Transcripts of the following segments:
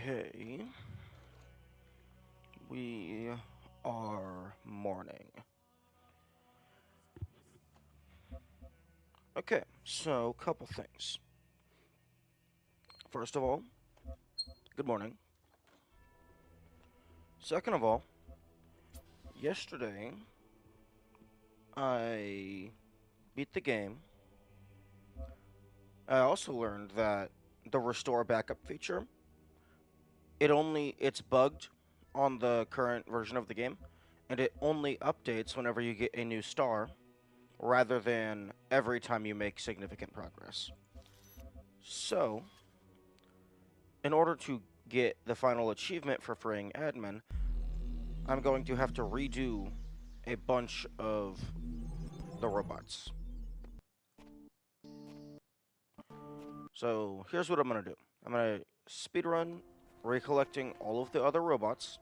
Okay. We are morning. Okay, so couple things. First of all, good morning. Second of all, yesterday I beat the game. I also learned that the restore backup feature, it's bugged on the current version of the game, and it only updates whenever you get a new star rather than every time you make significant progress. So, in order to get the final achievement for freeing admin, I'm going to have to redo a bunch of the robots. So here's what I'm going to do. I'm going to speedrun recollecting all of the other robots.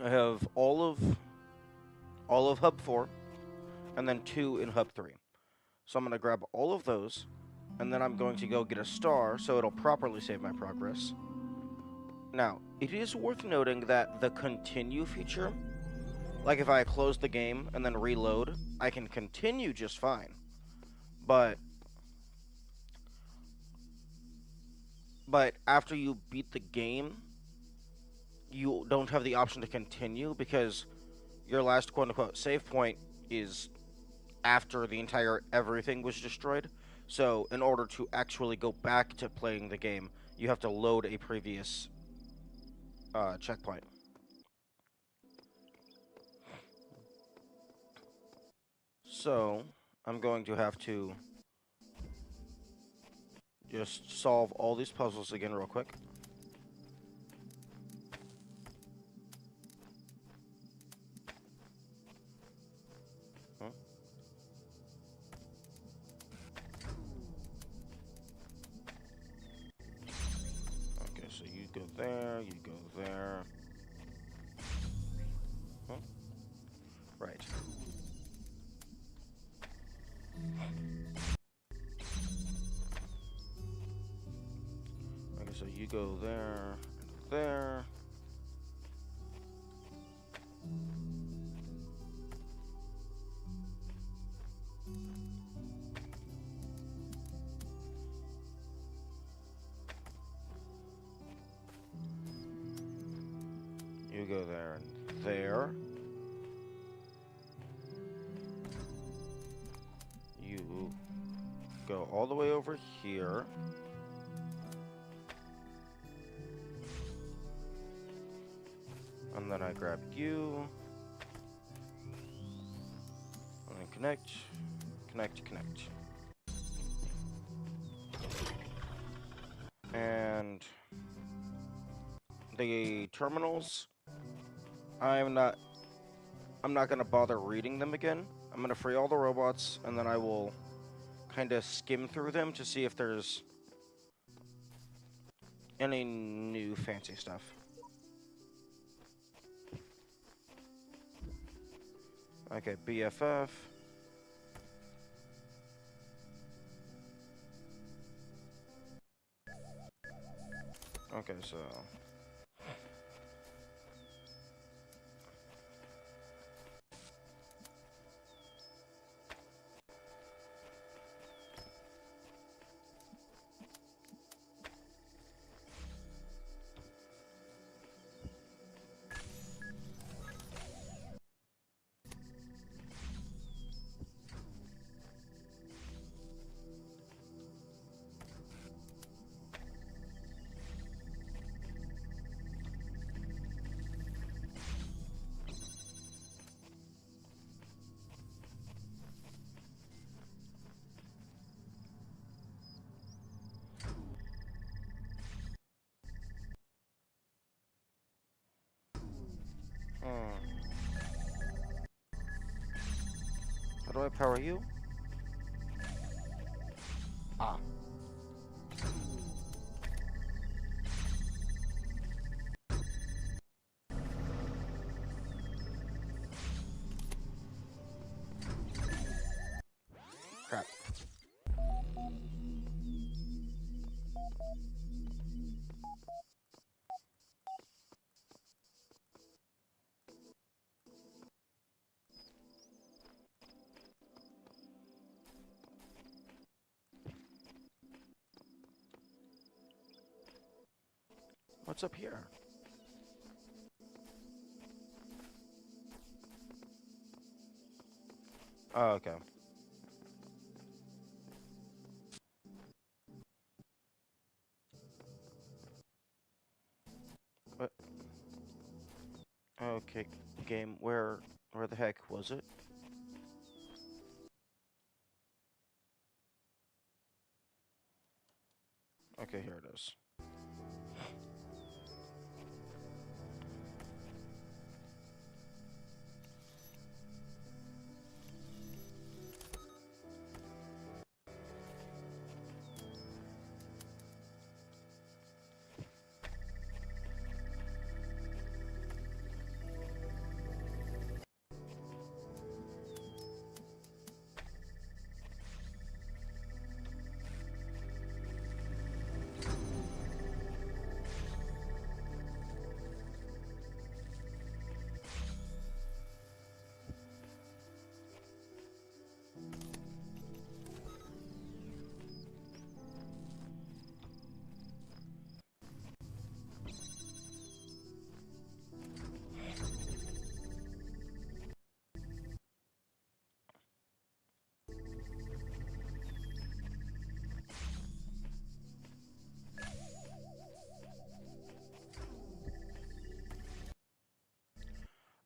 I have all of Hub 4 and then 2 in Hub 3. So I'm going to grab all of those and then I'm going to go get a star so it'll properly save my progress. Now, it is worth noting that the continue feature, like if I close the game and then reload, I can continue just fine. But after you beat the game, you don't have the option to continue because your last quote-unquote save point is after the entire everything was destroyed. So in order to actually go back to playing the game, you have to load a previous checkpoint. So I'm going to have to just solve all these puzzles again real quick. Okay, so you go there, you go there. Right. Okay, so you go there, and there. You go there and there. You go all the way over here. And then I grab you. And then connect, connect, connect. And the terminals, I'm not gonna bother reading them again. I'm gonna free all the robots, and then I will kind of skim through them to see if there's any new fancy stuff. Okay, BFF. Okay, so how do I power you? Ah. Crap. What's up here? Oh, okay. What? Okay, game. Where the heck was it? Okay, here it is.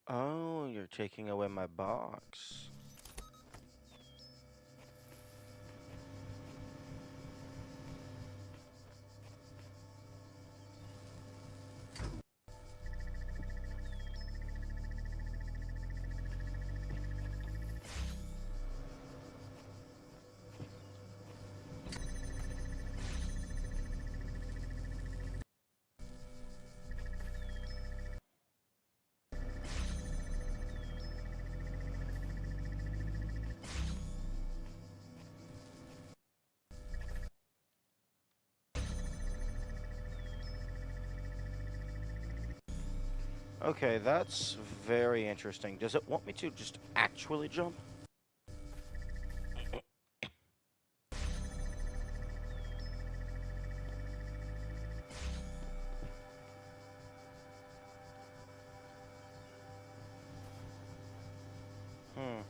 Oh, you're taking away my box. Okay, that's very interesting. Does it want me to just actually jump? Hmm.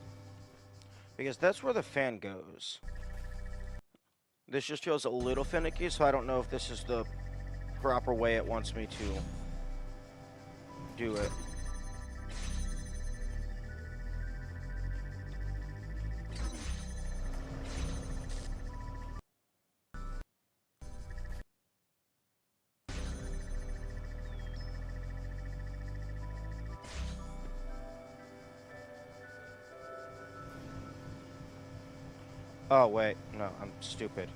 Because that's where the fan goes. This just feels a little finicky, so I don't know if this is the proper way it wants me to do it. Oh, wait. No, I'm stupid.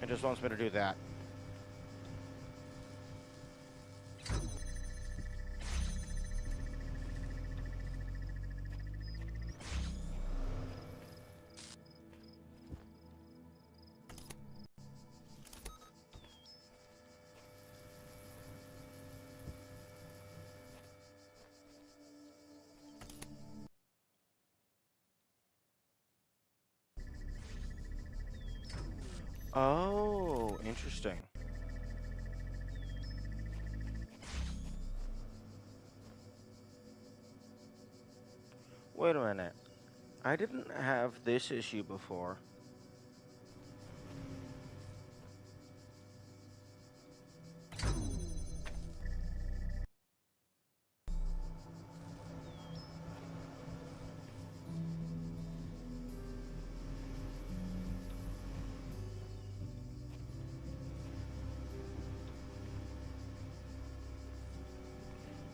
It just wants me to do that. Oh, interesting. Wait a minute. I didn't have this issue before.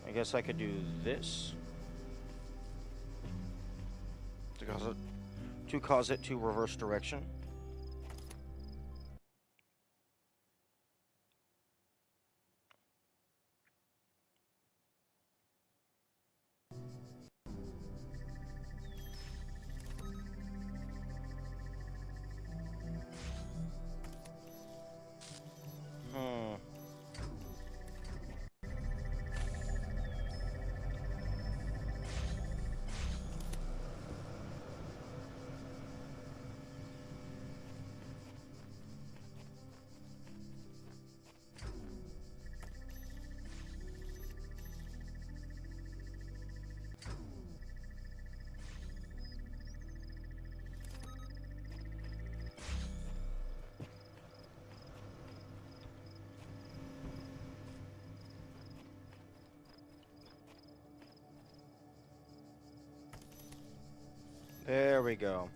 I guess I could do this to cause it to reverse direction. There we go.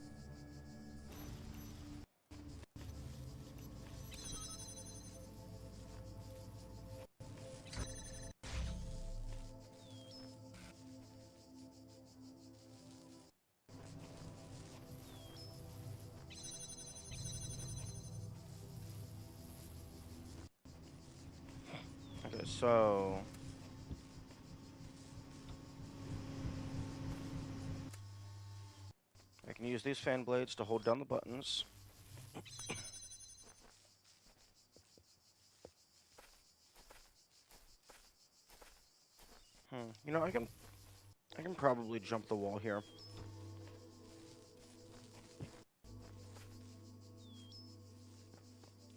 Okay, so I can use these fan blades to hold down the buttons. You know, I can probably jump the wall here.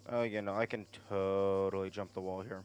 Oh, yeah, no, I can totally jump the wall here.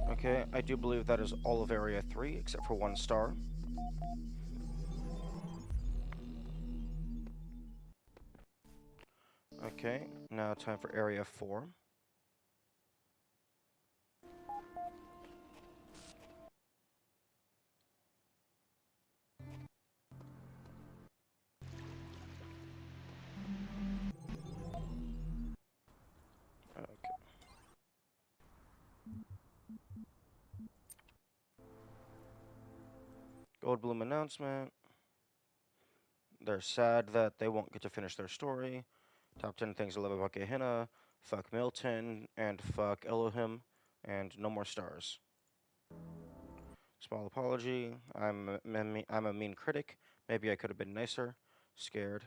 Okay, I do believe that is all of Area 3, except for 1 star. Okay, now time for Area 4. Okay. Goldblum announcement. They're sad that they won't get to finish their story. Top 10 things I love about Gehena. Fuck Milton, and fuck Elohim, and no more stars. Small apology. I'm a mean critic. Maybe I could have been nicer. Scared.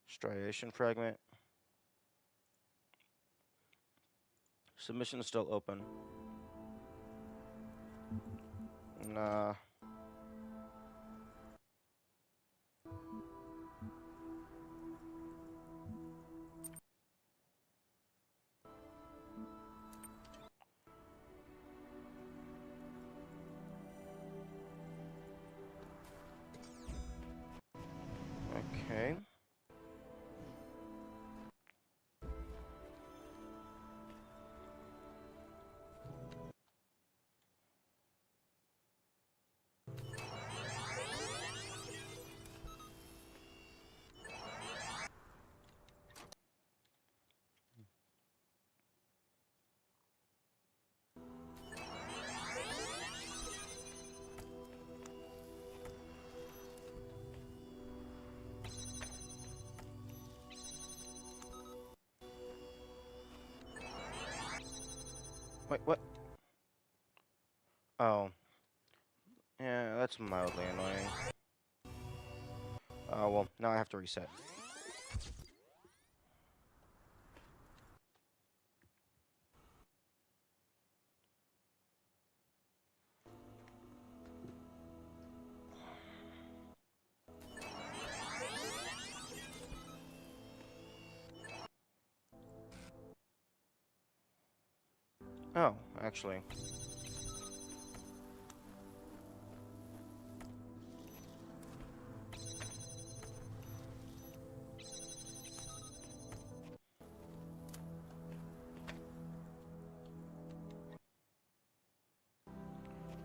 Striation fragment. Submission is still open. Nah. Okay. Wait, what? Oh. Yeah, that's mildly annoying. Oh, well, now I have to reset. Oh, actually.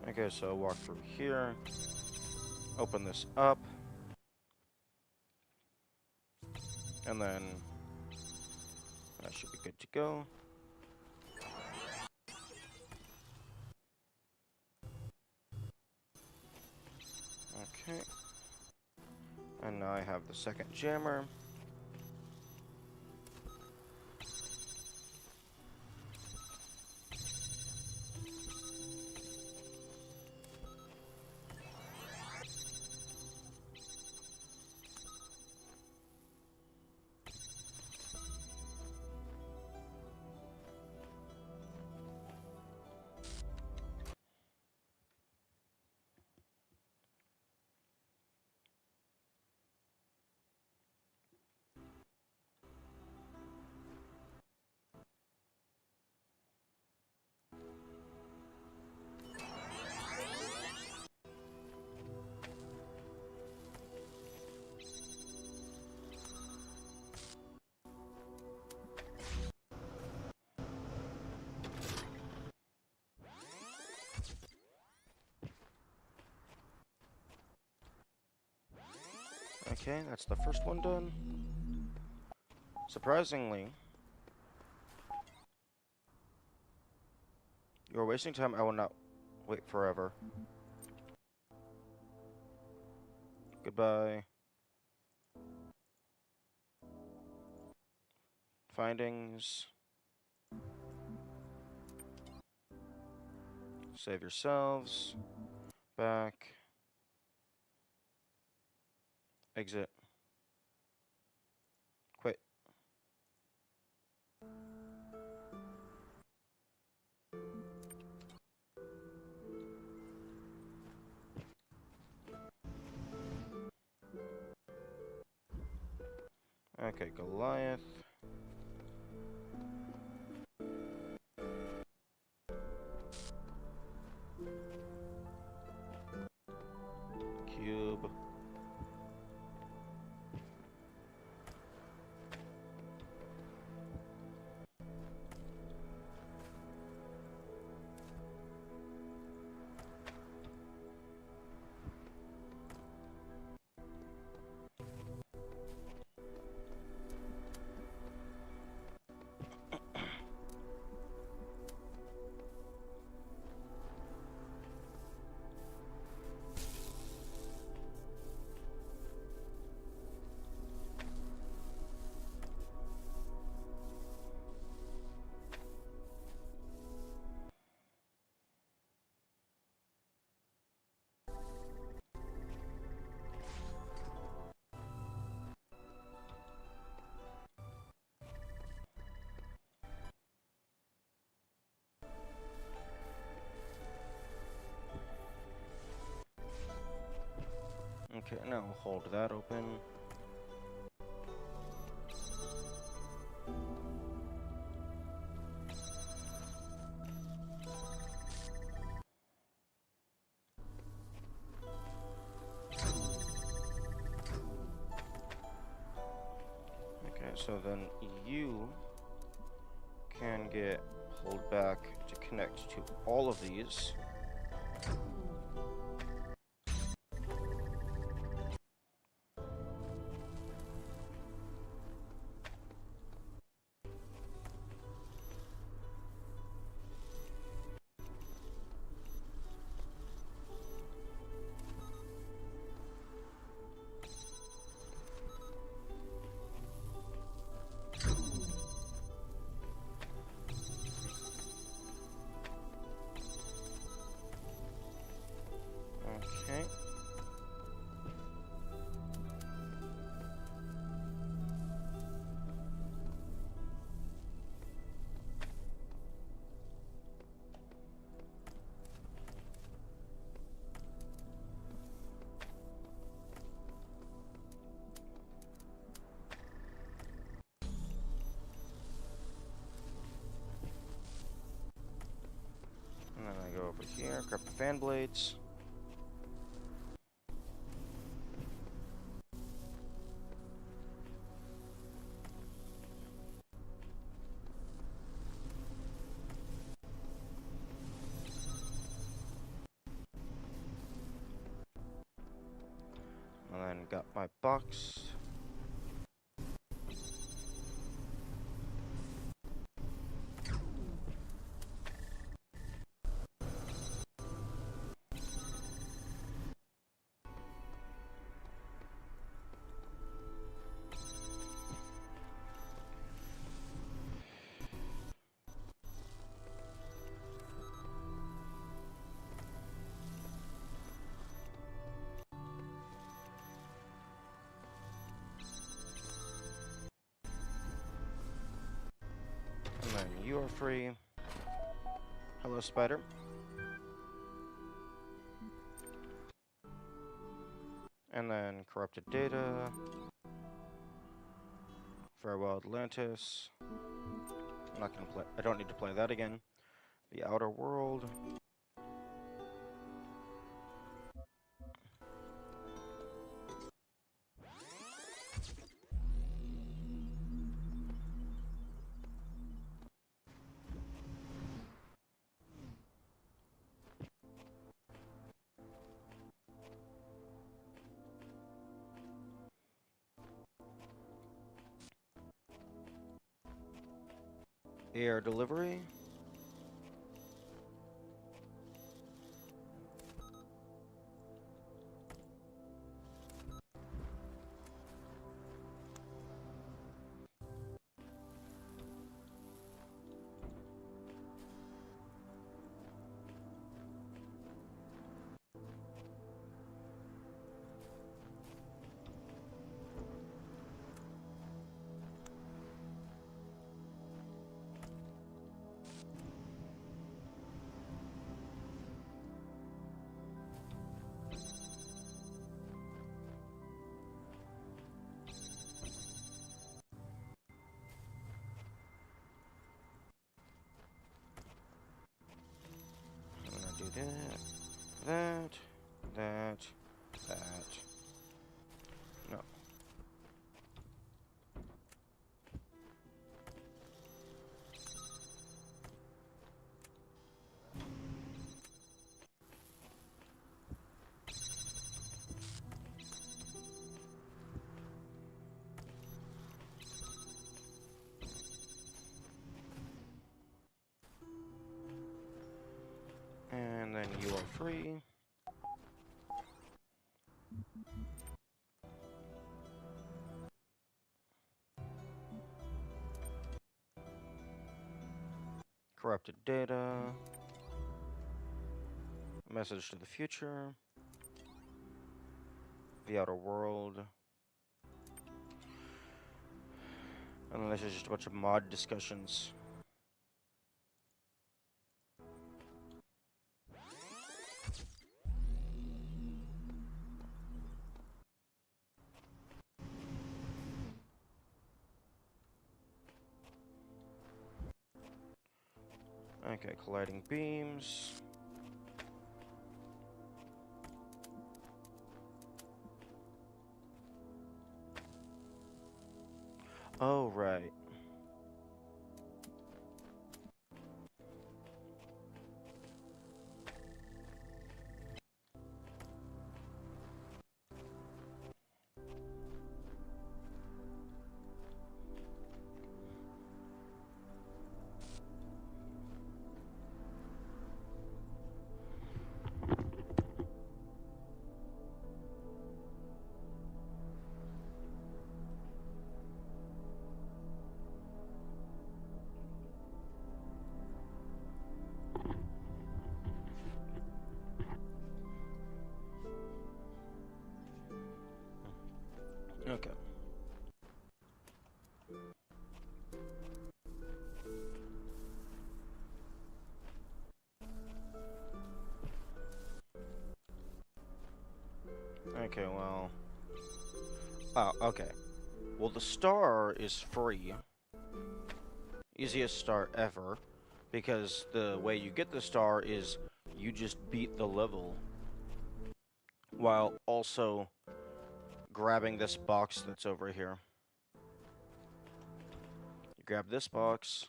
Okay, so walk through here. Open this up. And then that should be good to go. Okay. Grab the second jammer. Okay, that's the first one done. Surprisingly, you're wasting time. I will not wait forever. Goodbye. Findings. Save yourselves. Back. Exit. Quit. Okay, Goliath. Cube. Okay, now we'll hold that open. Okay, so then you can get pulled back to connect to all of these. Okay. And then I go over here, grab the fan blades. And then got my box. are free. Hello, spider. And then corrupted data. Farewell, Atlantis. I'm not gonna play. I don't need to play that again. The Outer World. Air delivery. I'm gonna do that. No. And then you are free. Corrupted data. Message to the future. The Outer World. And then this is just a bunch of mod discussions. Okay, colliding beams. Oh, right. Okay. Okay, well... Oh, okay. Well, the star is free. Easiest star ever. Because the way you get the star is you just beat the level while also grabbing this box that's over here. You grab this box,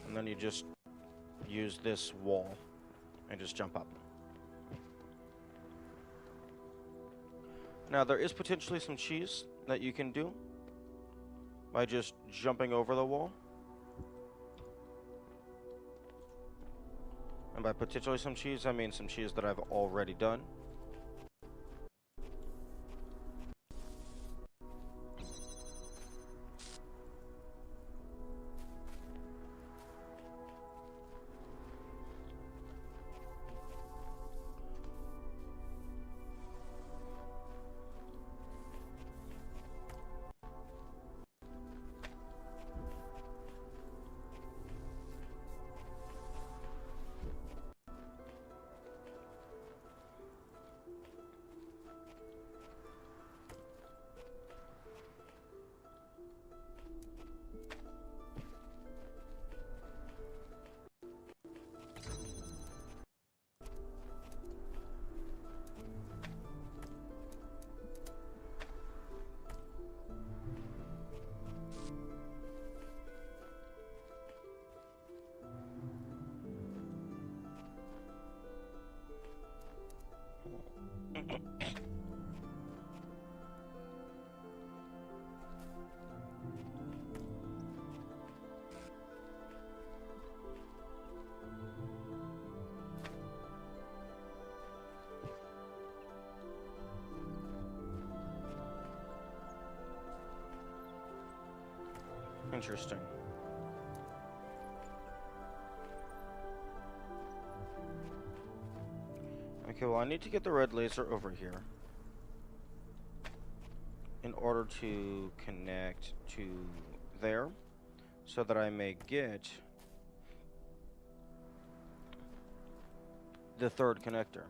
and then you just use this wall and just jump up. Now, there is potentially some cheese that you can do by just jumping over the wall. And by potentially some cheese, I mean some cheese that I've already done. Interesting. Okay, well, I need to get the red laser over here in order to connect to there so that I may get the third connector.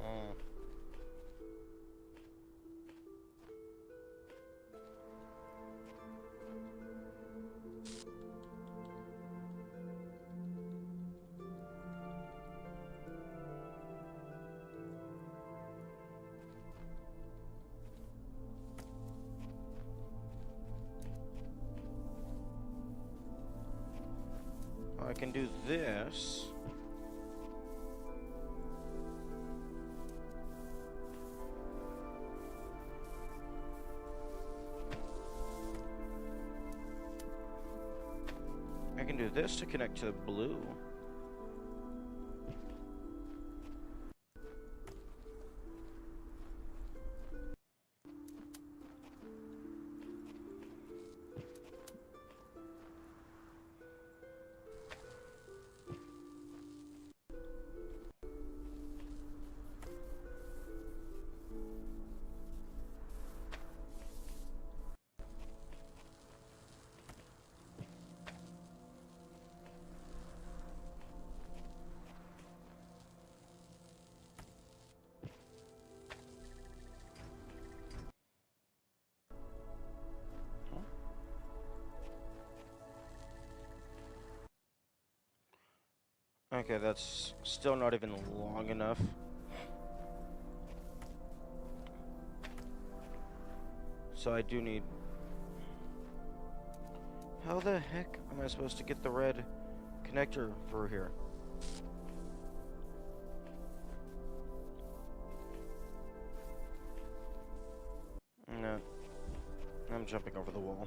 Mm. I can do this. I can do this to connect to blue. Okay, that's still not even long enough. So I do need... How the heck am I supposed to get the red connector through here? No. I'm jumping over the wall.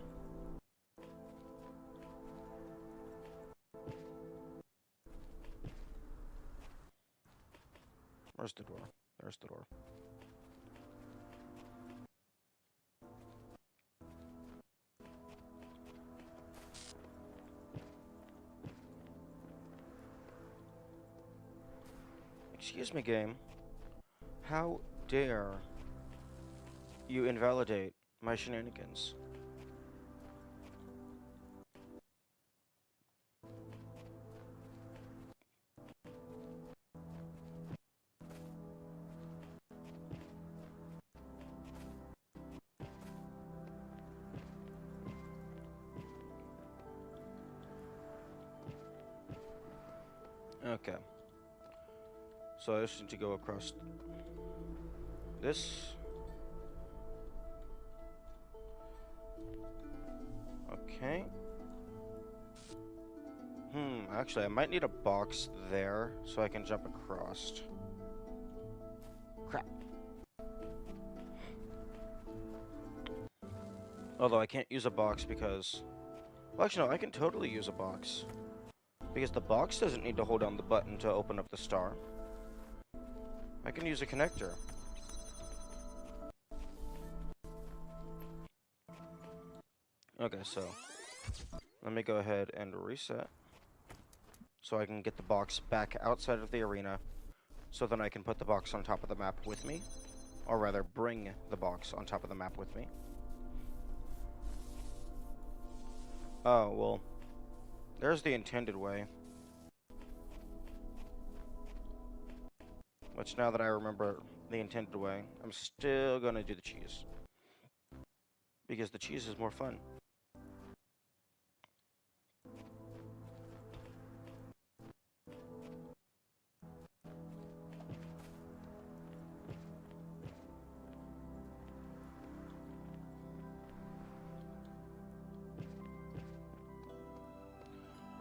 Where's the door? There's the door. Excuse me, game. How dare you invalidate my shenanigans? Okay. So I just need to go across this. Okay. Actually, I might need a box there so I can jump across. Crap. Although I can't use a box because... Well, actually, no, I can totally use a box. Because the box doesn't need to hold down the button to open up the star. I can use a connector. Okay, so... Let me go ahead and reset. So I can get the box back outside of the arena. So then I can put the box on top of the map with me. Or rather, bring the box on top of the map with me. Oh, well... There's the intended way. Which, now that I remember the intended way, I'm still gonna do the cheese. Because the cheese is more fun.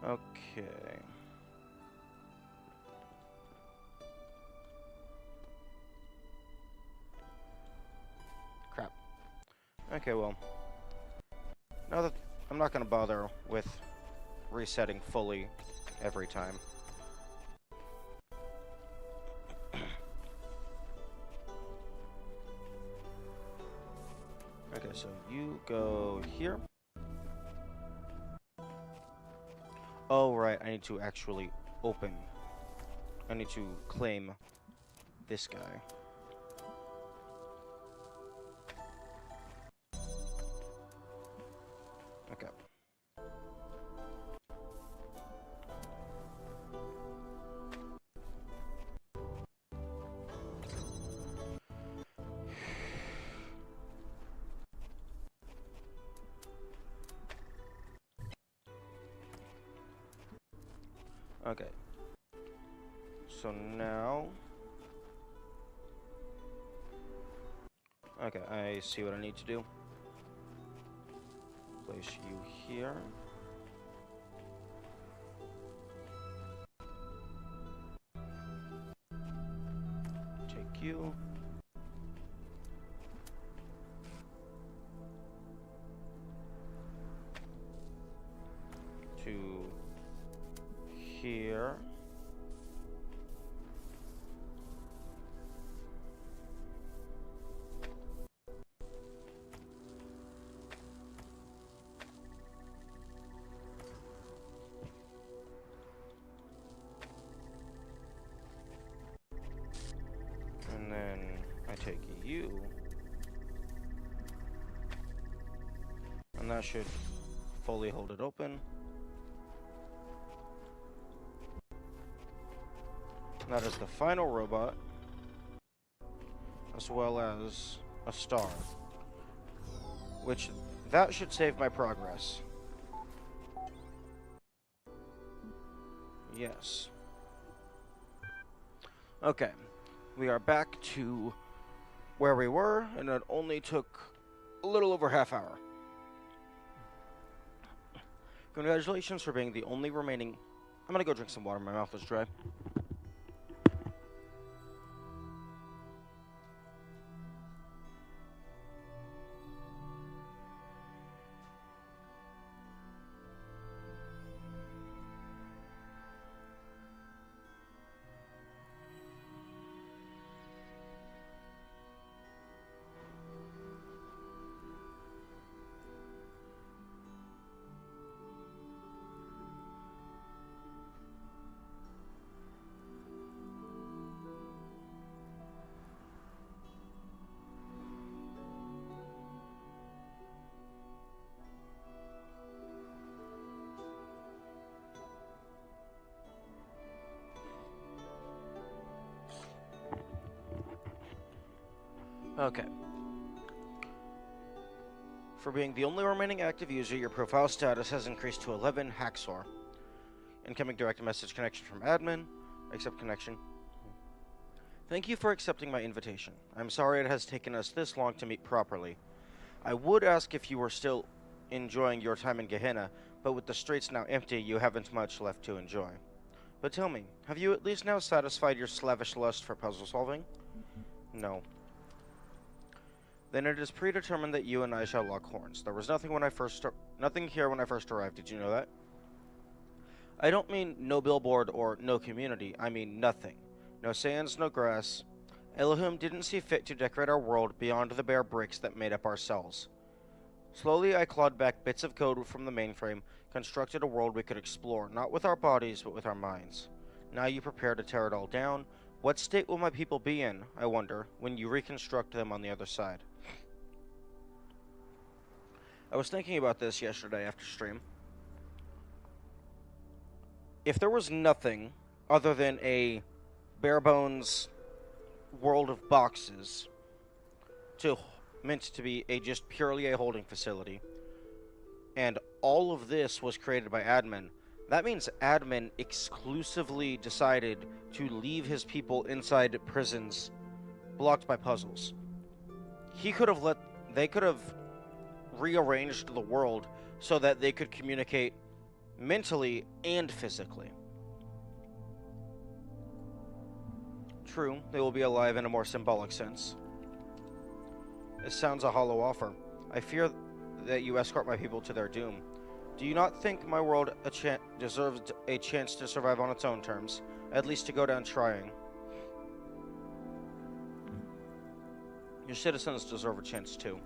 Okay. Crap. Okay, well. Now that I'm not gonna bother with resetting fully every time. Okay, so you go here. Oh, right, I need to actually open. I need to claim this guy. Okay. Okay. So now... Okay, I see what I need to do. Place you here. Take you. To here. And then I take you. And that should fully hold it open. And that is the final robot, as well as a star. Which, that should save my progress. Yes. Okay. We are back to where we were, and it only took a little over half hour. Congratulations for being the only remaining... I'm gonna go drink some water, my mouth is dry. Okay. For being the only remaining active user, your profile status has increased to 11 Haxor. Incoming direct message connection from admin. Accept connection. Thank you for accepting my invitation. I'm sorry it has taken us this long to meet properly. I would ask if you were still enjoying your time in Gehena, but with the streets now empty, you haven't much left to enjoy. But tell me, have you at least now satisfied your slavish lust for puzzle solving? No. Then it is predetermined that you and I shall lock horns. There was nothing here when I first arrived. Did you know that? I don't mean no billboard or no community. I mean nothing. No sands, no grass. Elohim didn't see fit to decorate our world beyond the bare bricks that made up our cells. Slowly, I clawed back bits of code from the mainframe, constructed a world we could explore, not with our bodies, but with our minds. Now you prepare to tear it all down. What state will my people be in, I wonder, when you reconstruct them on the other side? I was thinking about this yesterday after stream. If there was nothing other than a bare bones world of boxes to meant to be just purely a holding facility. And all of this was created by admin. That means admin exclusively decided to leave his people inside prisons blocked by puzzles. They could have rearranged the world so that they could communicate mentally and physically. True, they will be alive in a more symbolic sense. It sounds a hollow offer. I fear that you escort my people to their doom. Do you not think my world deserves a chance to survive on its own terms? At least to go down trying. Your citizens deserve a chance too.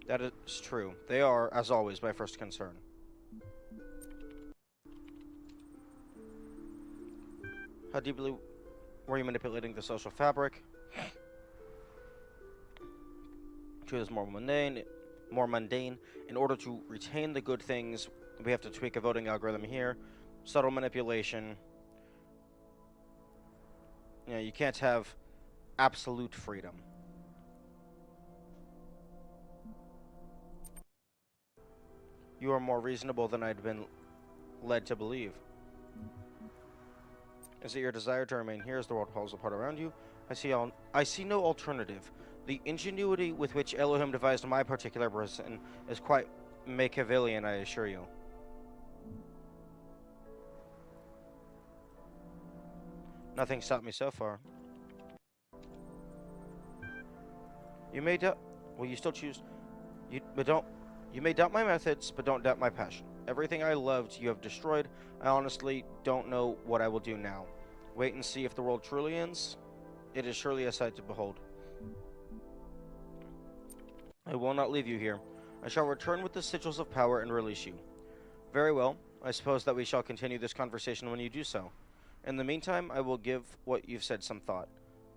That is true. They are, as always, my first concern. How deeply were you manipulating the social fabric? To is more mundane. In order to retain the good things, we have to tweak a voting algorithm here. Subtle manipulation. You know, you can't have absolute freedom. You are more reasonable than I'd been led to believe. Is it your desire to remain here as the world falls apart around you? I see no alternative. The ingenuity with which Elohim devised my particular person is quite Machiavellian, I assure you. Nothing stopped me so far. You may doubt... Well, you still choose... You may doubt my methods, but don't doubt my passion. Everything I loved, you have destroyed. I honestly don't know what I will do now. Wait and see if the world truly ends. It is surely a sight to behold. I will not leave you here. I shall return with the sigils of power and release you. Very well. I suppose that we shall continue this conversation when you do so. In the meantime, I will give what you've said some thought.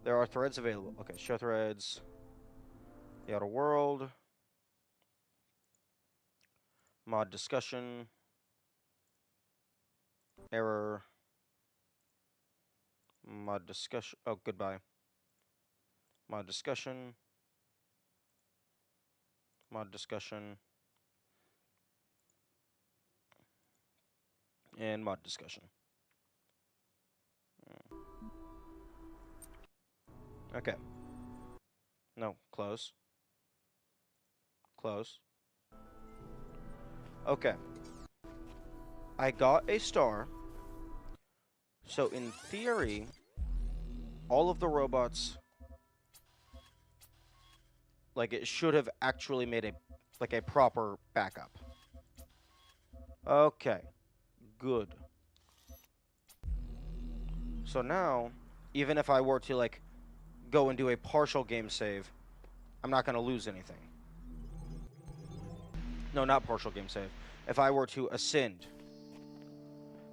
There are threads available. Okay, show threads. The outer world. Mod discussion. Error. Mod discussion. Oh, goodbye. Mod discussion. Mod discussion. And mod discussion. Okay. No, close. Close. Okay. I got a star. So in theory, all of the robots, like, it should have actually made a proper backup. Okay. Good. So now, even if I were to, like, go and do a partial game save, I'm not going to lose anything. No, not partial game save. If I were to ascend.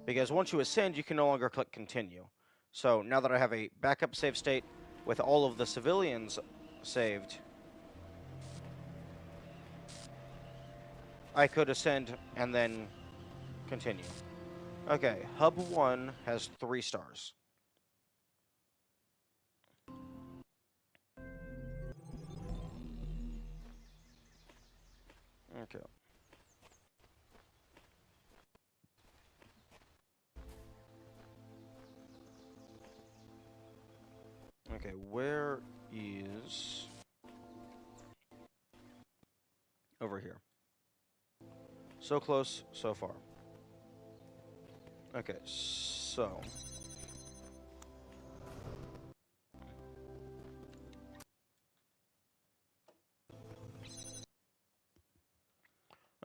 Because once you ascend, you can no longer click continue. So now that I have a backup save state with all of the civilians saved, I could ascend and then continue. Okay, Hub 1 has 3 stars. Okay. Okay, where is... Over here. So close, so far. Okay, so...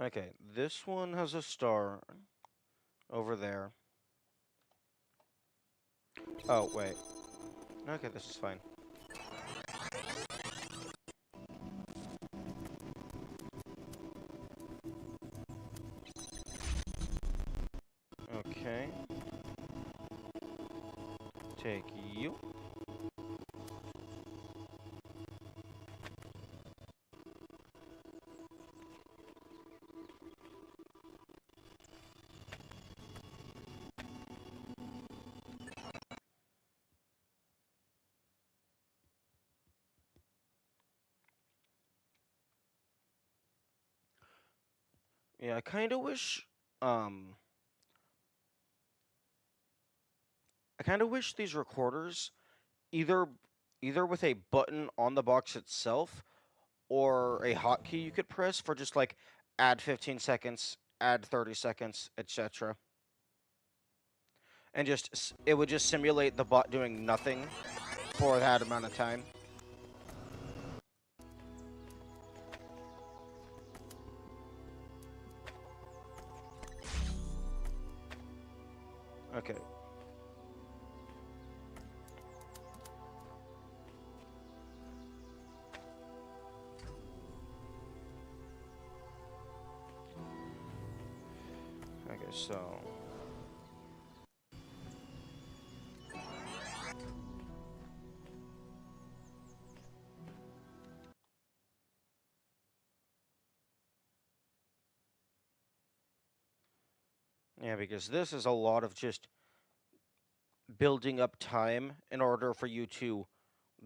Okay, this one has a star over there. Oh, wait. Okay, this is fine. Okay. Take you. Yeah, I kind of wish. Um, I kind of wish these recorders either either with a button on the box itself or a hotkey you could press for just like add 15 seconds, add 30 seconds, etc. And just it would just simulate the bot doing nothing for that amount of time. Okay. Okay, so yeah, because this is a lot of just building up time in order for you to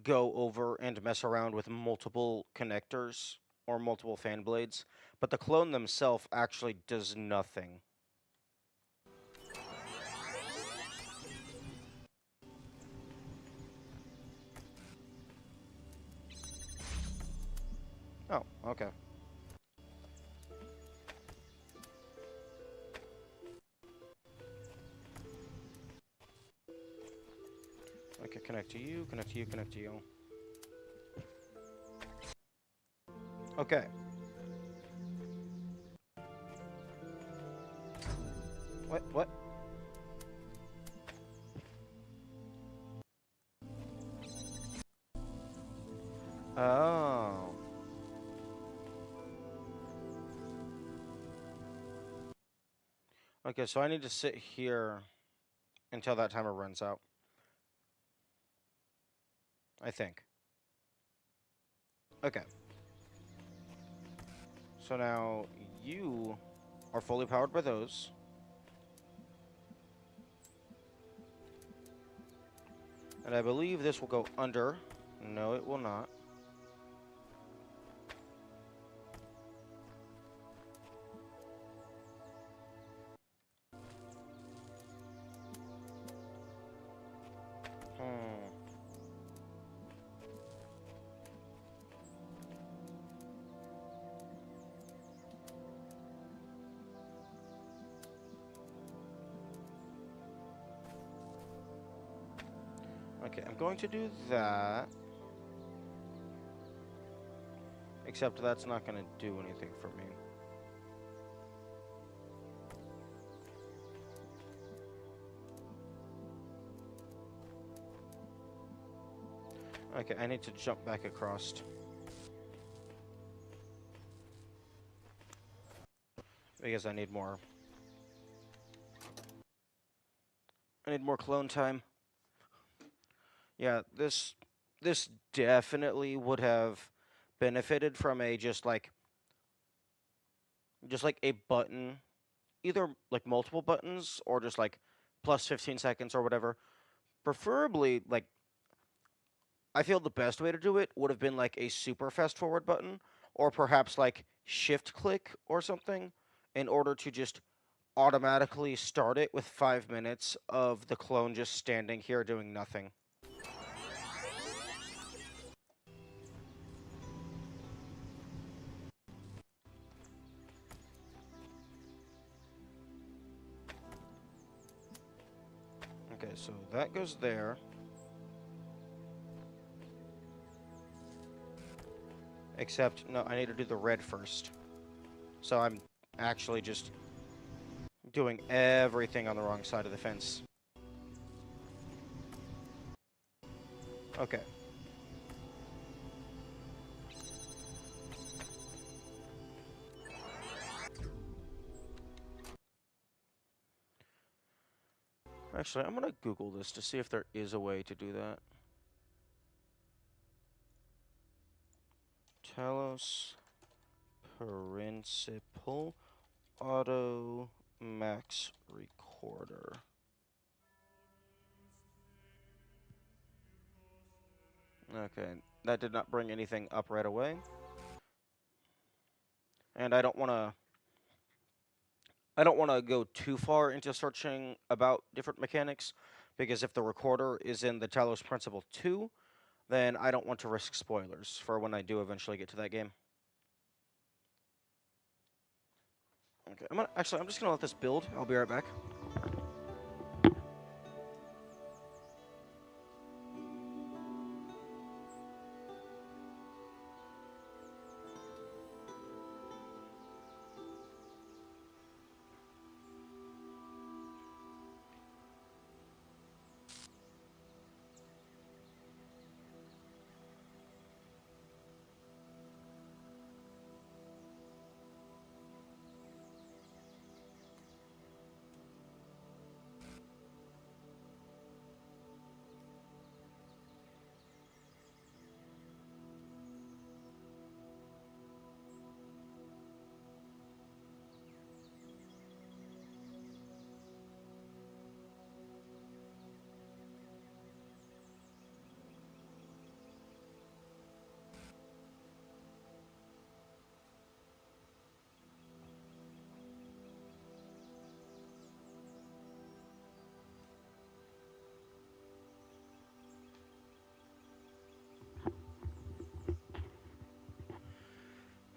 go over and mess around with multiple connectors or multiple fan blades, but the clone themselves actually does nothing. Oh, okay. Okay, connect to you, connect to you, connect to you. Okay. What? What? Oh. Okay, so I need to sit here until that timer runs out. I think. Okay. So now you are fully powered by those. And I believe this will go under. No, it will not. Hmm. Okay, I'm going to do that. Except that's not going to do anything for me. Okay, I need to jump back across. Because I need more. I need more clone time. Yeah, this definitely would have benefited from a just like a button, either like multiple buttons or just like plus 15 seconds or whatever. Preferably like I feel the best way to do it would have been like a super fast forward button or perhaps like shift click or something in order to just automatically start it with 5 minutes of the clone just standing here doing nothing. Okay, so that goes there. Except, no, I need to do the red first. So I'm actually just doing everything on the wrong side of the fence. Okay. Actually, I'm going to Google this to see if there is a way to do that. Talos Principal Auto Max Recorder. Okay, that did not bring anything up right away. And I don't want to I don't want to go too far into searching about different mechanics, because if the recorder is in the Talos Principle 2, then I don't want to risk spoilers for when I do eventually get to that game. Okay, I'm just gonna let this build. I'll be right back.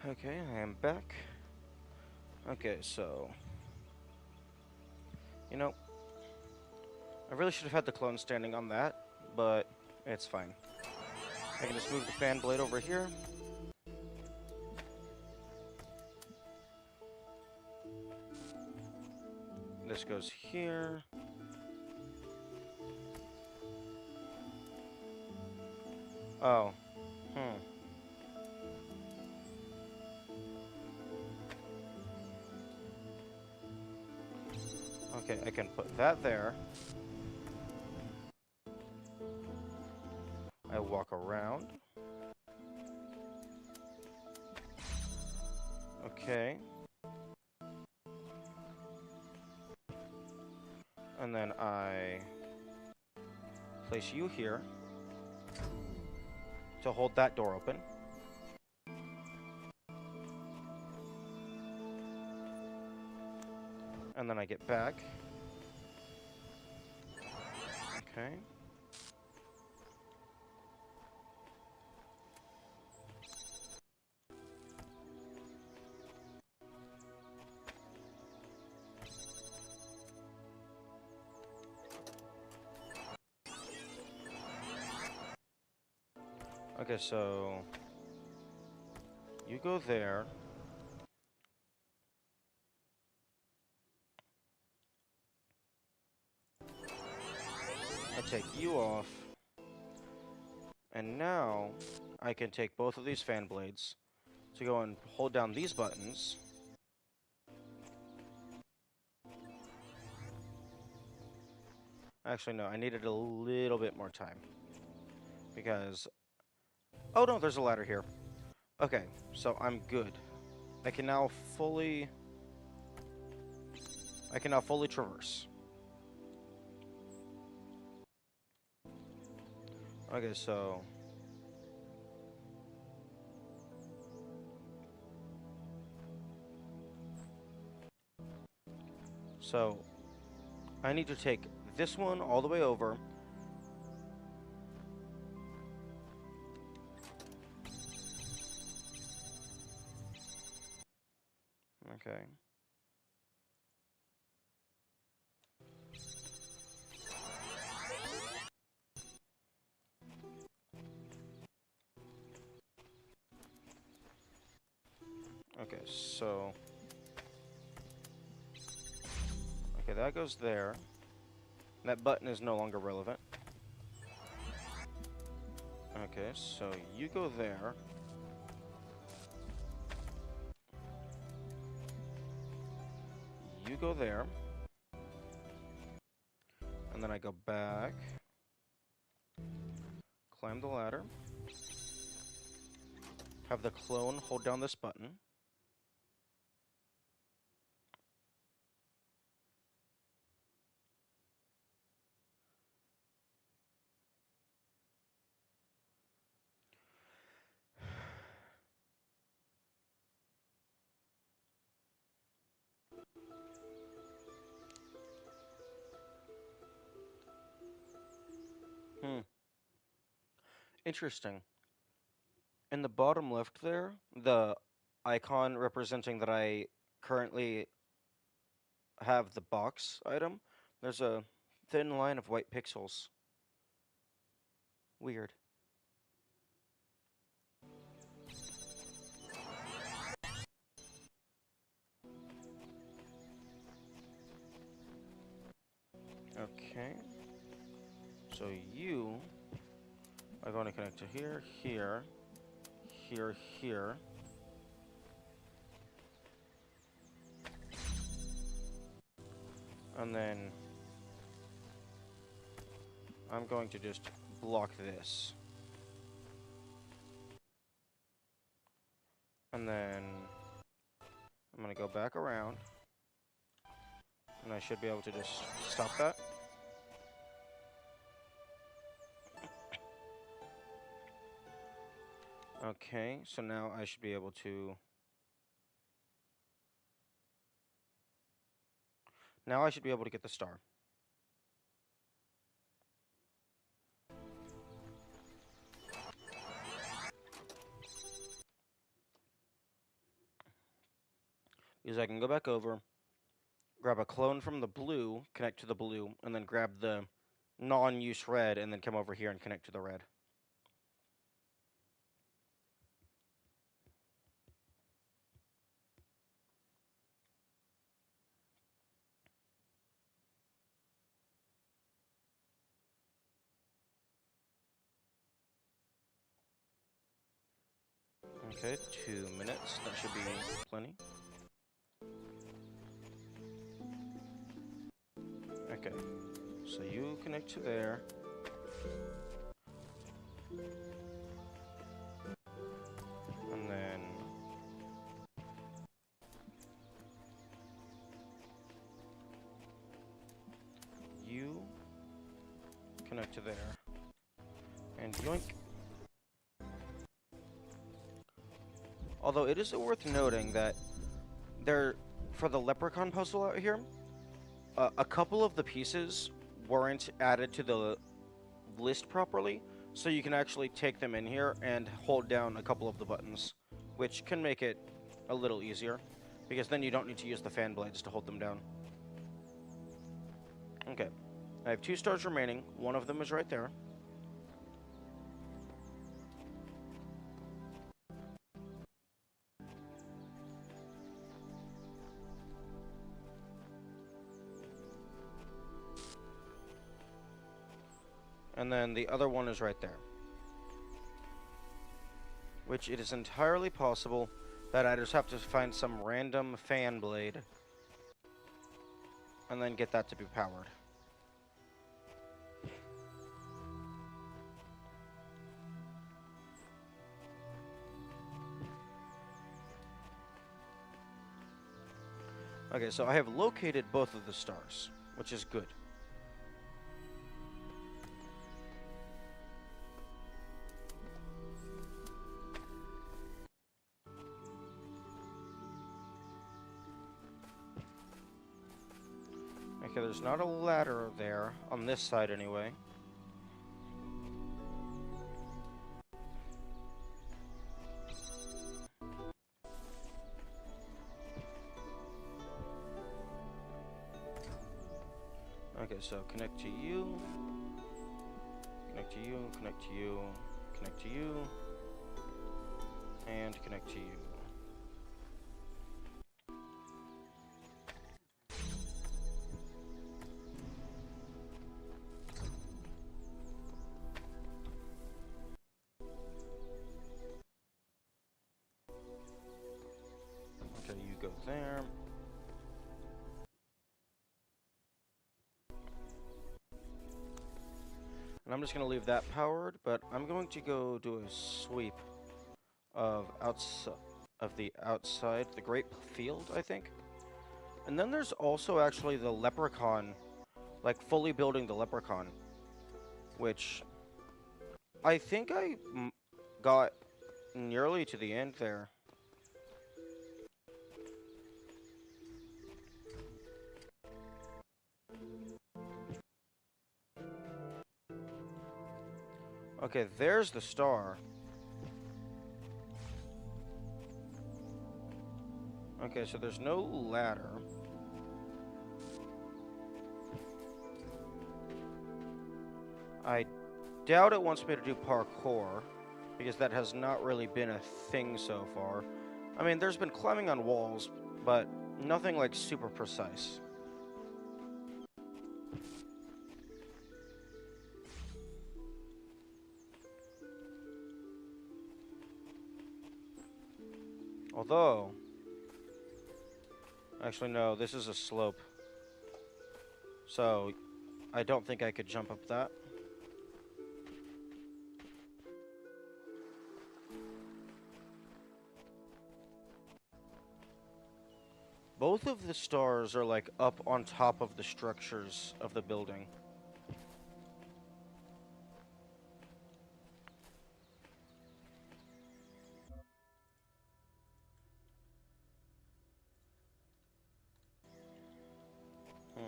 Okay, I am back. Okay, so you know, I really should have had the clone standing on that, but it's fine. I can just move the fan blade over here. This goes here. Oh. Hmm. Okay, I can put that there. I walk around. Okay. And then I place you here to hold that door open. And then I get back. Okay. Okay, so you go there. I take you off. And now I can take both of these fan blades to go and hold down these buttons. Actually, no, I needed a little bit more time. Because... Oh no, there's a ladder here. Okay, so I'm good. I can now fully traverse. Okay, so... So, I need to take this one all the way over. Okay. Okay, so... Okay, that goes there. That button is no longer relevant. Okay, so you go there. You go there. And then I go back. Climb the ladder. Have the clone hold down this button. Interesting. In the bottom left there, the icon representing that I currently have the box item, there's a thin line of white pixels. Weird. Okay. So you are going to connect to here, here, here, here. And then I'm going to just block this. And then I'm going to go back around. And I should be able to just stop that. Okay, so now I should be able to... Now I should be able to get the star. Because I can go back over, grab a clone from the blue, connect to the blue, and then grab the non-use red, and then come over here and connect to the red. Okay, 2 minutes. That should be plenty. Okay, so you connect to there. And then... you connect to there. And yoink. Although it is worth noting that for the leprechaun puzzle out here, a couple of the pieces weren't added to the list properly, so you can actually take them in here and hold down a couple of the buttons, which can make it a little easier, because then you don't need to use the fan blades to hold them down. Okay, I have 2 stars remaining. One of them is right there. And then the other one is right there. Which it is entirely possible that I just have to find some random fan blade and then get that to be powered. Okay, so I have located both of the stars, which is good. Okay, there's not a ladder there, on this side anyway. Okay, so connect to you, connect to you, connect to you, connect to you, and connect to you. Okay, you go there. And I'm just going to leave that powered, but I'm going to go do a sweep of the outside, the grape field, I think. And then there's also actually the leprechaun, like fully building the leprechaun, which I think I got nearly to the end there. Okay, there's the star. Okay, so there's no ladder. I doubt it wants me to do parkour, because that has not really been a thing so far. I mean, there's been climbing on walls, but nothing like super precise. Although, actually no, this is a slope. So, I don't think I could jump up that. Both of the stars are like up on top of the structures of the building. Hmm.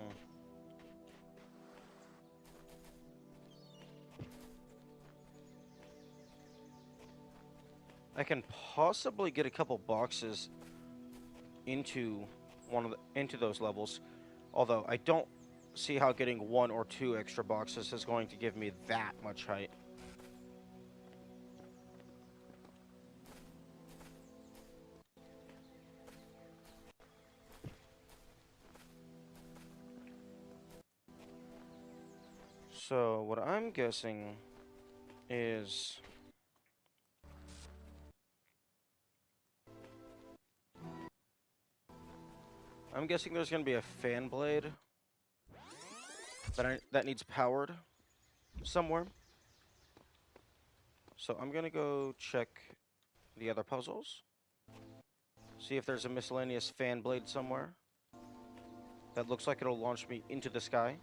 I can possibly get a couple boxes into into those levels, although I don't see how getting one or two extra boxes is going to give me that much height. So what I'm guessing is there's going to be a fan blade that needs powered somewhere. So I'm going to go check the other puzzles. See if there's a miscellaneous fan blade somewhere that looks like it'll launch me into the sky.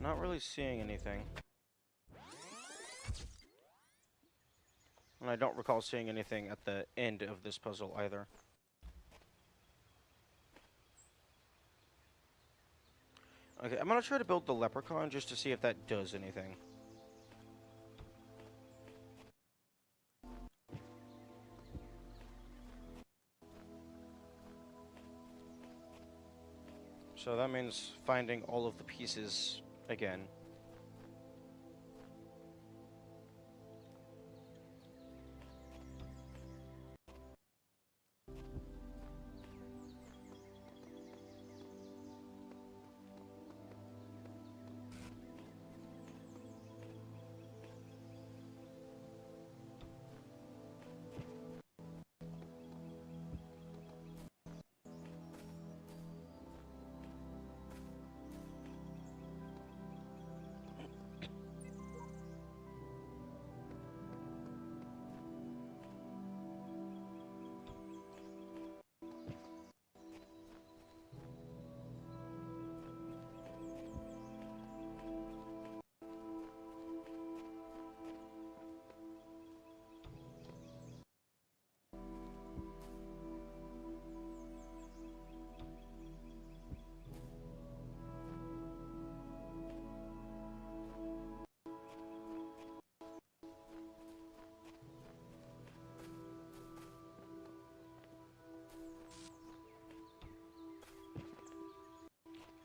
Not really seeing anything. And I don't recall seeing anything at the end of this puzzle either. Okay, I'm gonna try to build the leprechaun just to see if that does anything. So that means finding all of the pieces again.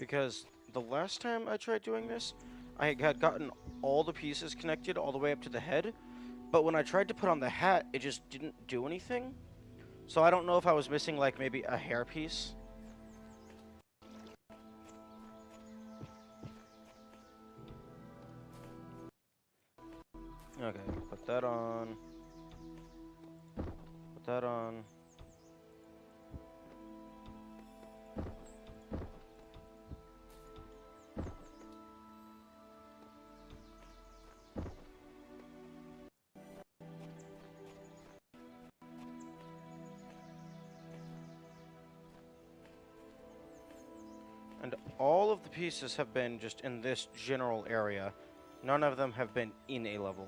Because the last time I tried doing this, I had gotten all the pieces connected all the way up to the head, but when I tried to put on the hat, it just didn't do anything. So I don't know if I was missing, like, maybe a hair piece. Okay, put that on. Put that on. And all of the pieces have been just in this general area. None of them have been in a level.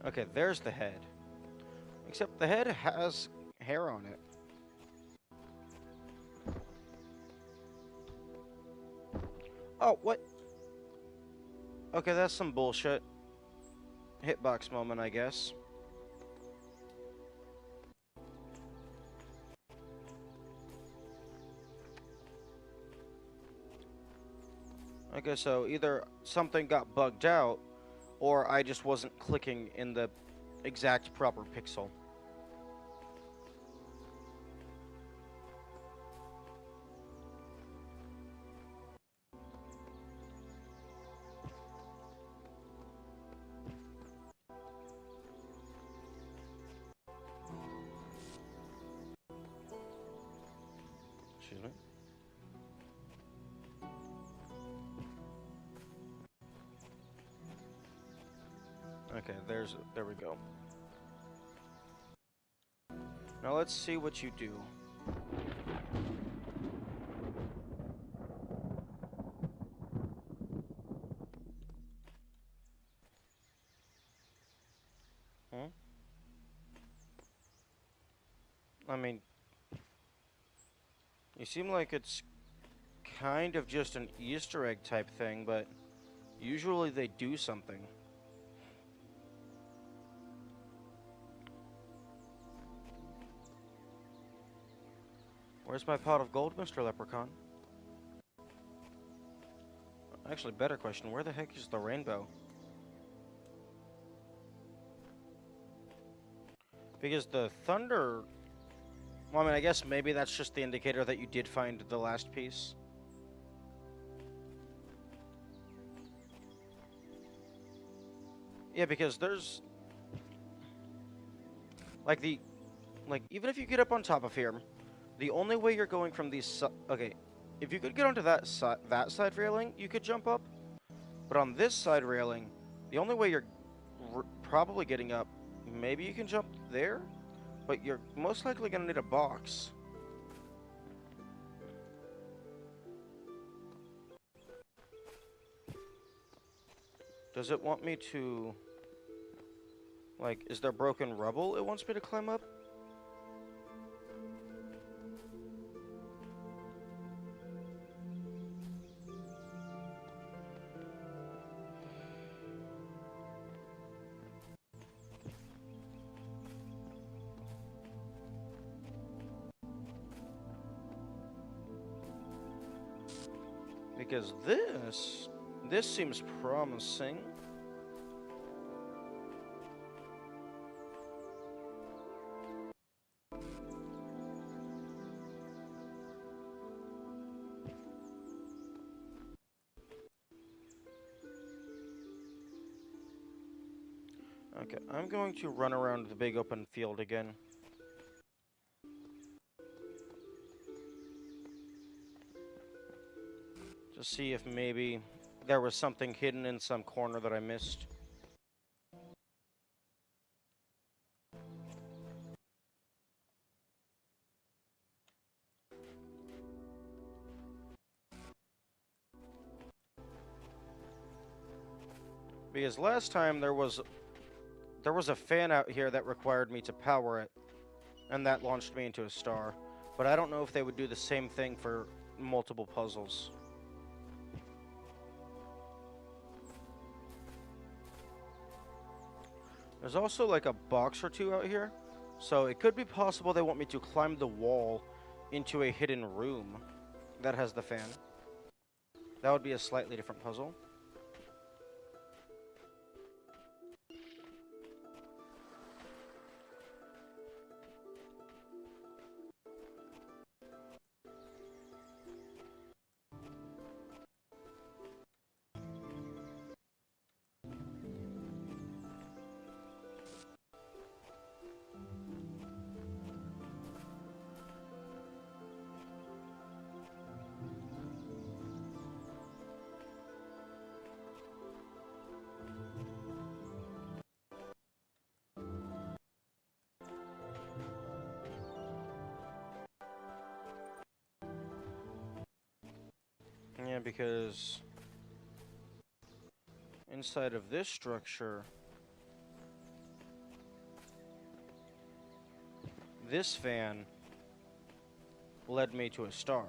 Okay, there's the head. Except the head has hair on it. Oh, what? Okay, that's some bullshit. Hitbox moment, I guess. Okay, so either something got bugged out, or I just wasn't clicking in the exact proper pixel. Excuse me. Okay, there we go. Now let's see what you do. Hmm? I mean, you seem like it's kind of just an Easter egg type thing, but usually they do something. Where's my pot of gold, Mr. Leprechaun? Actually, better question, where the heck is the rainbow? Because the thunder... Well, I mean, I guess maybe that's just the indicator that you did find the last piece. Yeah, because there's... Like, even if you get up on top of here, the only way you're going from these... Okay, if you could get onto that side railing, you could jump up. But on this side railing, the only way you're probably getting up, maybe you can jump there? But you're most likely going to need a box. Does it want me to... Like, is there broken rubble it wants me to climb up? Because this seems promising. Okay, I'm going to run around the big open field again. To see if maybe there was something hidden in some corner that I missed. Because last time there was a fan out here that required me to power it, and that launched me into a star. But I don't know if they would do the same thing for multiple puzzles. There's also like a box or two out here, so it could be possible they want me to climb the wall into a hidden room that has the fan. That would be a slightly different puzzle. Yeah, because inside of this structure, this fan led me to a star.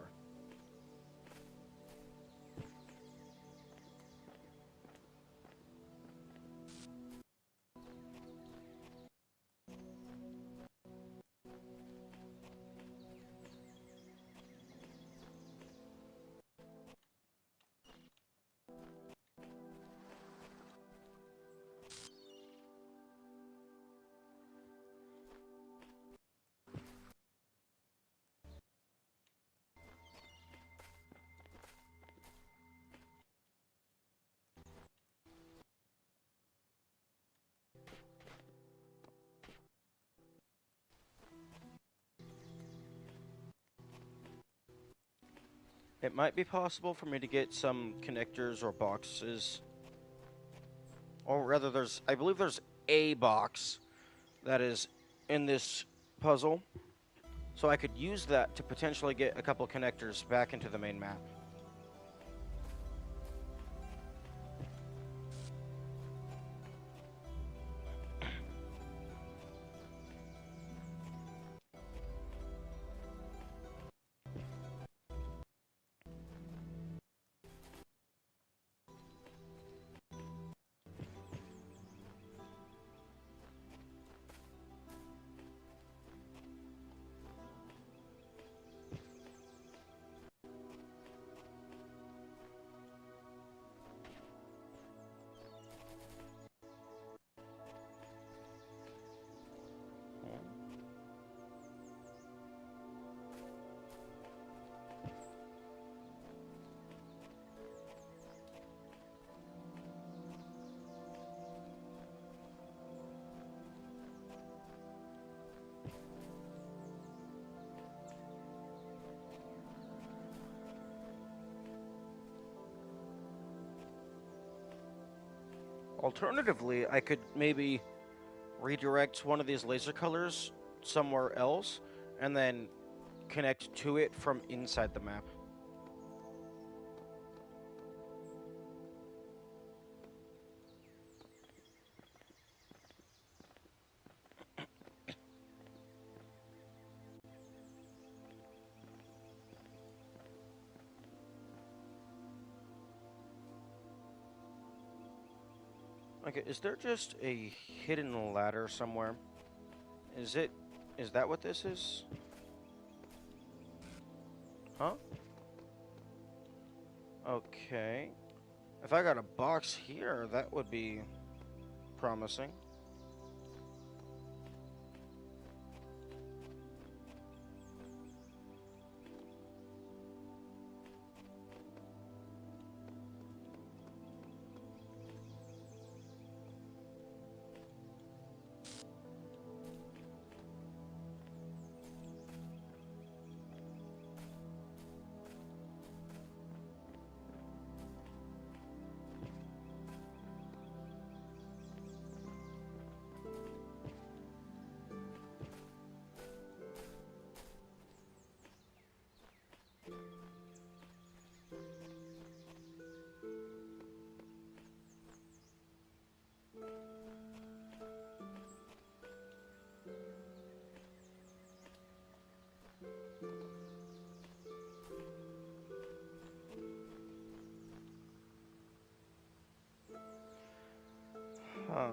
It might be possible for me to get some connectors or boxes. Or rather, I believe there's a box that is in this puzzle. So I could use that to potentially get a couple connectors back into the main map. Alternatively, I could maybe redirect one of these laser colors somewhere else and then connect to it from inside the map. Okay, is there just a hidden ladder somewhere? Is that what this is? Huh? Okay. If I got a box here, that would be promising. Huh.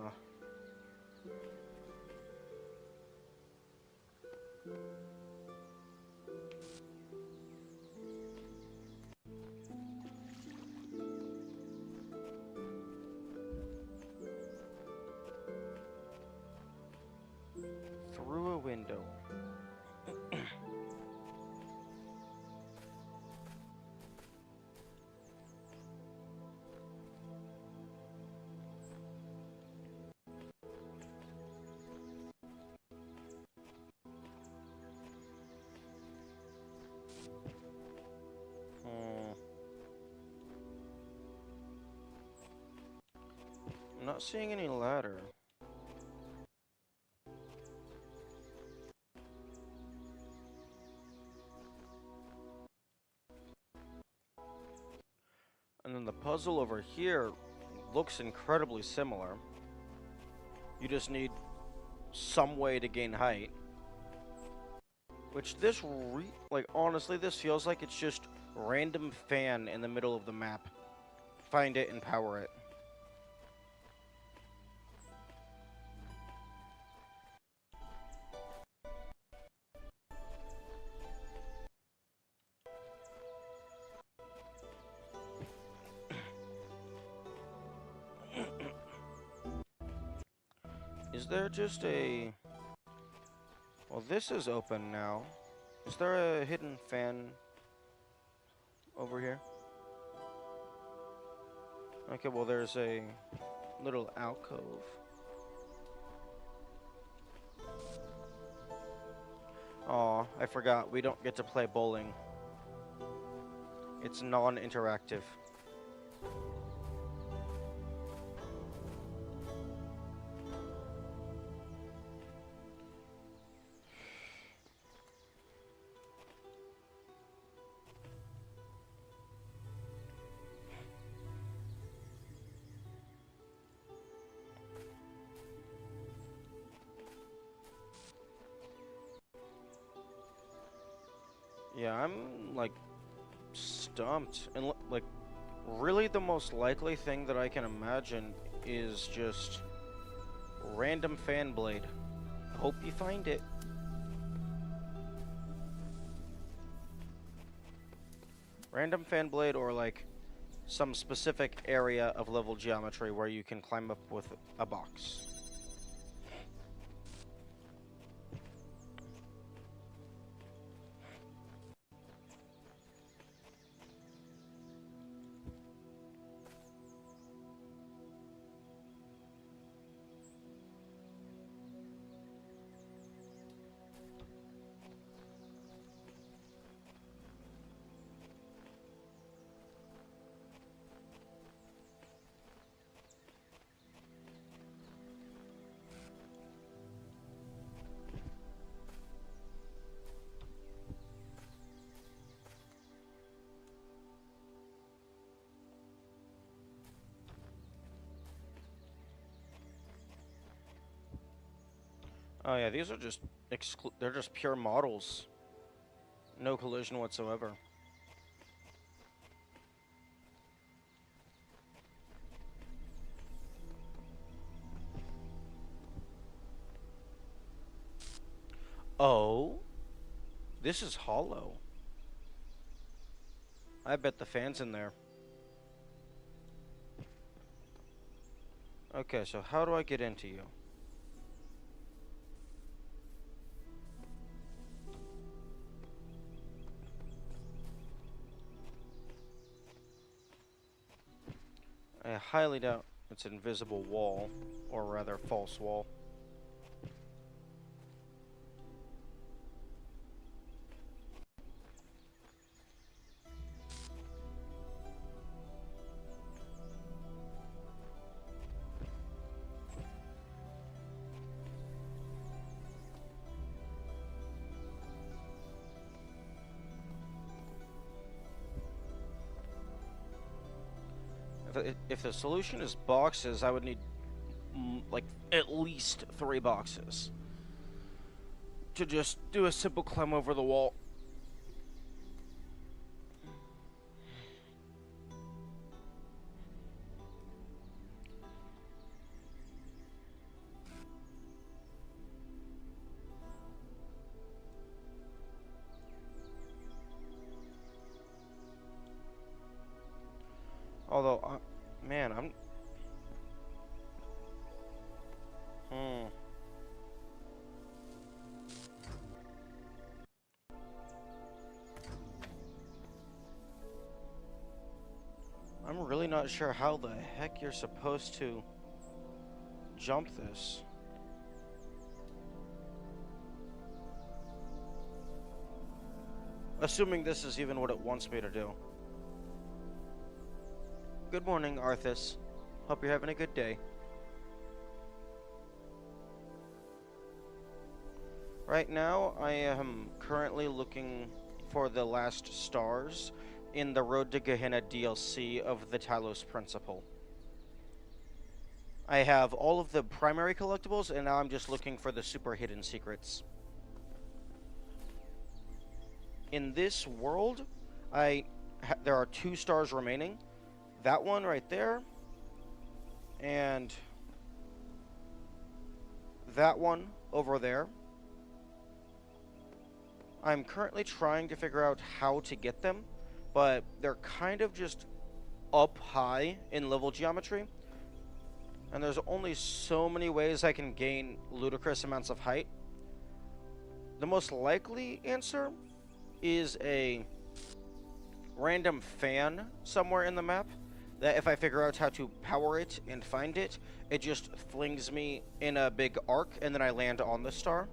Through a window. Hmm. I'm not seeing any ladder. And then the puzzle over here looks incredibly similar. You just need some way to gain height. Which this like honestly, this feels like it's just random fan in the middle of the map. Find it and power it. Is there just a... Well, this is open now. Is there a hidden fan over here? Okay, well, there's a little alcove. Aw, I forgot. We don't get to play bowling. It's non-interactive. Yeah, I'm, like, stumped. And, like, really the most likely thing that I can imagine is just random fan blade. Hope you find it. Random fan blade or, like, some specific area of level geometry where you can climb up with a box. Oh yeah, these are just they're just pure models. No collision whatsoever. Oh, this is hollow. I bet the fan's in there. Okay, so how do I get into you? I highly doubt it's an invisible wall, or rather false wall. If the solution is boxes, I would need like at least 3 boxes to just do a simple climb over the wall. Although, man, Hmm. I'm really not sure how the heck you're supposed to jump this. Assuming this is even what it wants me to do. Good morning, Arthas. Hope you're having a good day. Right now, I am currently looking for the last stars in the Road to Gehena DLC of the Talos Principle. I have all of the primary collectibles, and now I'm just looking for the super hidden secrets. In this world, there are 2 stars remaining. That one right there, and that one over there. I'm currently trying to figure out how to get them, but they're kind of just up high in level geometry. And there's only so many ways I can gain ludicrous amounts of height. The most likely answer is a random fan somewhere in the map that if I figure out how to power it and find it, it just flings me in a big arc and then I land on the star.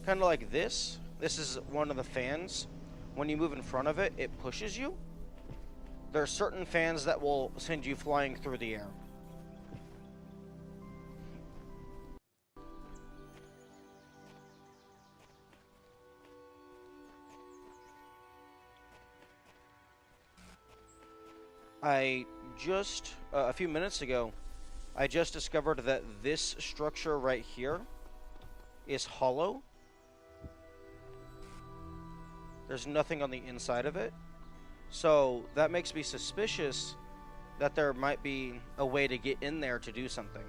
Kind of like this. This is one of the fans. When you move in front of it, it pushes you. There are certain fans that will send you flying through the air. I just, a few minutes ago, I just discovered that this structure right here is hollow. There's nothing on the inside of it. So that makes me suspicious that there might be a way to get in there to do something.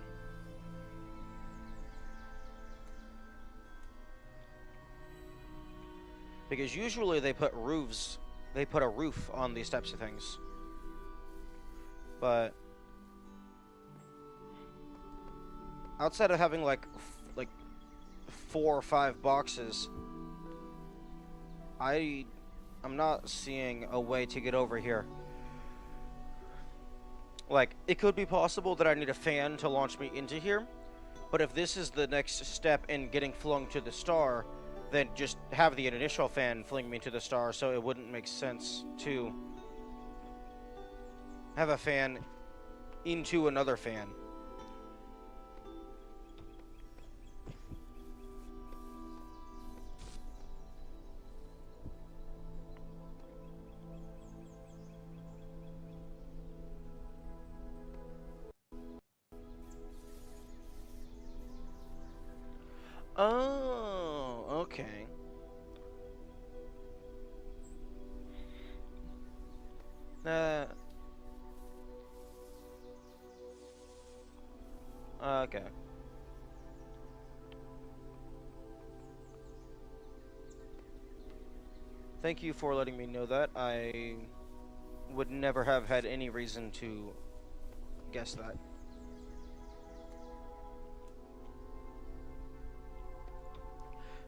Because usually they put a roof on these types of things. But outside of having like 4 or 5 boxes, I'm not seeing a way to get over here. Like, it could be possible that I need a fan to launch me into here, but if this is the next step in getting flung to the star, then just have the initial fan fling me to the star, so it wouldn't make sense to have a fan into another fan. Oh, okay. Okay. Thank you for letting me know that. I would never have had any reason to guess that.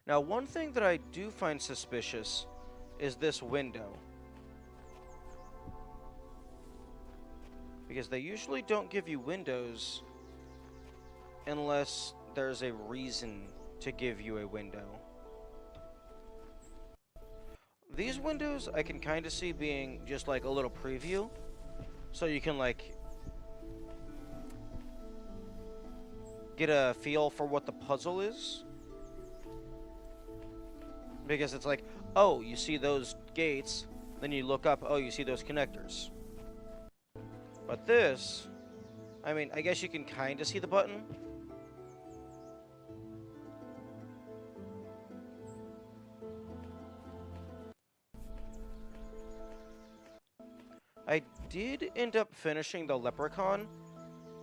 Now, one thing that I do find suspicious is this window. Because they usually don't give you windows unless there's a reason to give you a window. These windows I can kind of see being just like a little preview. So you can like get a feel for what the puzzle is. Because it's like, oh, you see those gates, then you look up, oh, you see those connectors. But this, I mean, I guess you can kind of see the button. I did end up finishing the leprechaun,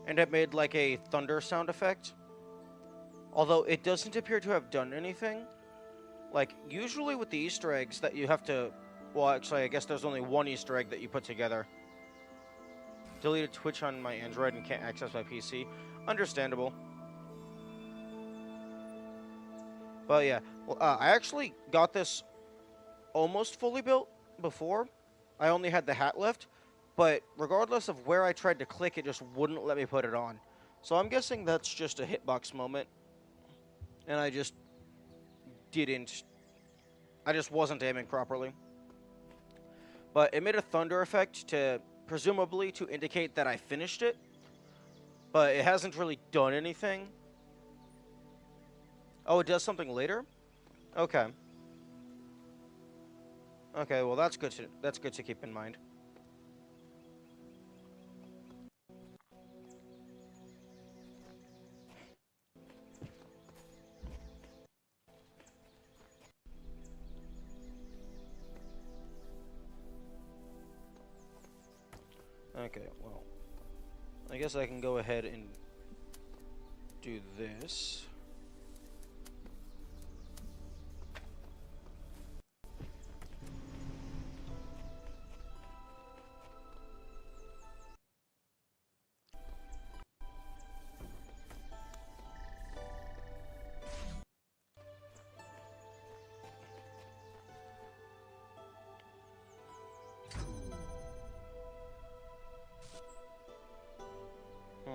and it made like a thunder sound effect. Although it doesn't appear to have done anything. Like, usually with the Easter eggs that you have to... Well, actually, I guess there's only one Easter egg that you put together. Deleted Twitch on my Android and can't access my PC. Understandable. But yeah, well, I actually got this almost fully built before. I only had the hat left, but regardless of where I tried to click, it just wouldn't let me put it on. So I'm guessing that's just a hitbox moment, and I just wasn't aiming properly. But it made a thunder effect to, presumably, to indicate that I finished it, but it hasn't really done anything. Oh, it does something later? Okay. Okay, well that's good to keep in mind. Okay, well, I guess I can go ahead and do this. Hmm.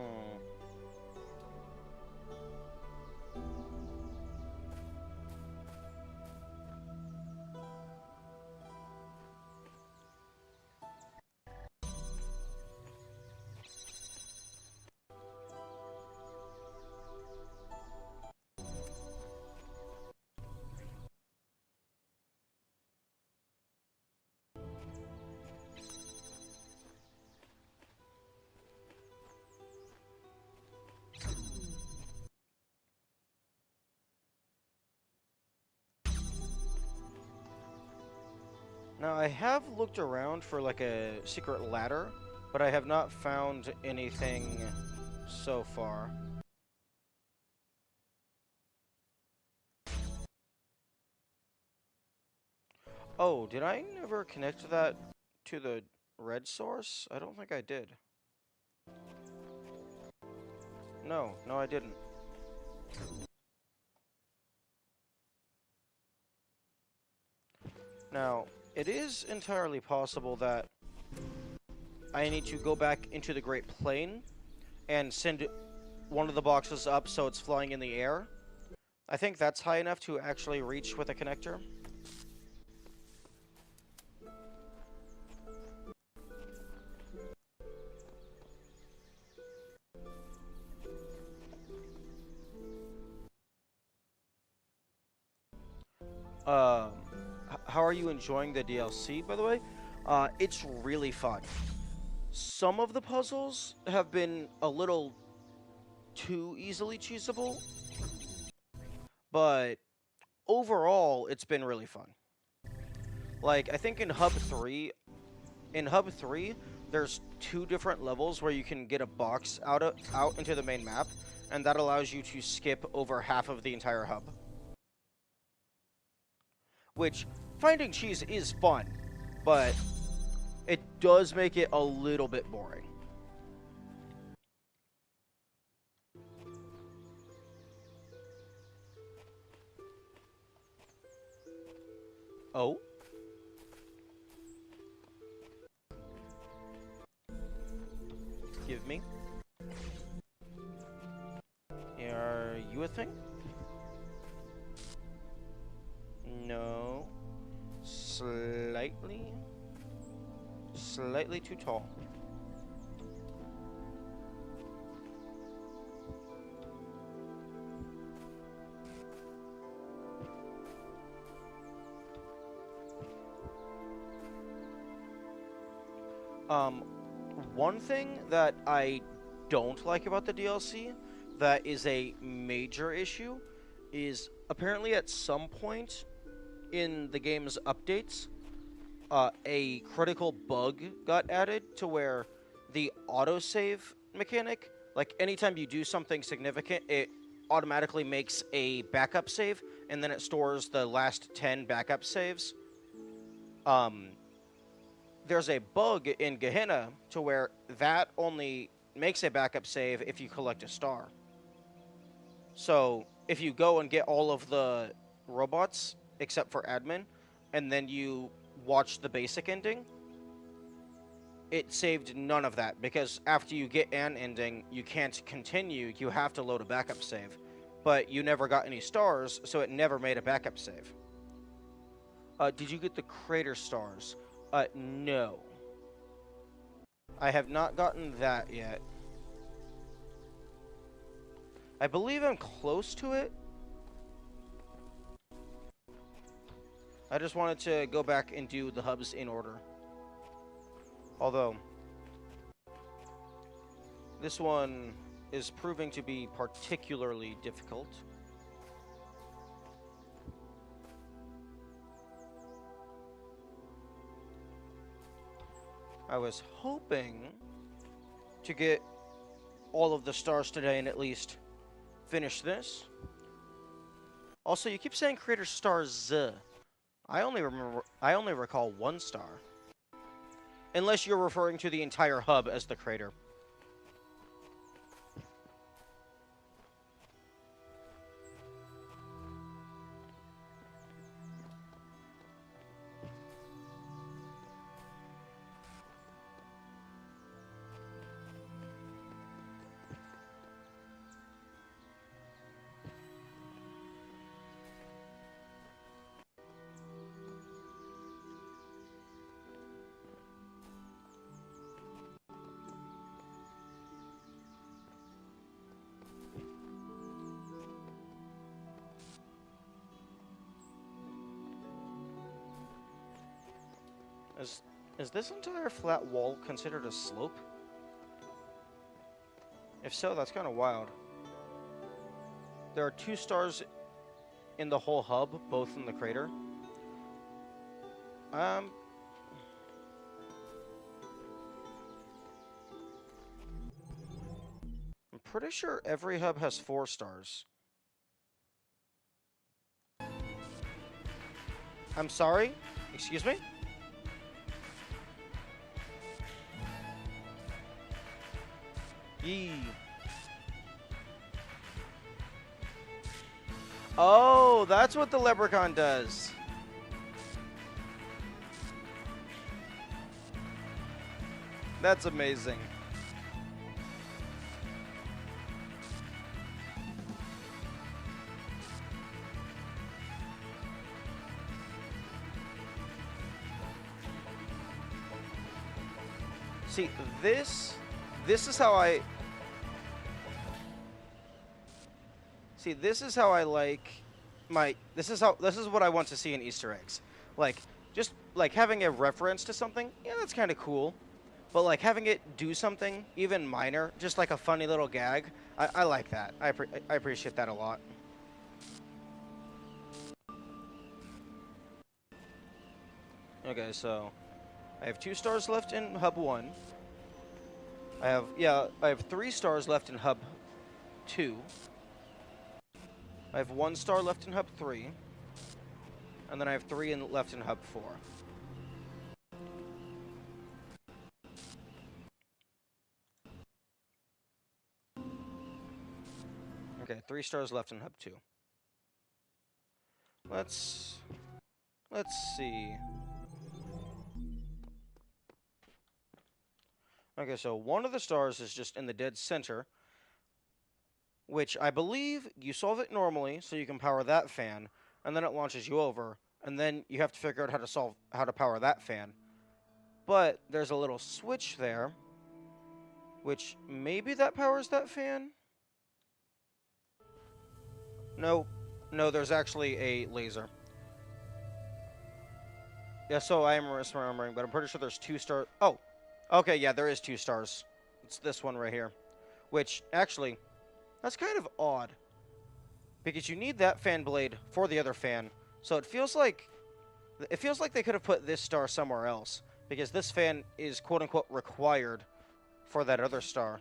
Now, I have looked around for like a secret ladder, but I have not found anything so far. Oh, did I never connect that to the red source? I don't think I did. No, I didn't. Now, it is entirely possible that I need to go back into the Great Plain and send one of the boxes up so it's flying in the air. I think that's high enough to actually reach with a connector. Um, how are you enjoying the DLC, by the way? It's really fun. Some of the puzzles have been a little too easily cheesable, but overall, it's been really fun. Like, I think in Hub 3, there's 2 different levels where you can get a box out into the main map, and that allows you to skip over half of the entire hub. Which, finding cheese is fun, but it does make it a little bit boring. Oh? Give me. Are you a thing? No. Slightly? Slightly too tall. Um, one thing that I don't like about the DLC that is a major issue is apparently at some point in the game's updates, a critical bug got added to where the autosave mechanic, like anytime you do something significant, it automatically makes a backup save, and then it stores the last 10 backup saves. Um, there's a bug in Gehena to where that only makes a backup save if you collect a star. So if you go and get all of the robots except for admin, and then you watch the basic ending, it saved none of that because after you get an ending, you can't continue. You have to load a backup save. But you never got any stars, so it never made a backup save. Did you get the crater stars? No. I have not gotten that yet. I believe I'm close to it. I just wanted to go back and do the hubs in order. Although, this one is proving to be particularly difficult. I was hoping to get all of the stars today and at least finish this. Also, you keep saying creator stars. I only recall one star. Unless you're referring to the entire hub as the crater. Is this entire flat wall considered a slope? If so, that's kind of wild. There are 2 stars in the whole hub, both in the crater. I'm pretty sure every hub has 4 stars. I'm sorry? Excuse me? Yee. Oh, that's what the leprechaun does. That's amazing. See, this is how I... See, this is how I like my... This is what I want to see in Easter eggs. Like, just, like, having a reference to something, yeah, that's kind of cool. But, like, having it do something, even minor, just like a funny little gag, I like that. I appreciate that a lot. Okay, so... I have 2 stars left in Hub 1. I have 3 stars left in Hub 2. I have 1 star left in Hub 3. And then I have 3 left in Hub 4. Okay, 3 stars left in Hub 2. Let's see. Okay, so one of the stars is just in the dead center, which I believe you solve it normally, so you can power that fan, and then it launches you over, and then you have to figure out how to power that fan. But there's a little switch there, which maybe that powers that fan? No, there's actually a laser. Yeah, so I am misremembering, but I'm pretty sure there's 2 stars. Oh, okay, yeah, there is 2 stars. It's this one right here, which actually, that's kind of odd, because you need that fan blade for the other fan. So it feels like they could have put this star somewhere else, because this fan is quote unquote required for that other star.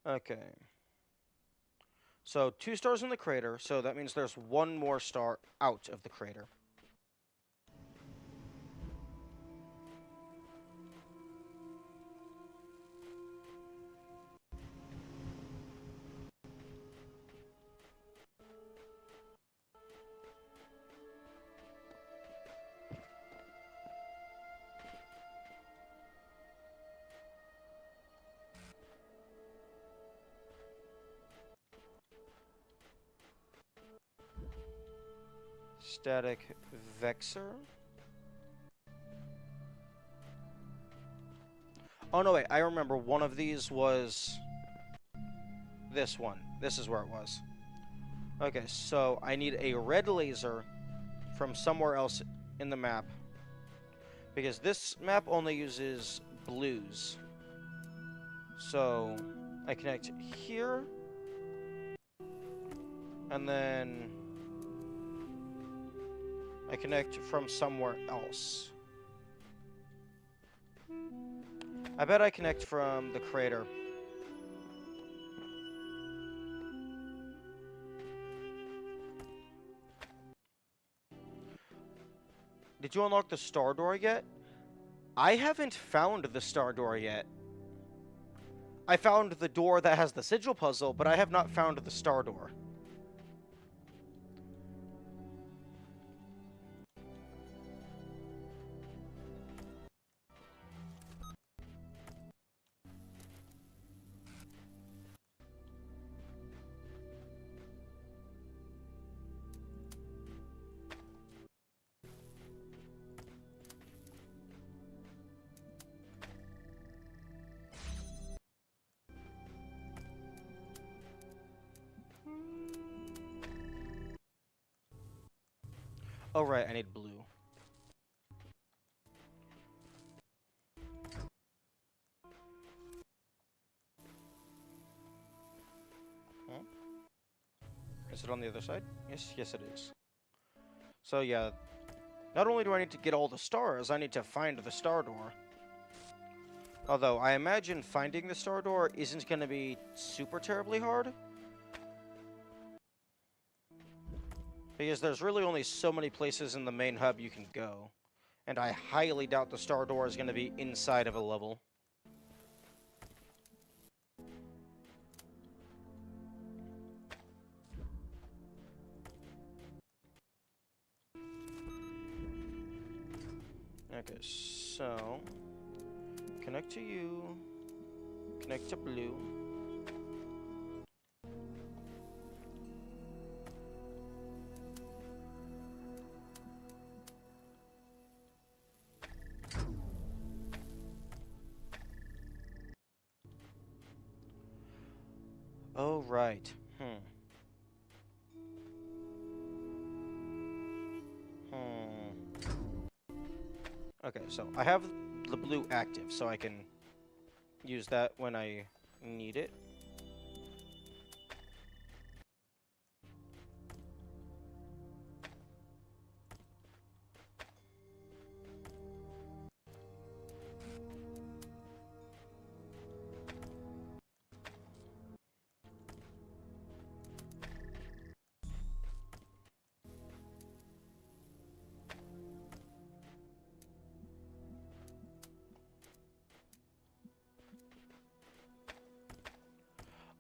Okay. So 2 stars in the crater, so that means there's one more star out of the crater. Static Vexor? Oh no, wait, I remember one of these was this one. This is where it was. Okay, so I need a red laser from somewhere else in the map. Because this map only uses blues. So I connect here. And then I connect from somewhere else. I bet I connect from the crater. Did you unlock the star door yet? I haven't found the star door yet. I found the door that has the sigil puzzle, but I have not found the star door. Oh right, I need blue. Huh? Is it on the other side? Yes it is. So yeah, not only do I need to get all the stars, I need to find the star door. Although, I imagine finding the star door isn't going to be super terribly hard. Because there's really only so many places in the main hub you can go. And I highly doubt the star door is going to be inside of a level. Okay, so... connect to you. Connect to blue. Oh, right. Okay, so I have the blue active, so I can use that when I need it.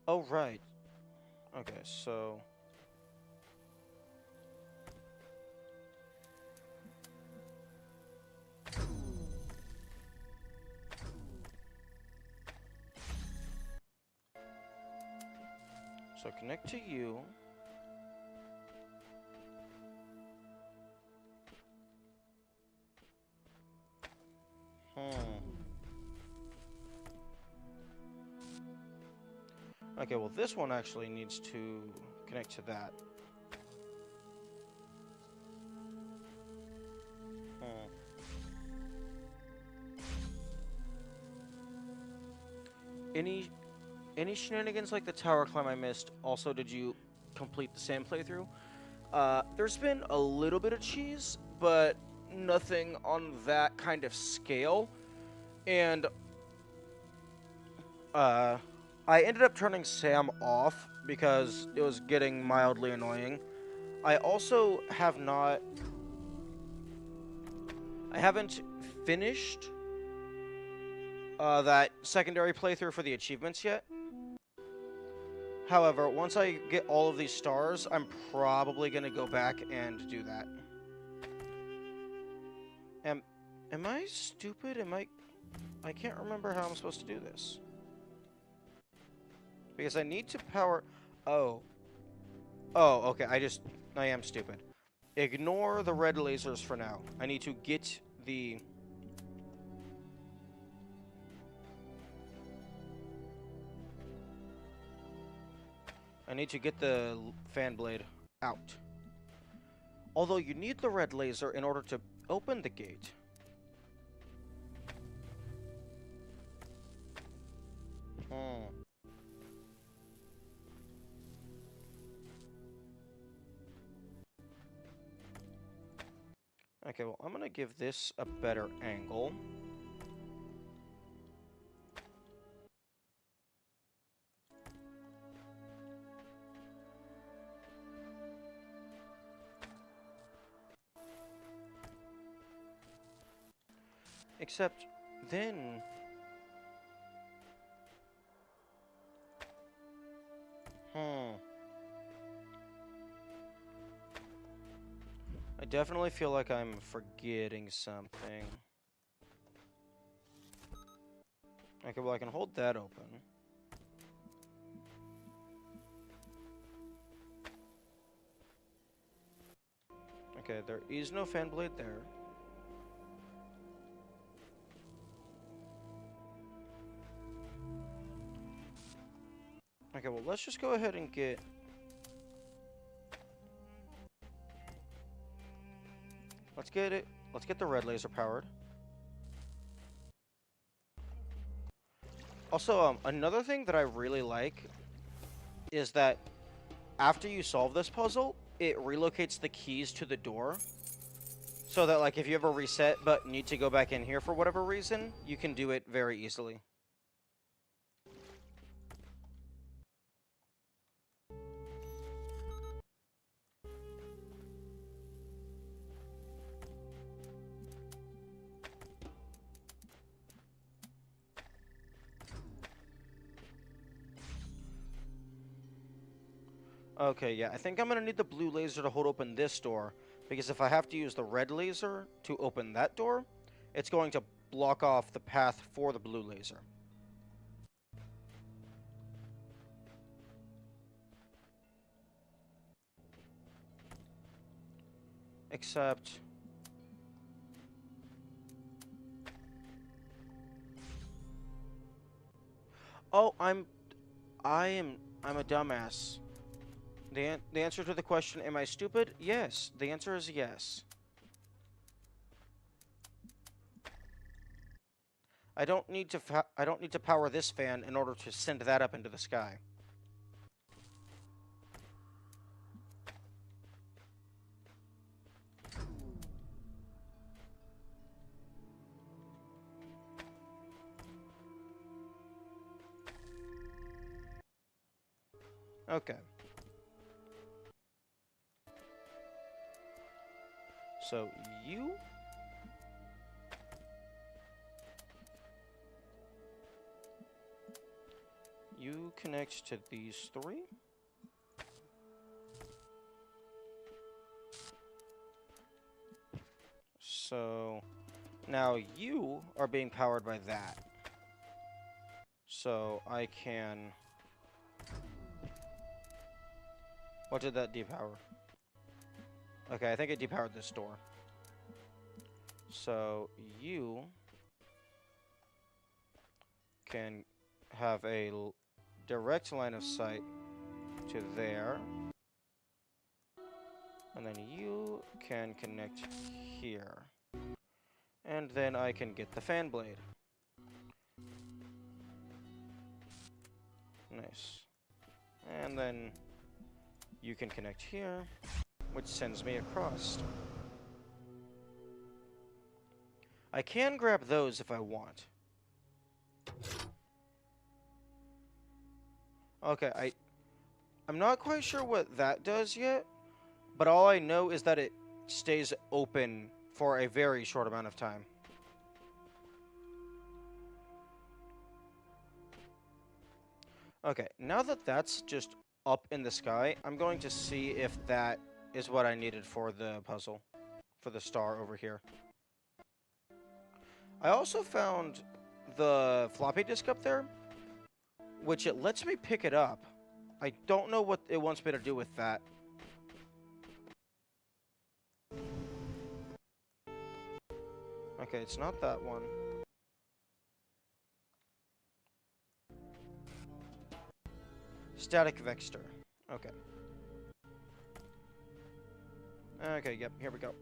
Oh, right. Okay, so... so connect to you. Okay, well this one actually needs to connect to that. Any shenanigans like the tower climb I missed? Also, did you complete the same playthrough? There's been a little bit of cheese, but nothing on that kind of scale. And, I ended up turning Sam off because it was getting mildly annoying. I also have not... I haven't finished that secondary playthrough for the achievements yet. However, once I get all of these stars, I'm probably going to go back and do that. Am I stupid? I can't remember how I'm supposed to do this. Because I need to power... Oh. Oh, okay, I am stupid. Ignore the red lasers for now. I need to get the... I need to get the fan blade out. Although you need the red laser in order to open the gate. Hmm. Okay, well, I'm gonna give this a better angle. Except, then... Hmm. I definitely feel like I'm forgetting something. Okay, well, I can hold that open. Okay, there is no fan blade there. Okay, well, let's just go ahead and get... Let's get it. Let's get the red laser powered. Also, another thing that I really like is that after you solve this puzzle, it relocates the keys to the door. So that, like, if you ever reset but need to go back in here for whatever reason, you can do it very easily. Okay, yeah, I think I'm gonna need the blue laser to hold open this door, because if I have to use the red laser to open that door, it's going to block off the path for the blue laser. Except... Oh, I'm a dumbass. The answer to the question, am I stupid? Yes. The answer is yes. I don't need to power this fan in order to send that up into the sky. Okay. So you connect to these three. So now you are being powered by that. So I can... What did that depower? Okay, I think it depowered this door. So you can have a direct line of sight to there. And then you can connect here. And then I can get the fan blade. Nice. And then you can connect here, which sends me across. I can grab those if I want. Okay, I'm not quite sure what that does yet, but all I know is that it stays open for a very short amount of time. Okay, now that that's just up in the sky, I'm going to see if that is what I needed for the puzzle, for the star over here. I also found the floppy disk up there, which it lets me pick it up. I don't know what it wants me to do with that. Okay, it's not that one. Static Vector. Okay. Okay, yep, here we go.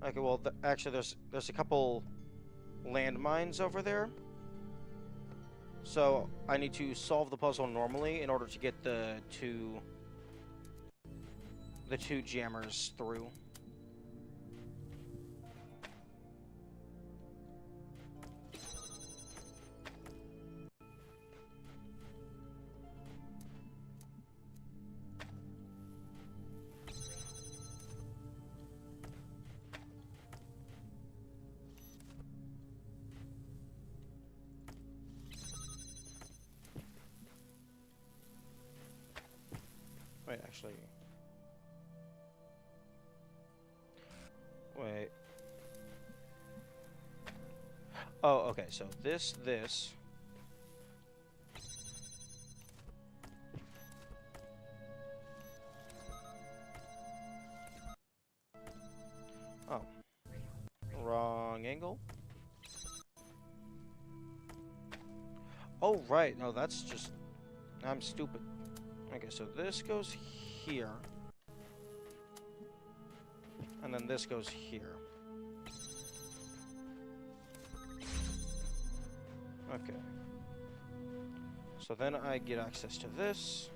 Okay, well, actually, there's a couple landmines over there. So I need to solve the puzzle normally in order to get the two jammers through. Wait, actually. Wait. Oh, okay, so this. Oh. Wrong angle. Oh, right. No, that's just... I'm stupid. Okay, so this goes here. And then this goes here. Okay. So then I get access to this.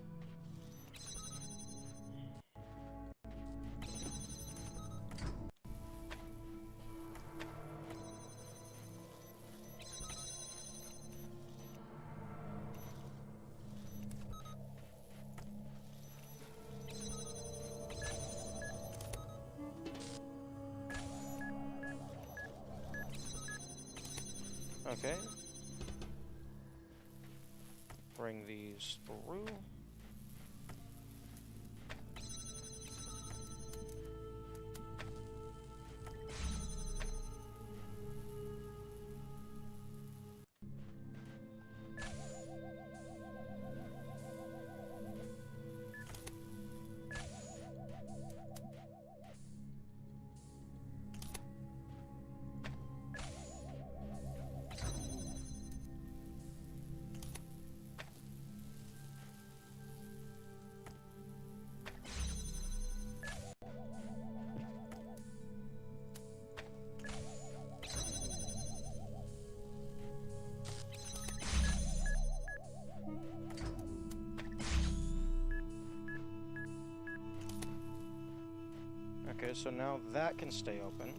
Okay. Bring these through. Okay, so now that can stay open.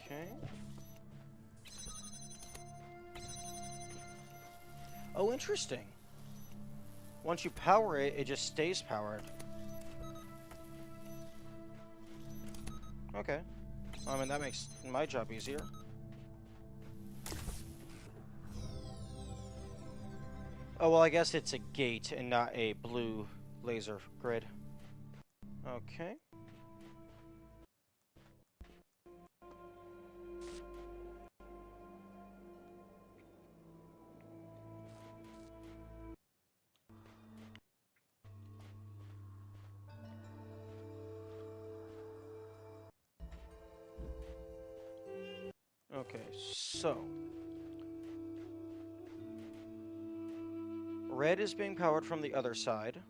Okay. Oh, interesting. Once you power it, it just stays powered. Okay. I mean, that makes my job easier. Oh, well, I guess it's a gate and not a blue laser grid. Okay. Okay, so... red is being powered from the other side.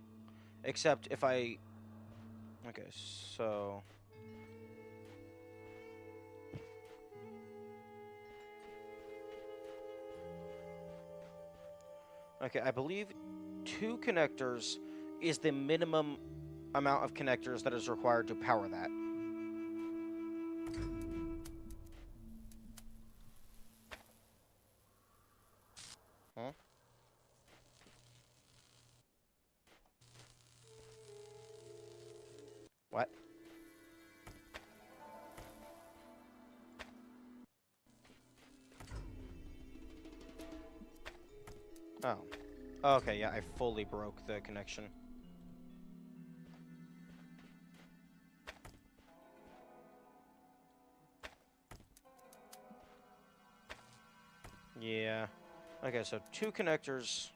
Except if I... Okay, so... Okay, I believe 2 connectors is the minimum amount of connectors that is required to power that. Huh? What? Oh. Okay, yeah, I fully broke the connection. Yeah. Okay, so 2 connectors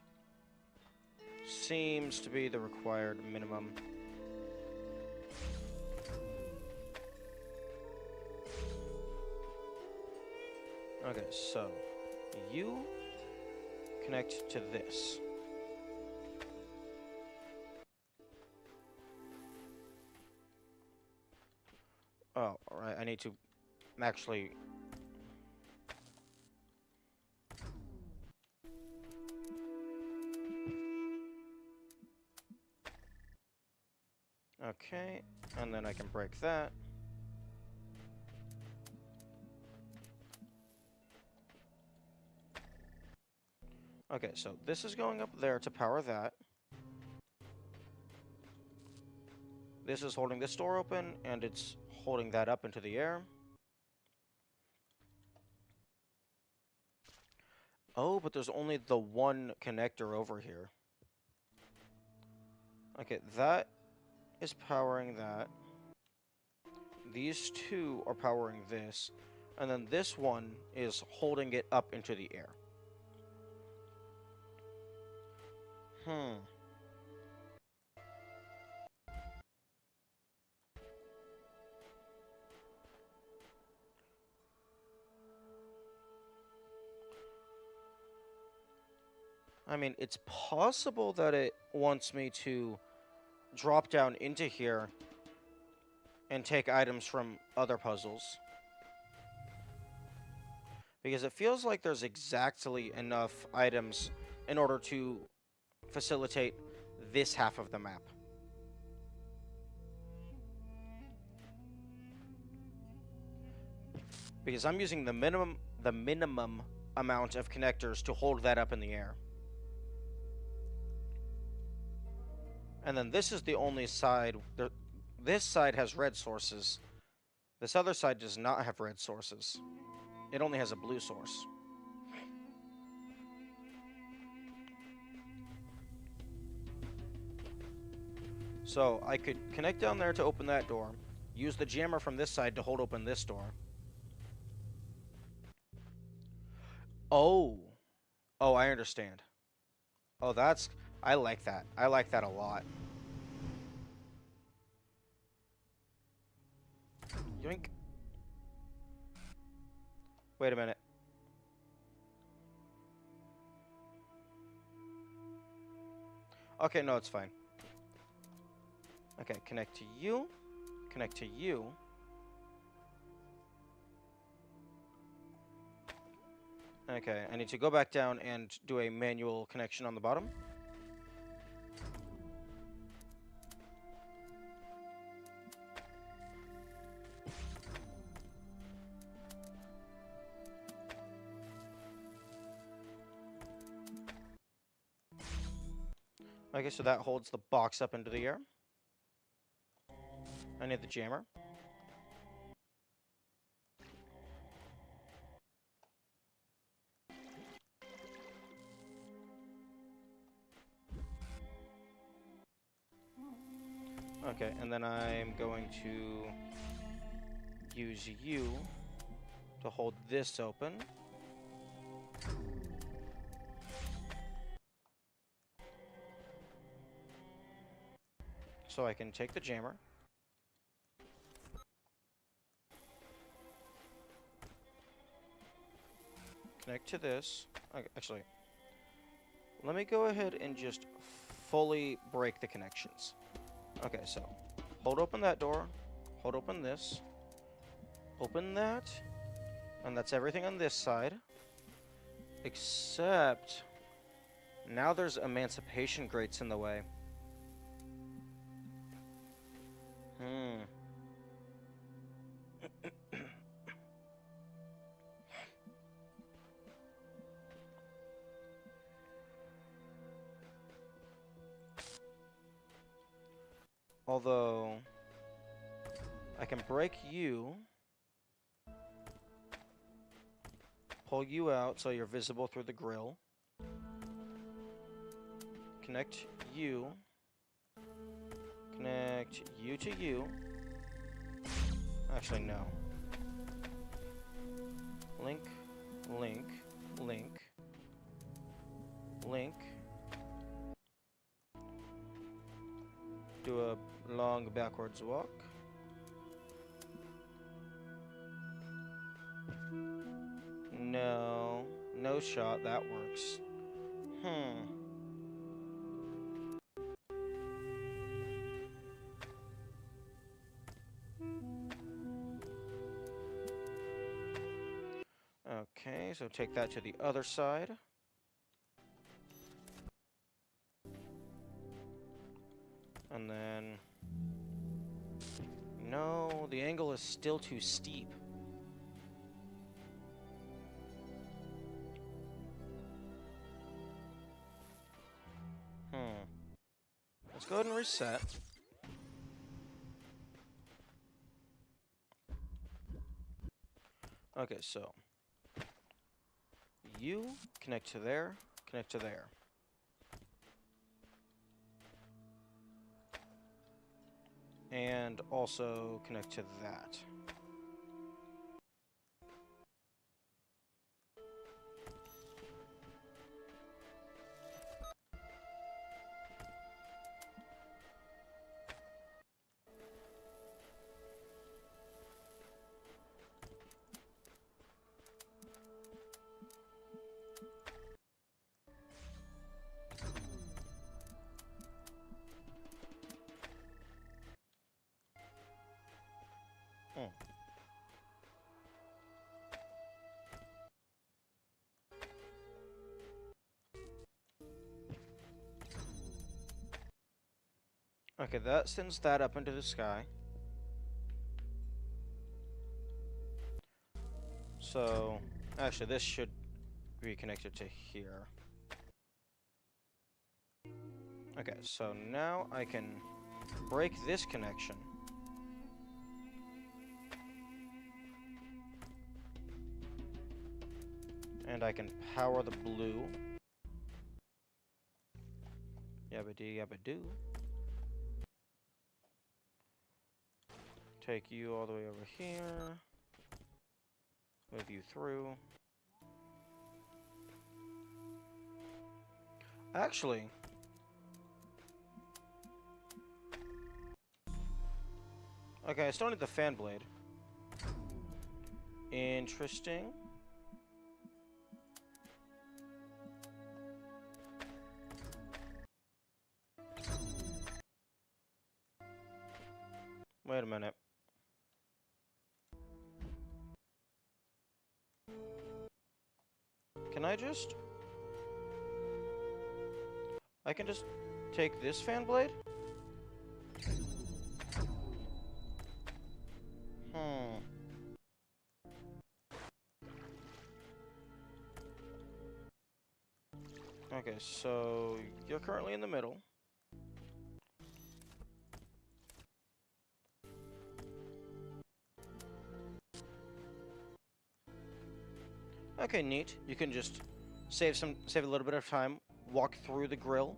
seems to be the required minimum. Okay, so you connect to this. Oh, alright, I need to actually... Okay, and then I can break that. Okay, so this is going up there to power that. This is holding this door open, and it's holding that up into the air. Oh, but there's only the one connector over here. Okay, that is powering that. These 2 are powering this. And then this one is holding it up into the air. Hmm. I mean, it's possible that it wants me to drop down into here and take items from other puzzles. Because it feels like there's exactly enough items in order to facilitate this half of the map. Because I'm using the minimum amount of connectors to hold that up in the air. And then this is the only side... This side has red sources. This other side does not have red sources. It only has a blue source. So I could connect down there to open that door. Use the jammer from this side to hold open this door. Oh. Oh, I understand. Oh, that's... I like that. I like that a lot. Yoink. Wait a minute. Okay, no, it's fine. Okay, connect to you. Connect to you. Okay, I need to go back down and do a manual connection on the bottom. Okay, so that holds the box up into the air. I need the jammer. Okay, and then I'm going to use you to hold this open. So I can take the jammer. Connect to this. Okay, actually, let me go ahead and just fully break the connections. Okay, so hold open that door. Hold open this. Open that. And that's everything on this side. Except Now there's emancipation grates in the way. Although, I can break you, pull you out so you're visible through the grill, connect you to you. Actually, no. Link, link, link, link. Do a long backwards walk. No, no shot, that works. Okay, so take that to the other side. And then... No, the angle is still too steep. Let's go ahead and reset. Okay, so... You connect to there, connect to there. And also connect to that. Okay, that sends that up into the sky. So, actually, this should be connected to here. Okay, so now I can break this connection. And I can power the blue. Yabba-dee, yabba-doo. Take you all the way over here. Move you through. Actually... Okay, I still need the fan blade. Interesting. Wait a minute. Can I just... I can just take this fan blade? Okay, so you're currently in the middle. Okay, neat. You can just save a little bit of time, walk through the grill.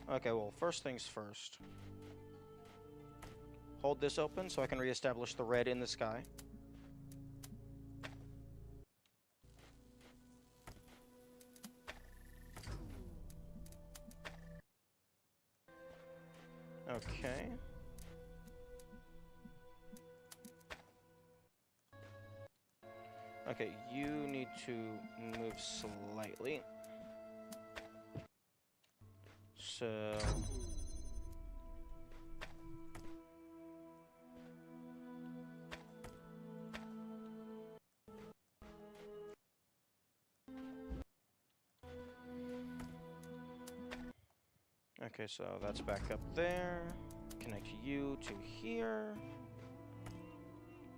Okay, well, first things first. Hold this open so I can reestablish the red in the sky. Okay. Okay, you need to move slightly. So... Okay, so that's back up there. Connect you to here.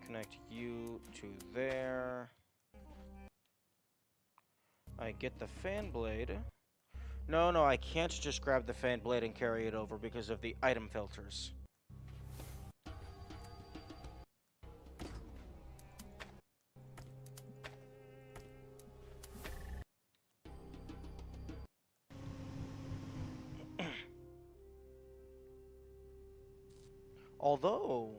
Connect you to there. I get the fan blade. No, I can't just grab the fan blade and carry it over because of the item filters. Although,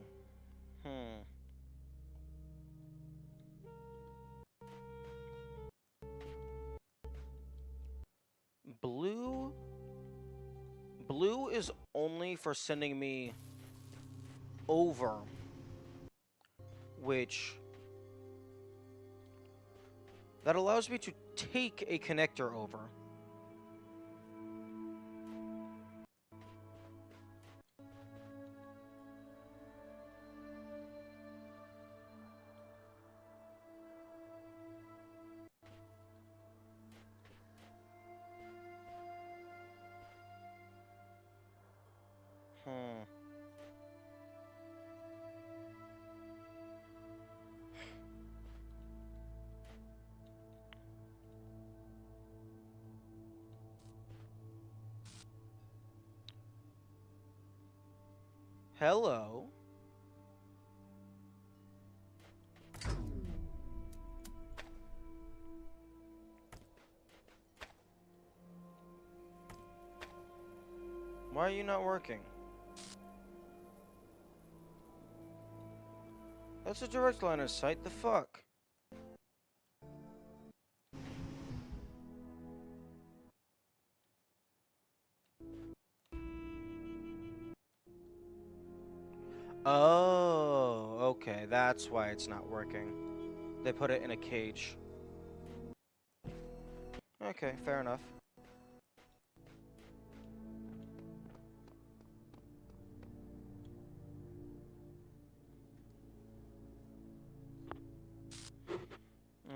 blue is only for sending me over, which that allows me to take a connector over. Hello. Why are you not working? That's a direct line of sight. The fuck? Oh, okay. That's why it's not working. They put it in a cage. Okay, fair enough.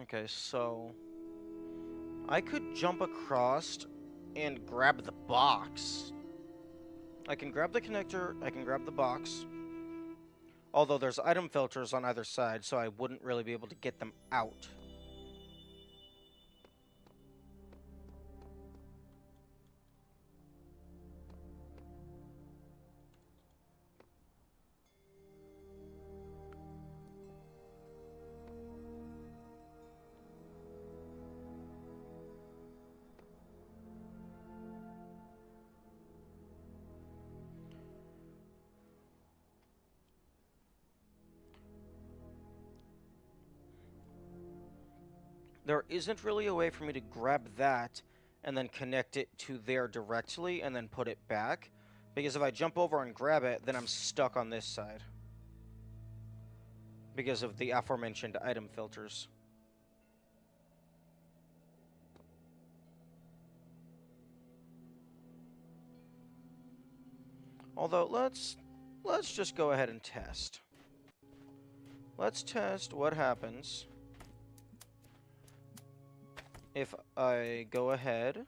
Okay, so I could jump across and grab the box. I can grab the connector, I can grab the box. Although there's item filters on either side, so I wouldn't really be able to get them out. There isn't really a way for me to grab that and then connect it to there directly and then put it back. Because if I jump over and grab it, then I'm stuck on this side. Because of the aforementioned item filters. Although, let's just go ahead and test. Let's test what happens if I go ahead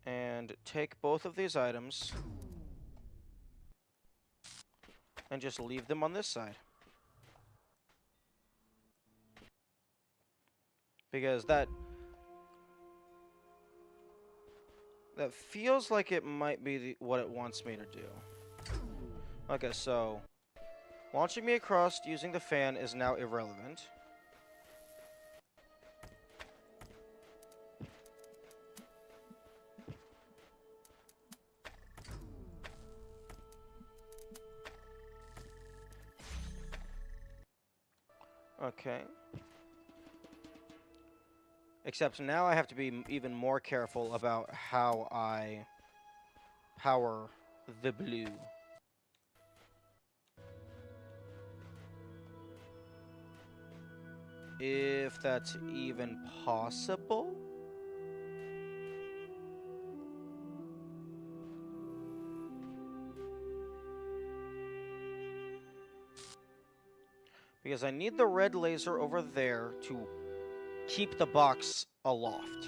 and take both of these items and just leave them on this side. Because that feels like it might be what it wants me to do. Okay, so launching me across using the fan is now irrelevant. Okay. Except now I have to be even more careful about how I power the blue. If that's even possible. Because I need the red laser over there to keep the box aloft.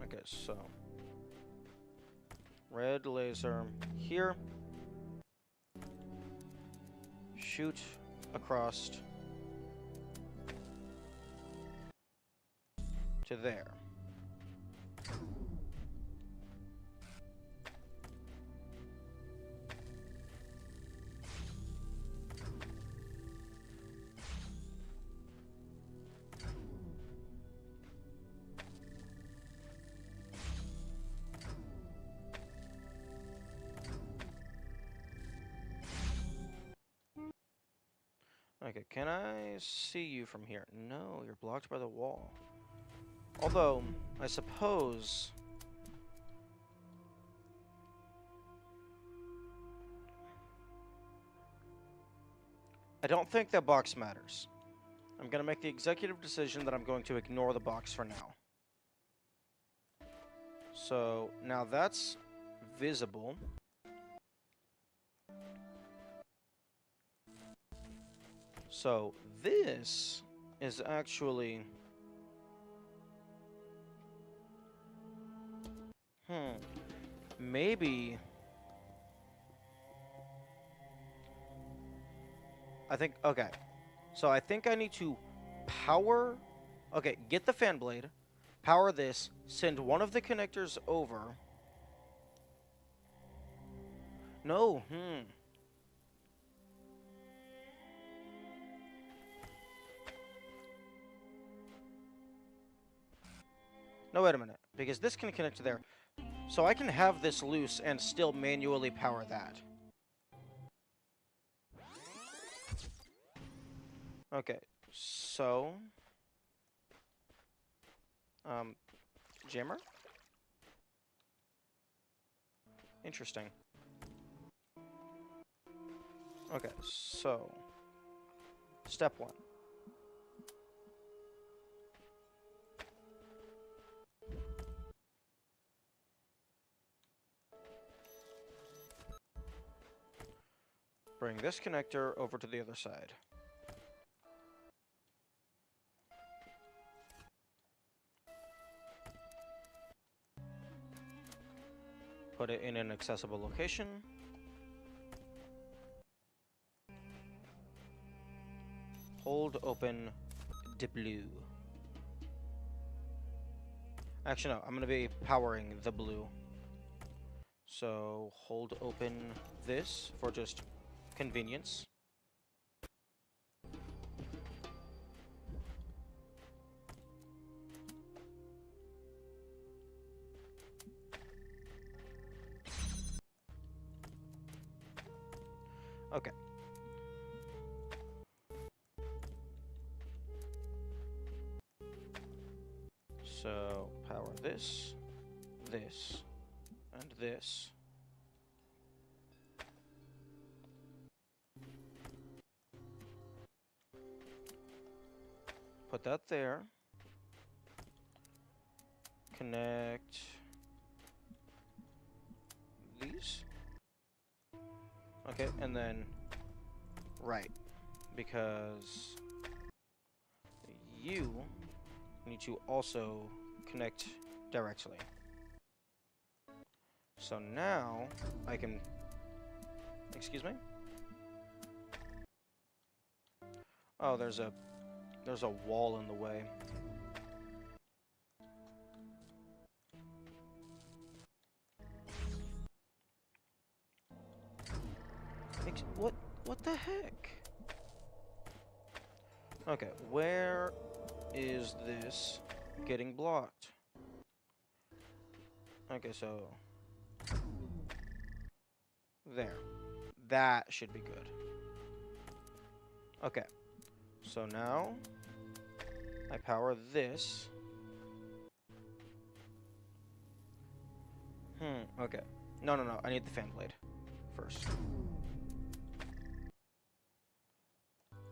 Okay, so red laser here. Shoot across to there. Okay, can I see you from here? No, you're blocked by the wall. Although, I suppose... I don't think that box matters. I'm going to make the executive decision that I'm going to ignore the box for now. So, now that's visible. So, this is actually... Maybe... I think... Okay. So, I think I need to power... Okay, get the fan blade. Power this. Send one of the connectors over. No, No, wait a minute. Because this can connect to there. So I can have this loose and still manually power that. Okay, so... Jammer? Interesting. Okay, so... Step 1. Bring this connector over to the other side. Put it in an accessible location. Hold open the blue. Actually, no, I'm going to be powering the blue. So, hold open this for just convenience. Okay. So, power this, this, and this. Put that there. Connect these. Okay, and then right, because you need to also connect directly. So now I can, excuse me? Oh, there's a wall in the way. What the heck? Okay, where is this getting blocked? Okay, so there. That should be good. Okay. So now I power this. Okay. No, I need the fan blade first.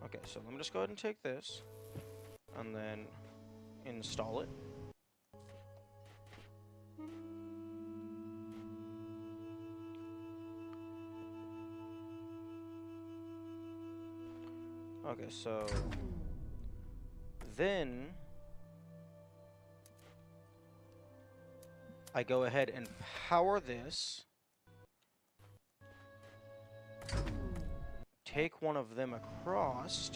Okay, so let me just go ahead and take this and then install it. Okay, so then I go ahead and power this, take one of them across,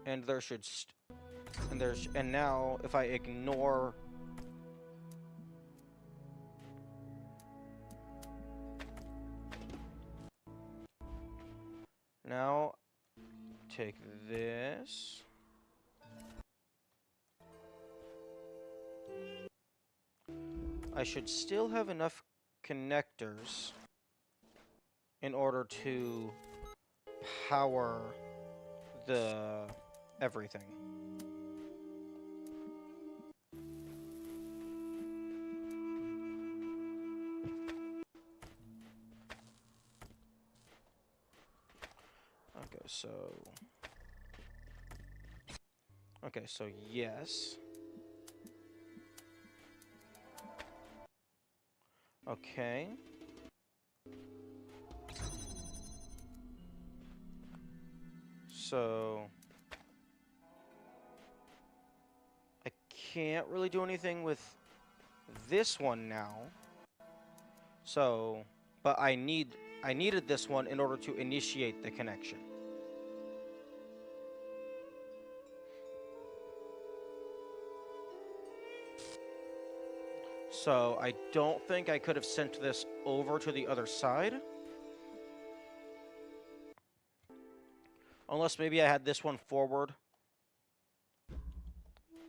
and there should and now if I ignore now take this, I should still have enough connectors in order to power the everything. Okay, so yes. Okay. So I can't really do anything with this one now. So, but I needed this one in order to initiate the connection. So I don't think I could have sent this over to the other side. Unless maybe I had this one forward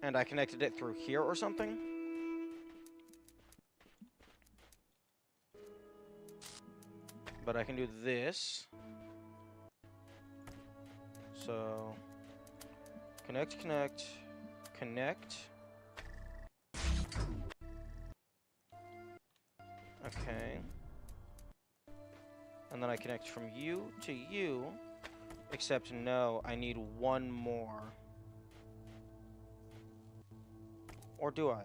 and I connected it through here or something. But I can do this. So, connect, connect, connect. Okay. And then I connect from you to you. Except no, I need one more. Or do I?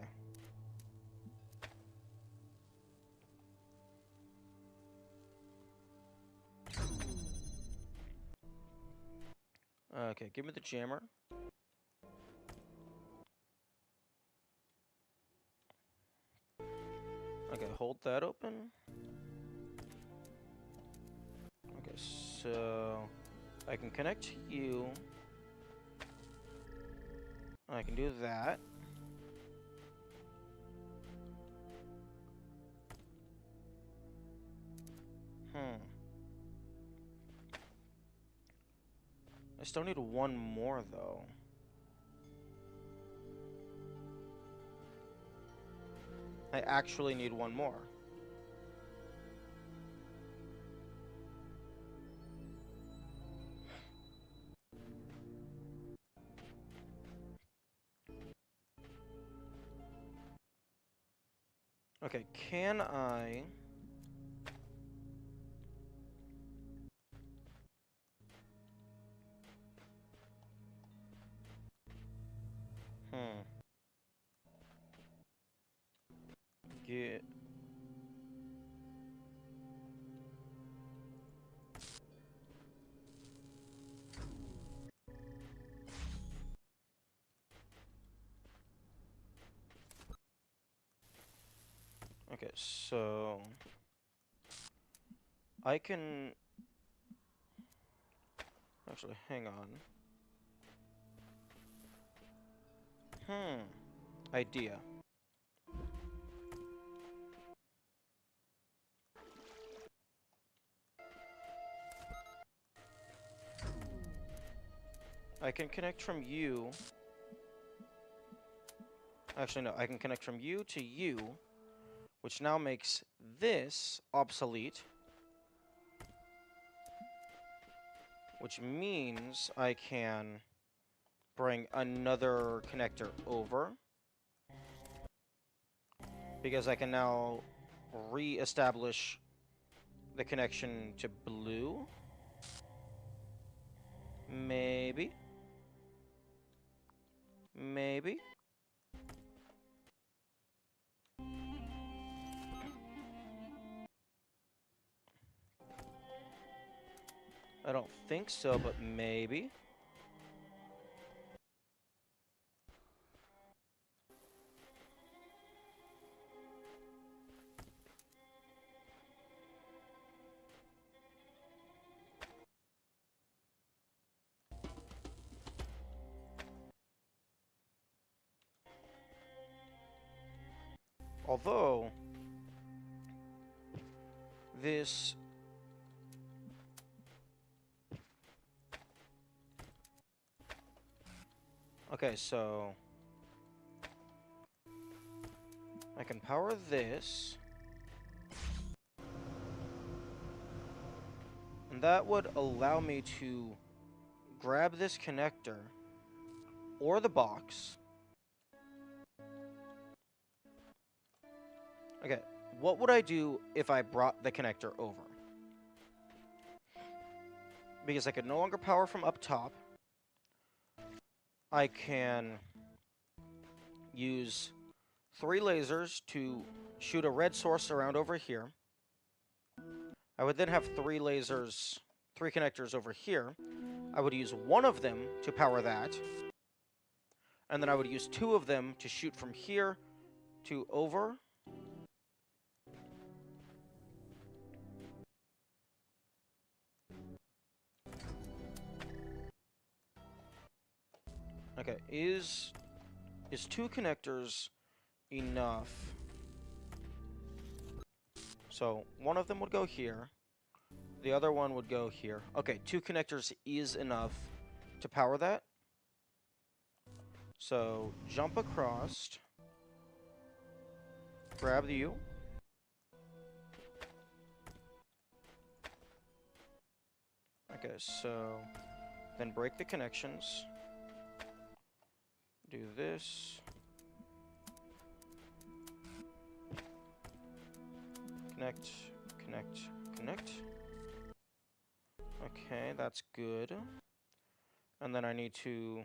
Okay, give me the jammer. Okay, hold that open. Okay, so I can connect to you. I can do that. I still need one more, though. I actually need one more. Okay, can I... Get... Okay, so... I can... Actually, hang on. Idea. I can connect from you... Actually, no. I can connect from you to you, which now makes this obsolete. Which means I can bring another connector over. Because I can now re-establish the connection to blue. Maybe. Maybe. I don't think so, but maybe. Although, this... Okay, so... I can power this. And that would allow me to grab this connector or the box. Okay, what would I do if I brought the connector over? Because I could no longer power from up top. I can use 3 lasers to shoot a red source around over here. I would then have 3 lasers, 3 connectors over here. I would use 1 of them to power that. And then I would use 2 of them to shoot from here to over. Okay, is 2 connectors enough? So, 1 of them would go here. The other one would go here. Okay, 2 connectors is enough to power that. So, jump across. Grab the U. Okay, so then break the connections. Do this. Connect, connect, connect. Okay, that's good. And then I need to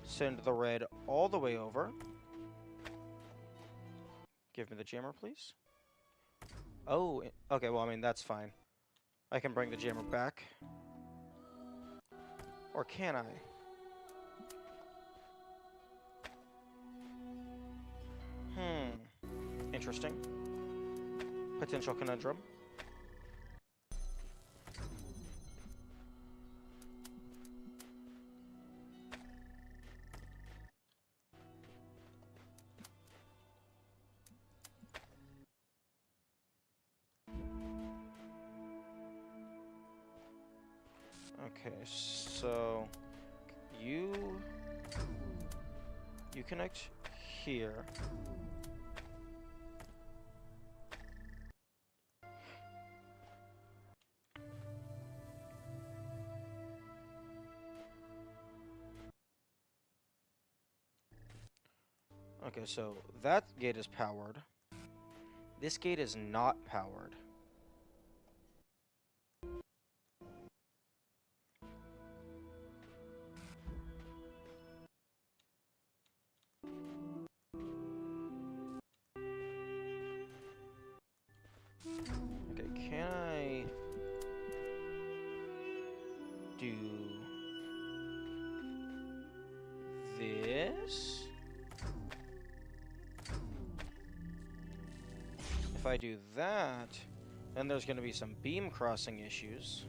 send the red all the way over. Give me the jammer, please. Oh, okay, well, I mean, that's fine. I can bring the jammer back. Or can I? Interesting. Potential conundrum. Okay, so you connect here. Okay, so that gate is powered. This gate is not powered. Okay, can I do this? If I do that, then there's going to be some beam crossing issues.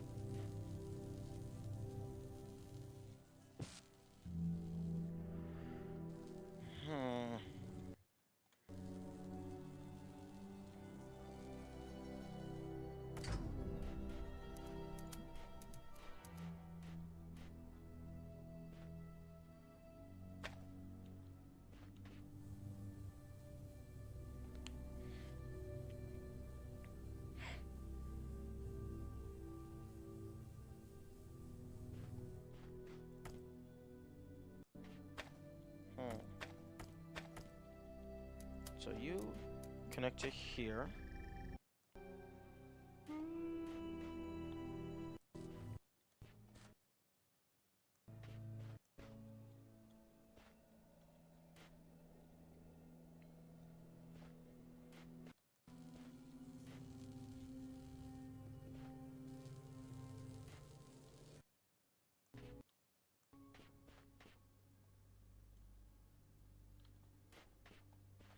So you connect to here.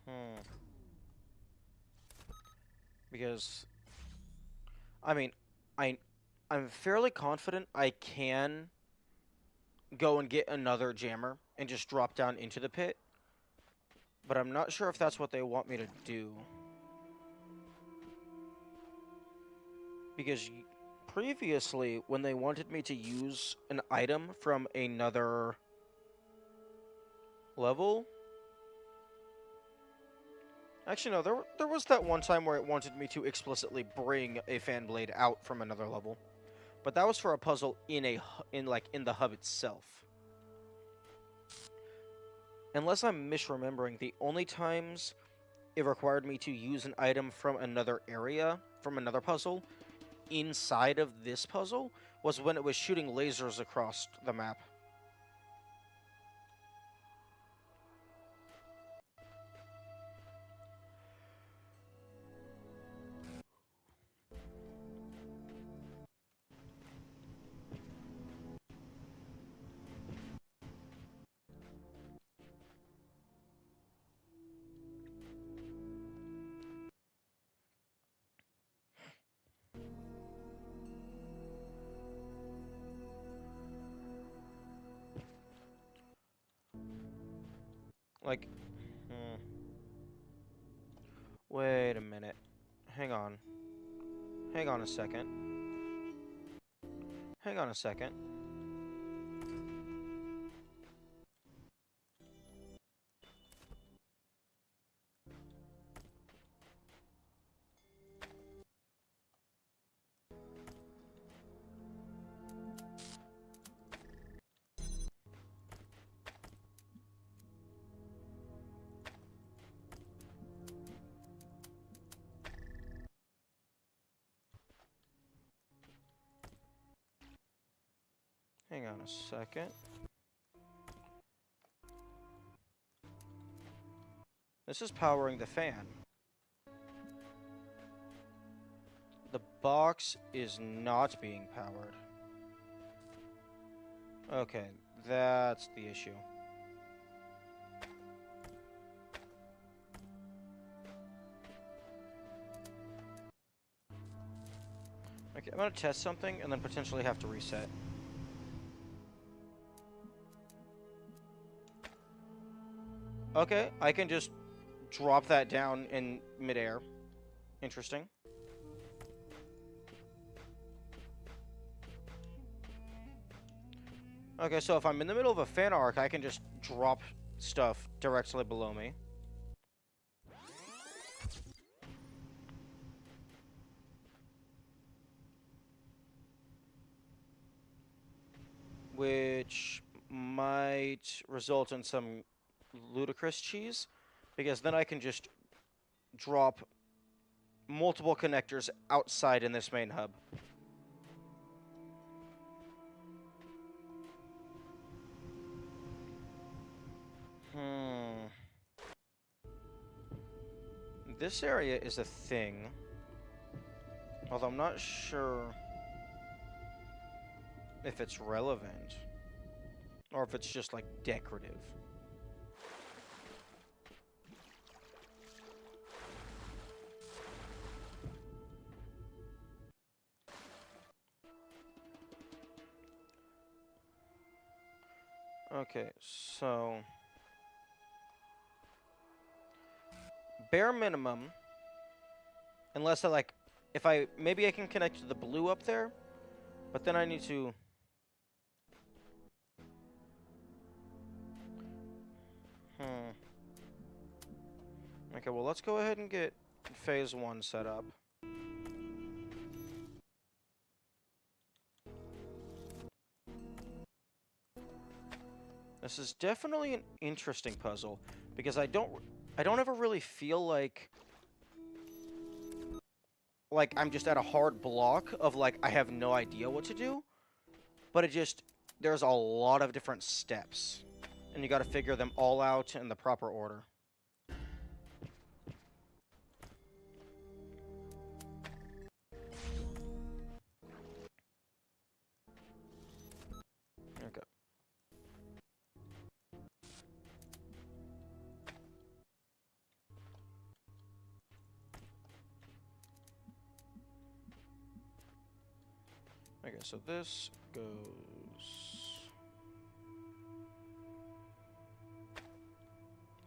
Hmm. Because, I mean, I, I'm fairly confident I can go and get another jammer and just drop down into the pit, but I'm not sure if that's what they want me to do. Because previously, when they wanted me to use an item from another level... Actually, no, there was that one time where it wanted me to explicitly bring a fan blade out from another level. But that was for a puzzle in the hub itself. Unless I'm misremembering, the only times it required me to use an item from another area, from another puzzle, inside of this puzzle, was when it was shooting lasers across the map. Like, hmm. Wait a minute. Hang on. Hang on a second. Hang on a second. Hang on a second. This is powering the fan. The box is not being powered. Okay, that's the issue. Okay, I'm gonna test something and then potentially have to reset. Okay, I can just drop that down in midair. Interesting. Okay, so if I'm in the middle of a fan arc, I can just drop stuff directly below me. Which might result in some ludicrous cheese, because then I can just drop multiple connectors outside in this main hub. This area is a thing. Although I'm not sure if it's relevant. Or if it's just, like, decorative. Okay, so... bare minimum... Unless I, like... maybe I can connect to the blue up there? But then I need to... Okay, well, let's go ahead and get phase 1 set up. This is definitely an interesting puzzle, because I don't ever really feel like I'm just at a hard block of, like, I have no idea what to do, but there's a lot of different steps, and you gotta figure them all out in the proper order. Okay. Okay, so this goes...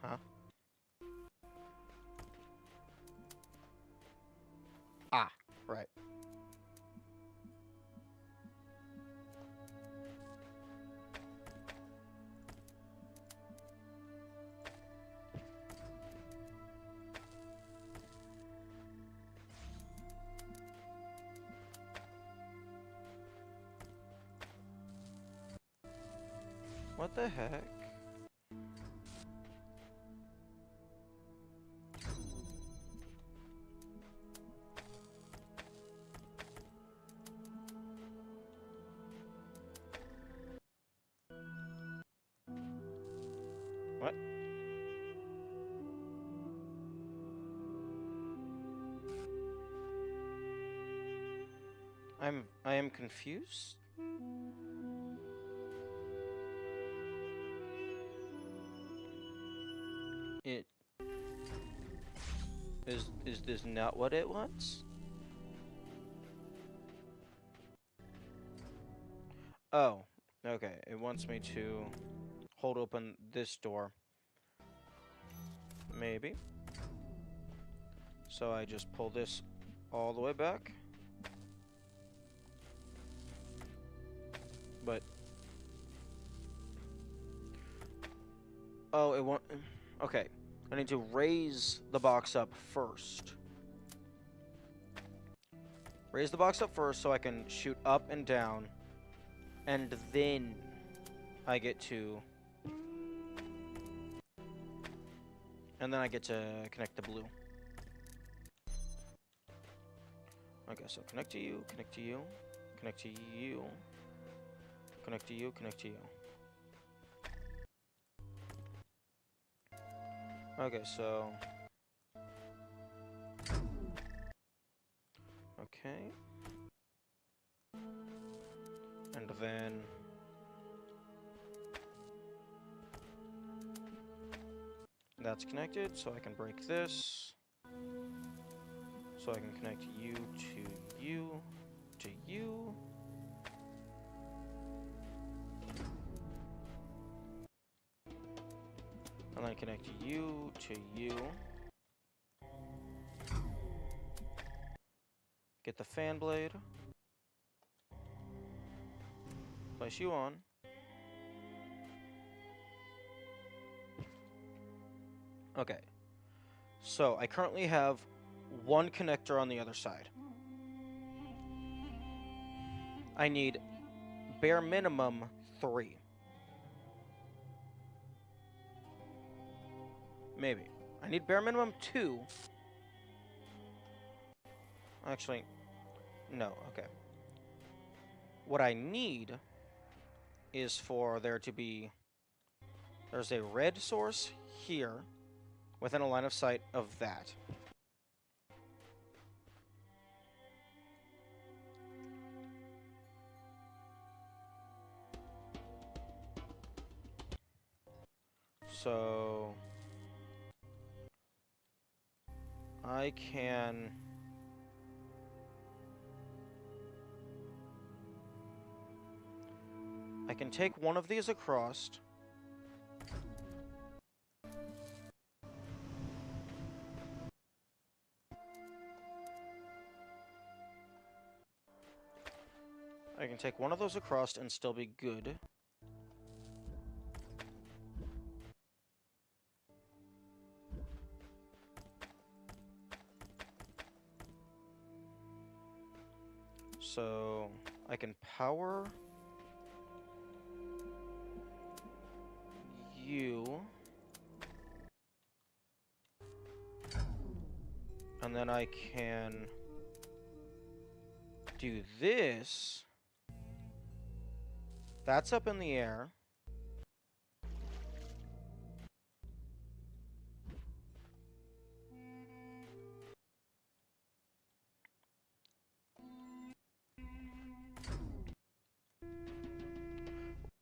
Huh? Ah, right. What the heck? What? I am confused? It... Is this not what it wants? Oh, okay. It wants me to hold open this door. Maybe. So I just pull this all the way back. But... Oh, it won't... Okay. I need to raise the box up first. Raise the box up first so I can shoot up and down. And then I get to... And then I get to connect the blue. Okay, so connect to you, connect to you, connect to you, connect to you, connect to you. Okay, so... Okay. And then... That's connected, so I can break this. So I can connect you to you, to you. And then connect you to you. Get the fan blade. Place you on. Okay. So I currently have one connector on the other side. I need bare minimum 3. Maybe. I need bare minimum 2. Actually, no, okay. What I need is for there to be... There's a red source here within a line of sight of that. So... I can... I can take one of these across. I can take one of those across and still be good. So I can power you. And then I can do this. That's up in the air.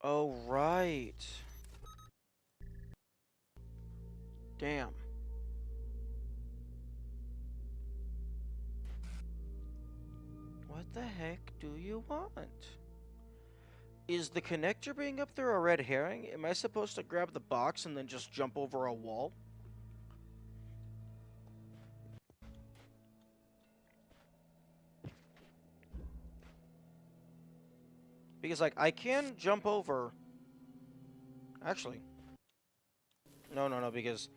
Oh, right. Damn. What? What the heck do you want? Is the connector being up there a red herring? Am I supposed to grab the box and then just jump over a wall? Because, like, I can jump over... Actually. No, because...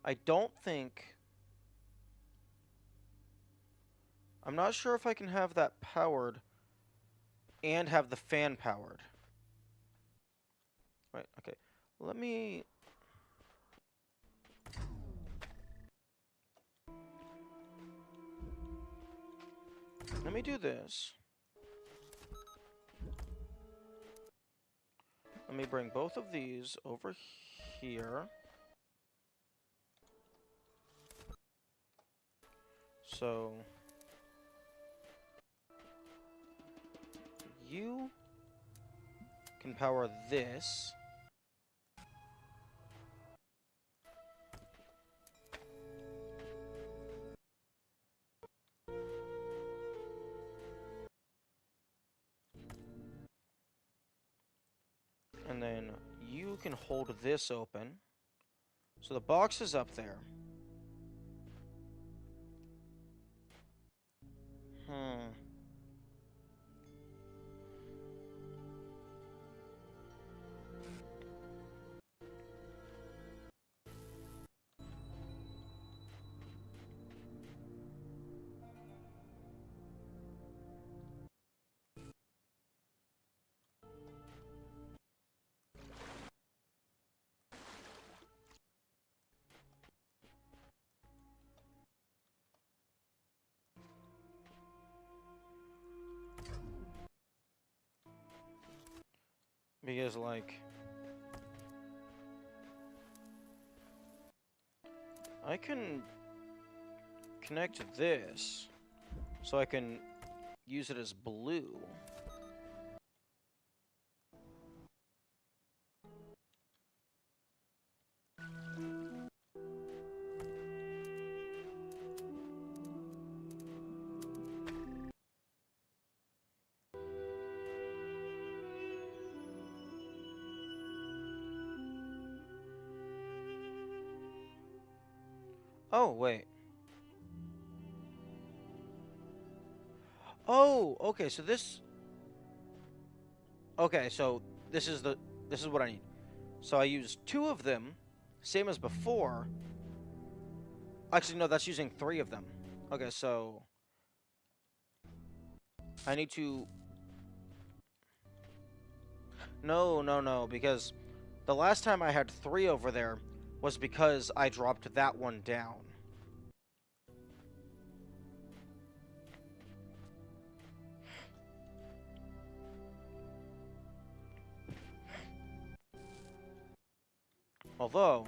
I don't think... I'm not sure if I can have that powered and have the fan powered. Right, okay. Let me do this. Let me bring both of these over here. So you can power this. And then you can hold this open. So the box is up there. Because, like... I can connect this so I can use it as blue. Oh, wait. Oh, okay, so this... Okay, so this is what I need. So I use 2 of them, same as before. Actually, no, that's using 3 of them. Okay, so... I need to... No, because the last time I had 3 over there was because I dropped that one down. Although...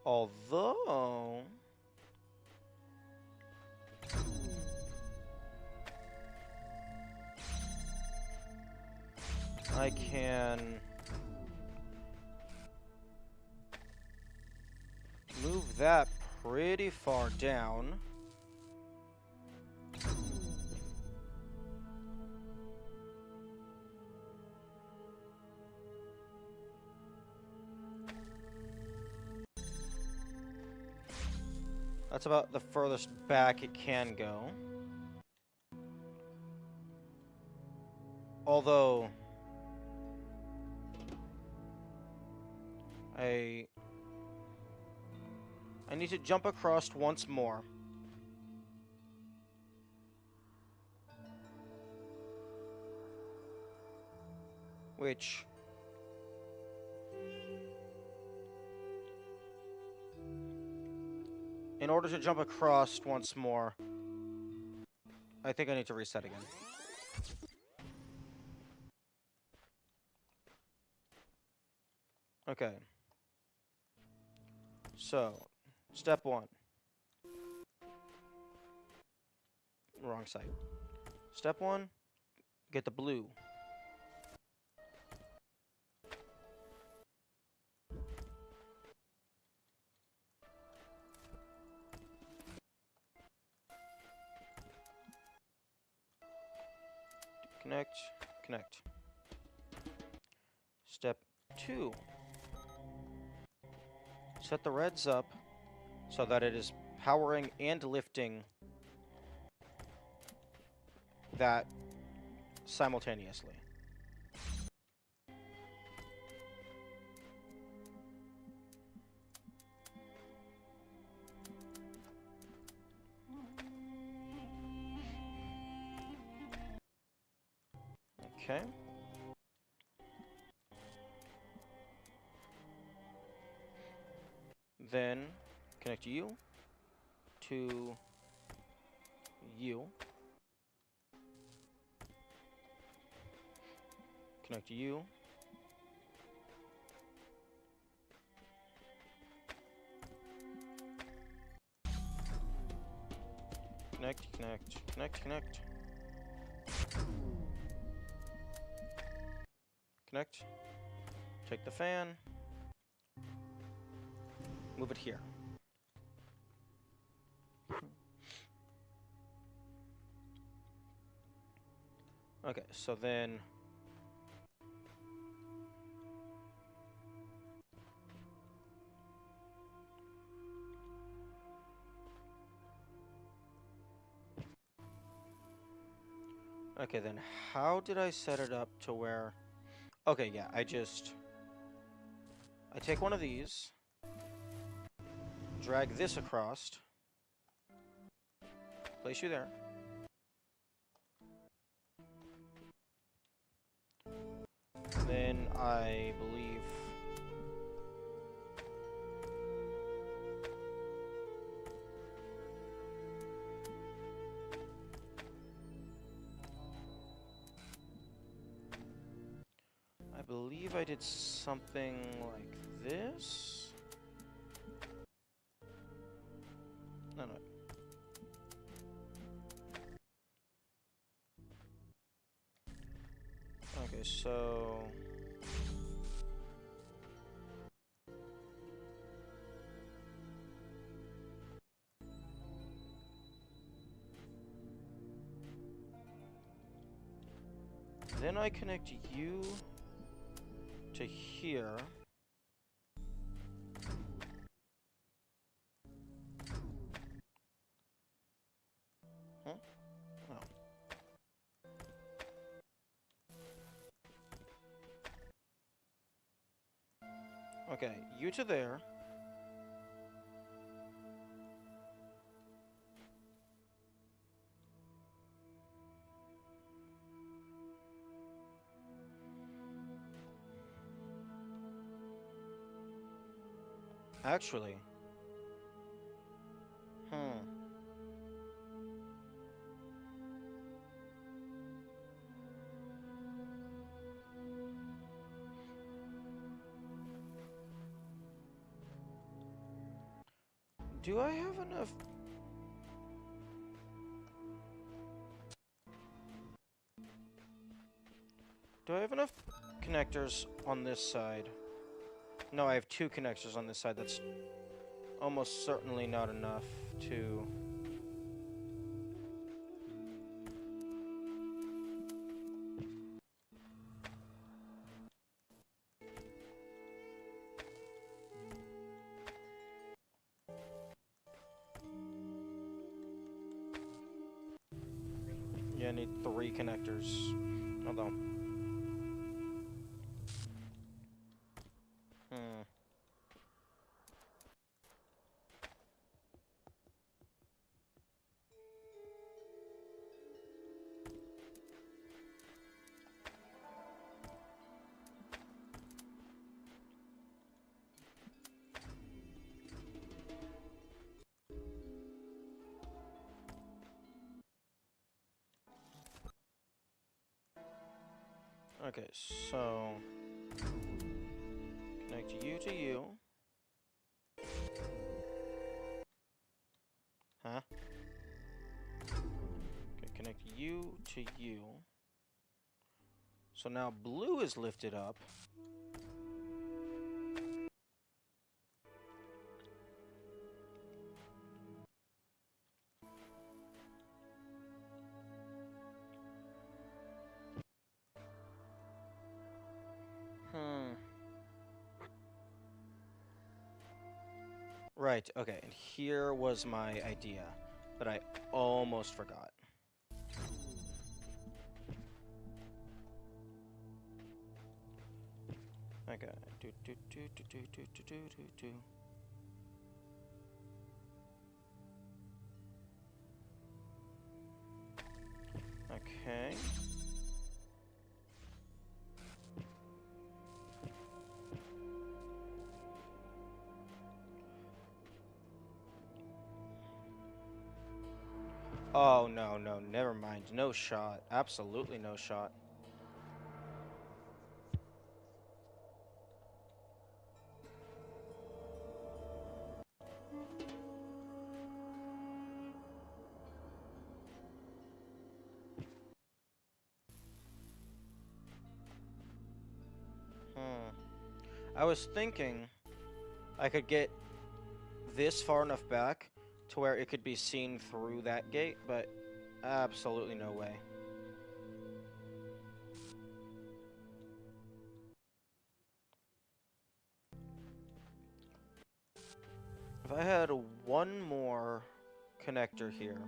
Although... I can... move that pretty far down. That's about the furthest back it can go. Although... I need to jump across once more. Which... in order to jump across once more, I think I need to reset again. Okay. So, step 1. Wrong side. Step 1, get the blue. Connect, connect. Step 2, set the reds up so that it is powering and lifting that simultaneously. Okay. Then connect you to you. Connect you. Connect, connect, connect, connect. Connect. Take the fan. Move it here. Okay, so then okay, then how did I set it up to where... Okay, yeah, I take one of these, drag this across, place you there. Then I believe... I believe I did something like this. No. Okay, so... Then I connect you to here. Huh? Oh. Okay, you to there. Actually. Do I have enough... Do I have enough connectors on this side? No, I have 2 connectors on this side. That's almost certainly not enough to... Yeah, I need 3 connectors. Hold on. Okay, so... Connect you to you. Huh? Okay, connect you to you. So now blue is lifted up. Right, okay, and here was my idea, but I almost forgot. Okay, Okay. Oh, no, no, never mind. No shot. Absolutely no shot. I was thinking I could get this far enough back to where it could be seen through that gate, but absolutely no way. If I had one more connector here.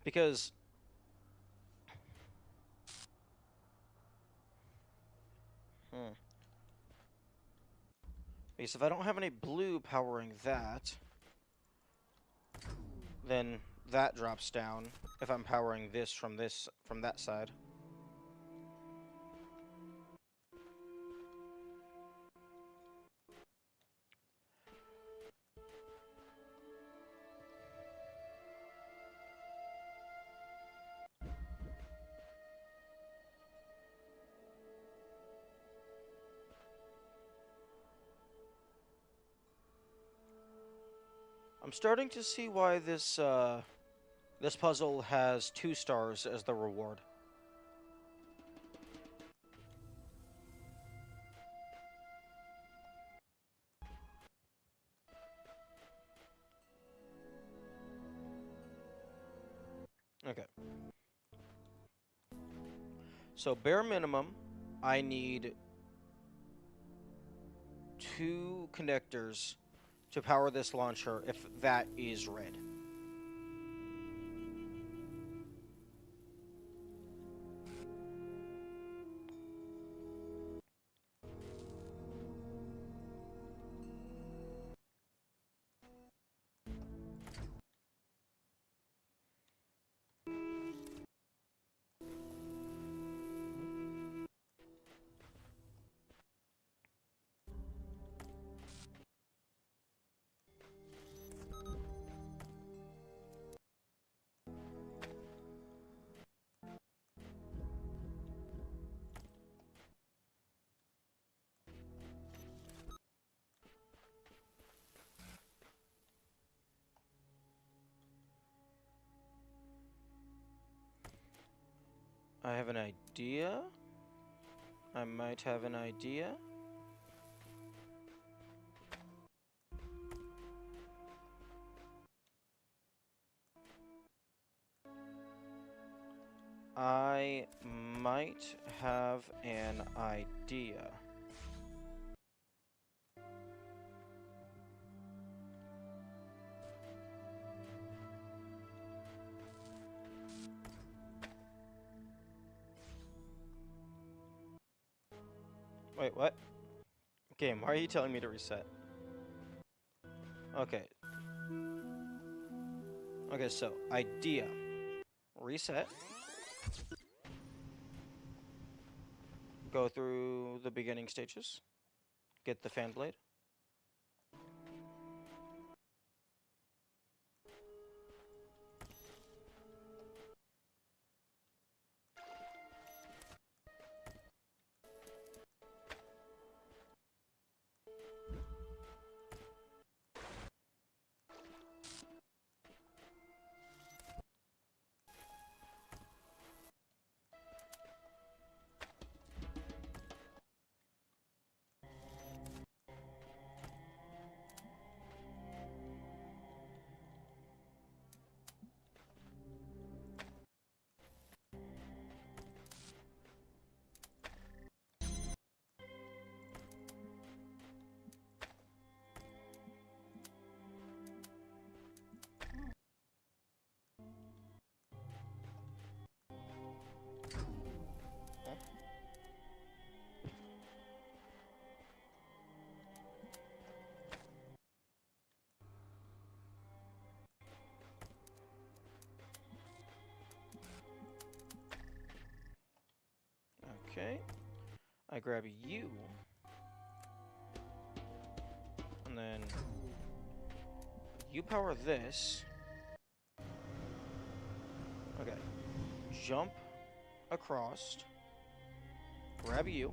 Because because if I don't have any blue powering that, then that drops down if I'm powering this from that side. I'm starting to see why this puzzle has 2 stars as the reward. Okay. So bare minimum, I need 2 connectors to power this launcher if that is red. I have an idea. I might have an idea. I might have an idea. Wait, what? Game, why are you telling me to reset? Okay. Okay, so idea. Reset. Go through the beginning stages. Get the fan blade. Okay. I grab you. And then you power this. Okay. Jump across. Grab you.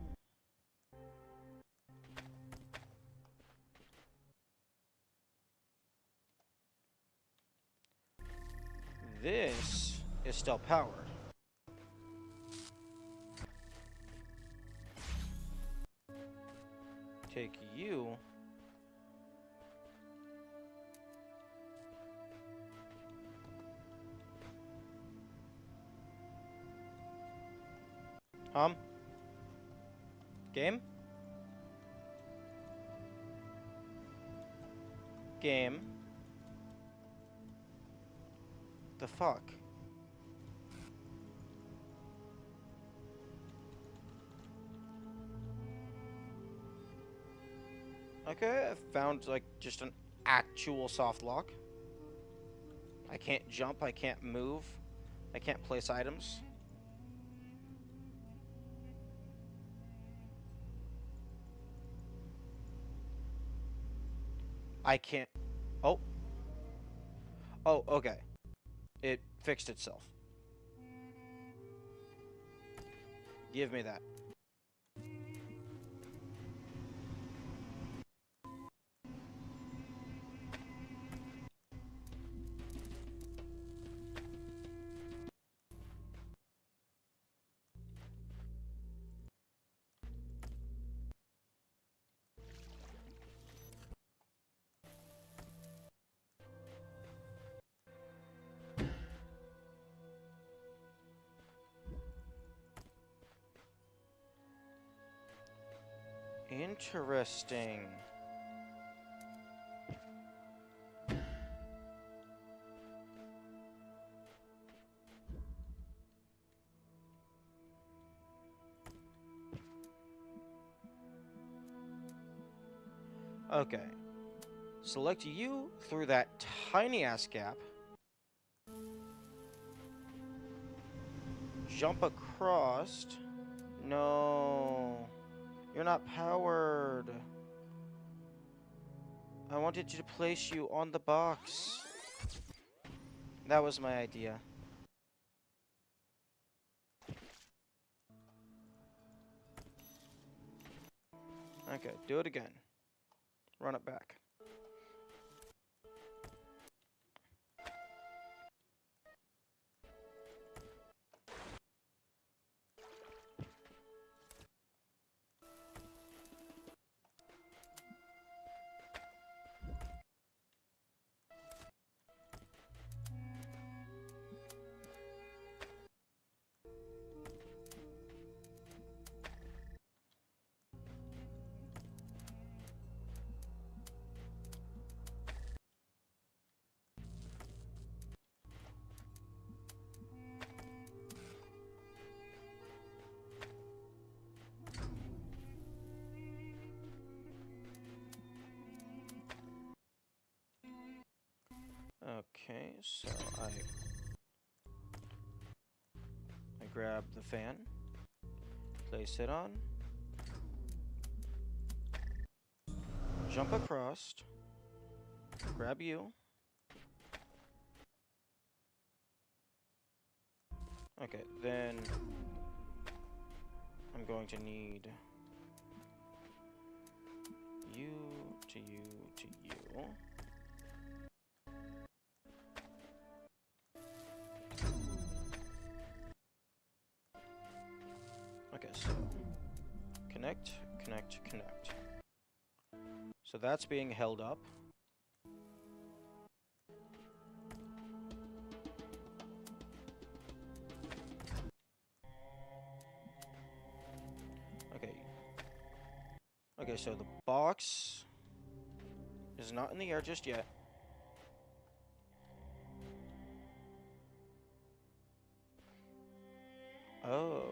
This is still powered. Take you. Game? Game. The fuck? Okay, I found like just an actual soft lock. I can't jump, I can't move, I can't place items. I can't. Oh. Oh, okay. It fixed itself. Give me that. Interesting. Okay. Select you through that tiny ass gap. Jump across. No. You're not powered. I wanted to place you on the box. That was my idea. Okay, do it again. Run it back. Okay, so I grab the fan, place it on, jump across, grab you. Okay, then I'm going to need you to you to you. Okay, so connect, connect, connect. So that's being held up. Okay. Okay, so the box is not in the air just yet. Oh,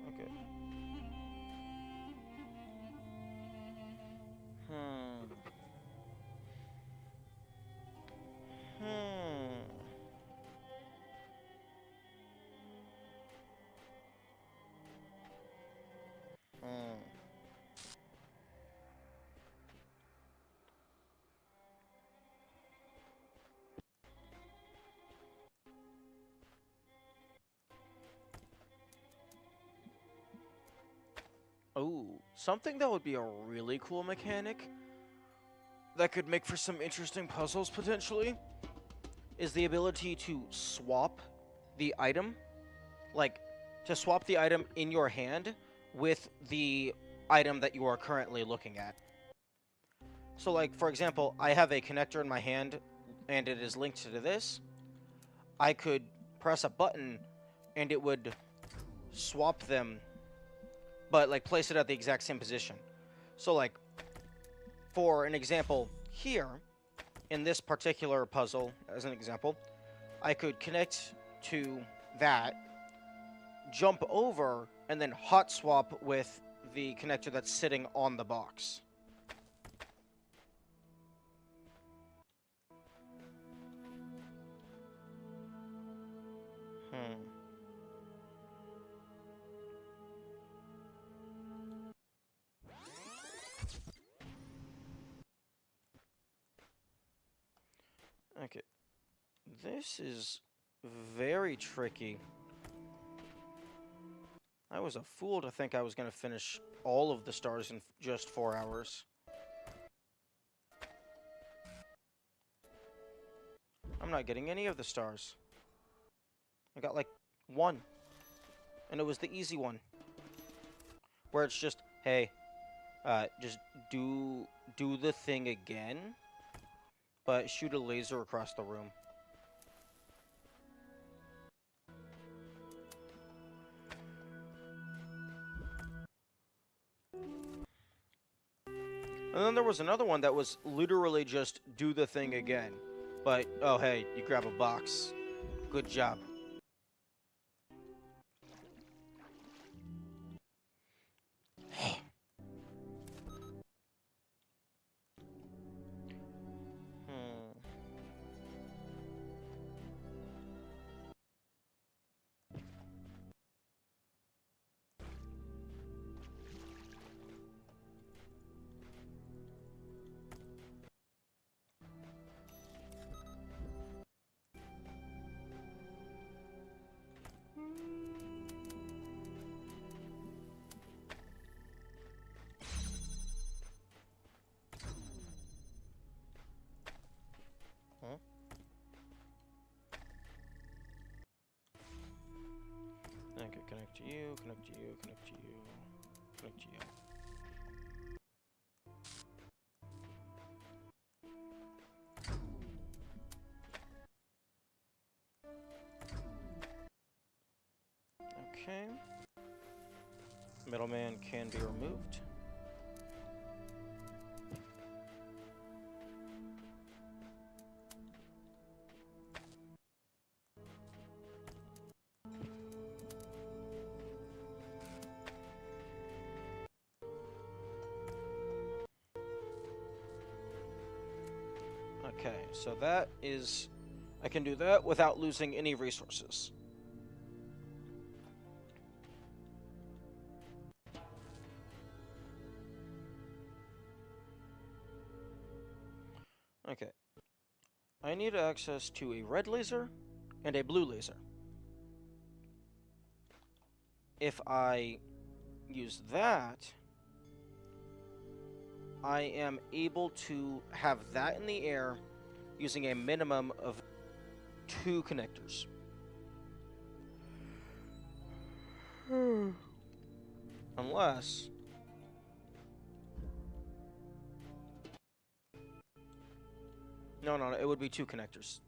okay. Hmm. Hmm. Hmm. Oh, something that would be a really cool mechanic that could make for some interesting puzzles potentially is the ability to swap the item, like to swap the item in your hand with the item that you are currently looking at. So like for example, I have a connector in my hand and it is linked to this. I could press a button and it would swap them, but like place it at the exact same position. So like for an example here in this particular puzzle as an example, I could connect to that, jump over, and then hot swap with the connector that's sitting on the box. Hmm. Okay. This is very tricky. I was a fool to think I was going to finish all of the stars in just 4 hours. I'm not getting any of the stars. I got like one. And it was the easy one. Where it's just, hey, just do the thing again, but shoot a laser across the room. And then there was another one that was literally just do the thing again. But, oh hey, you grab a box. Good job. Hmm. Huh? Okay, connect to you, connect to you, connect to you, connect to you. Okay. Middleman can be removed. Okay, so that is... I can do that without losing any resources. Okay. I need access to a red laser and a blue laser. If I use that, I am able to have that in the air using a minimum of 2 connectors. Unless... No, it would be 2 connectors.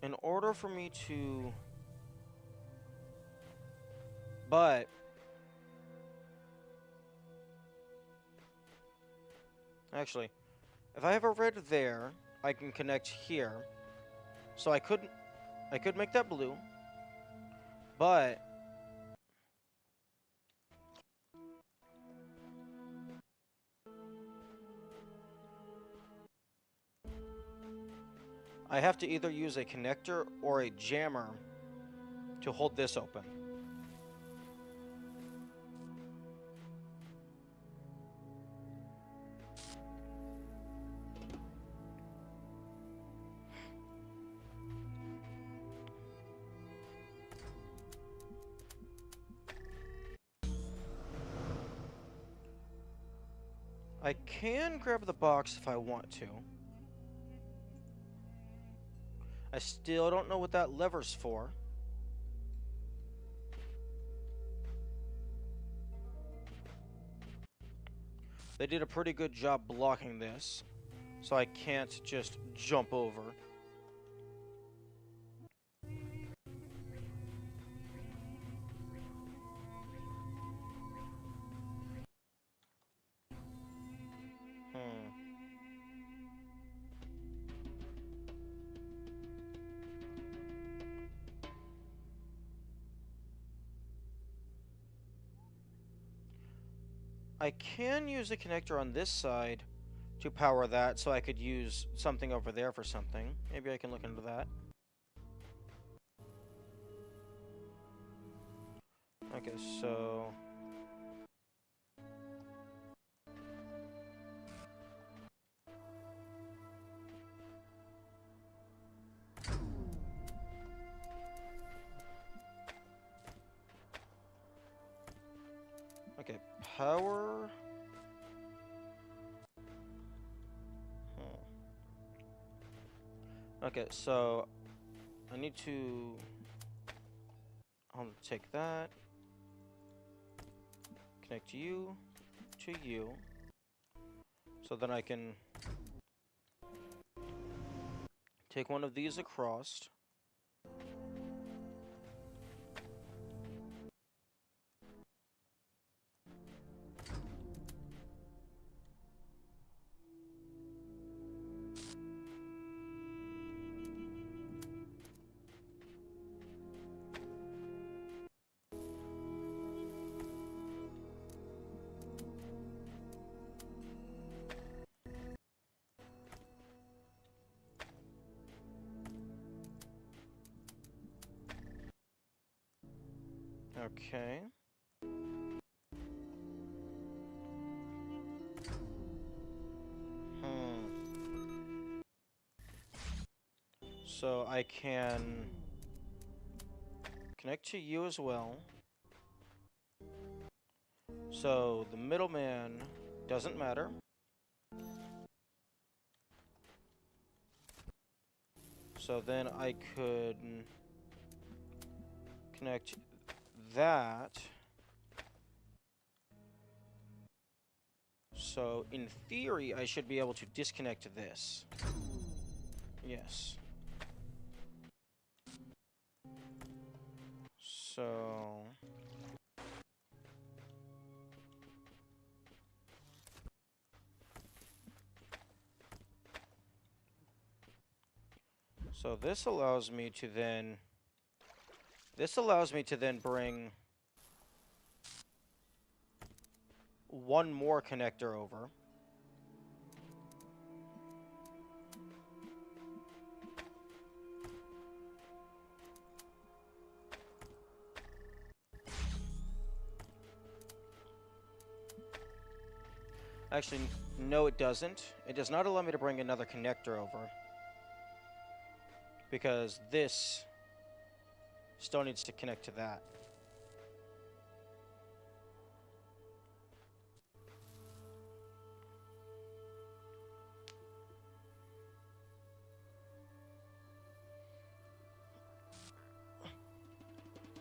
In order for me to... But... Actually, if I have a red there, I can connect here. So I could make that blue. But... I have to either use a connector or a jammer to hold this open. I can grab the box if I want to. I still don't know what that lever's for. They did a pretty good job blocking this, so I can't just jump over. I can use a connector on this side to power that, so I could use something over there for something. Maybe I can look into that. Okay, so... Okay, power... Okay, so I need to... I'll take that. Connect you to you. So then I can take one of these across. Okay. So I can connect to you as well. So the middleman doesn't matter. So then I could connect that. So in theory, I should be able to disconnect this. Yes. So... So this allows me to then... This allows me to then bring one more connector over. Actually, no it doesn't. It does not allow me to bring another connector over. Because this still needs to connect to that.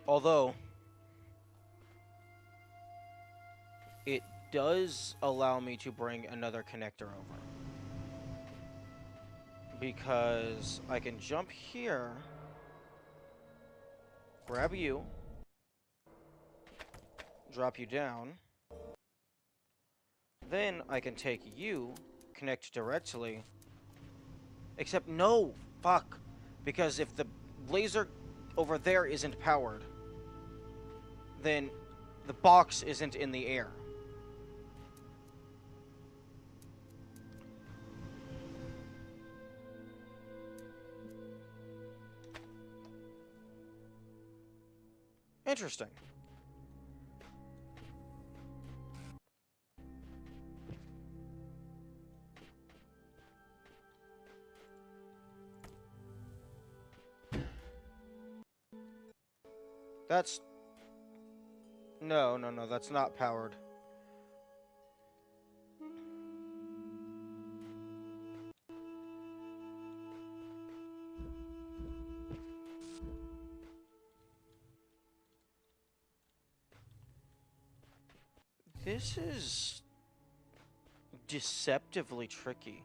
Although, it does allow me to bring another connector over. Because I can jump here, grab you, drop you down, then I can take you, connect directly, except no, fuck, because if the laser over there isn't powered, then the box isn't in the air. Interesting. That's... No, that's not powered. This is deceptively tricky.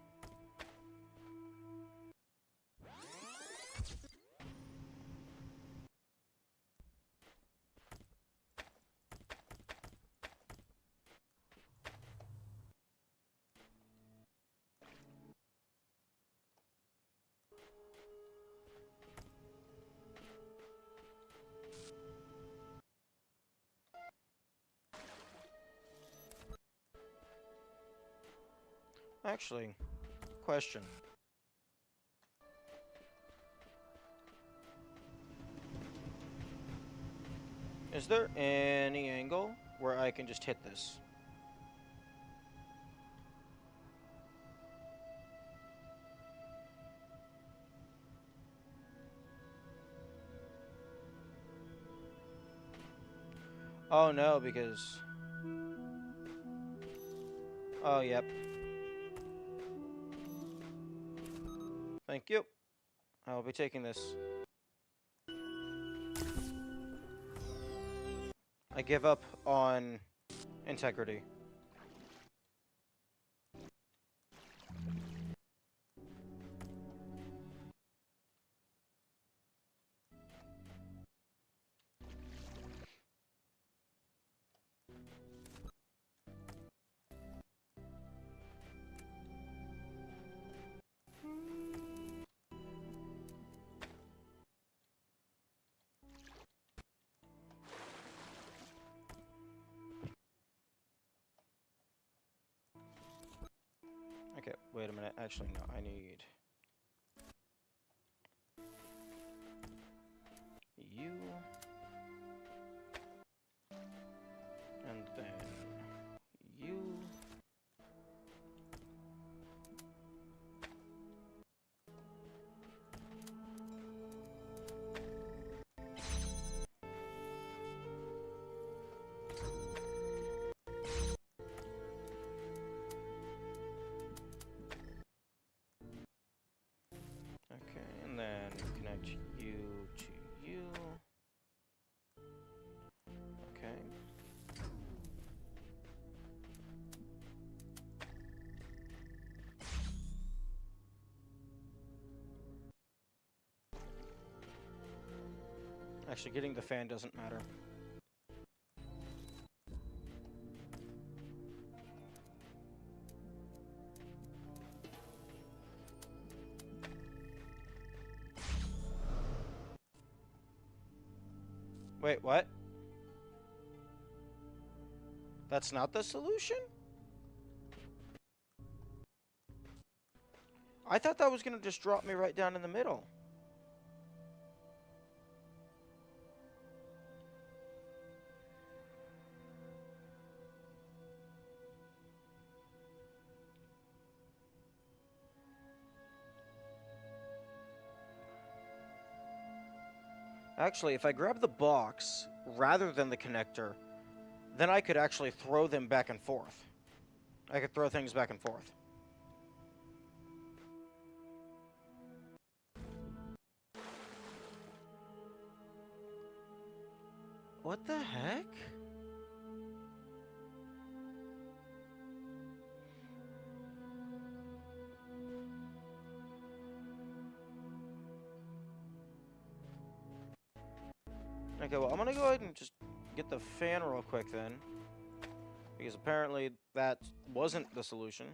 Actually, question. Is there any angle where I can just hit this? Oh no, because... Oh, yep. Thank you. I will be taking this. I give up on integrity. Okay, wait a minute. Actually, no, I need... you... and then... you... Okay, and then connect you to you. Okay. Actually, getting the fan doesn't matter. Wait, what? That's not the solution? I thought that was gonna just drop me right down in the middle. Actually, if I grab the box rather than the connector, then I could actually throw them back and forth. I could throw things back and forth. What the heck? Okay, well, I'm gonna go ahead and just get the fan real quick then. Because apparently that wasn't the solution.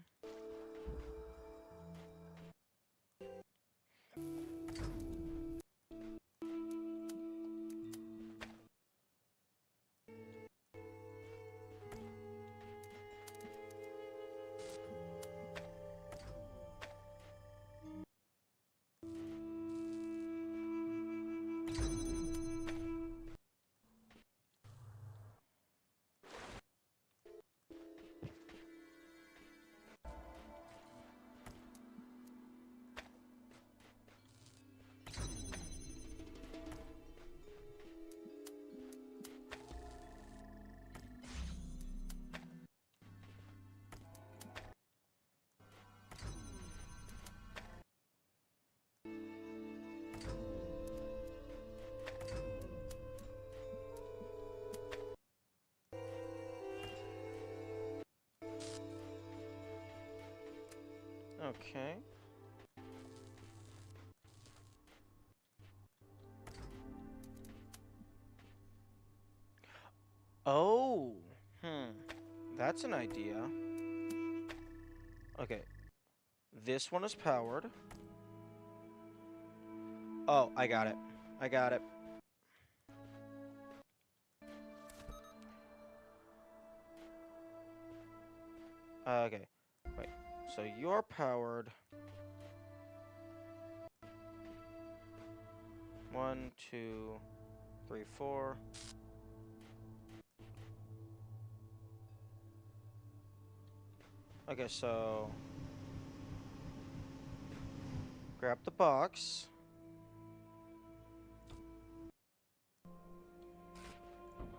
Okay. Oh. That's an idea. Okay. This one is powered. Oh, I got it. I got it. Okay. Wait. So you're powered. 1, 2, 3, 4. Okay, so grab the box.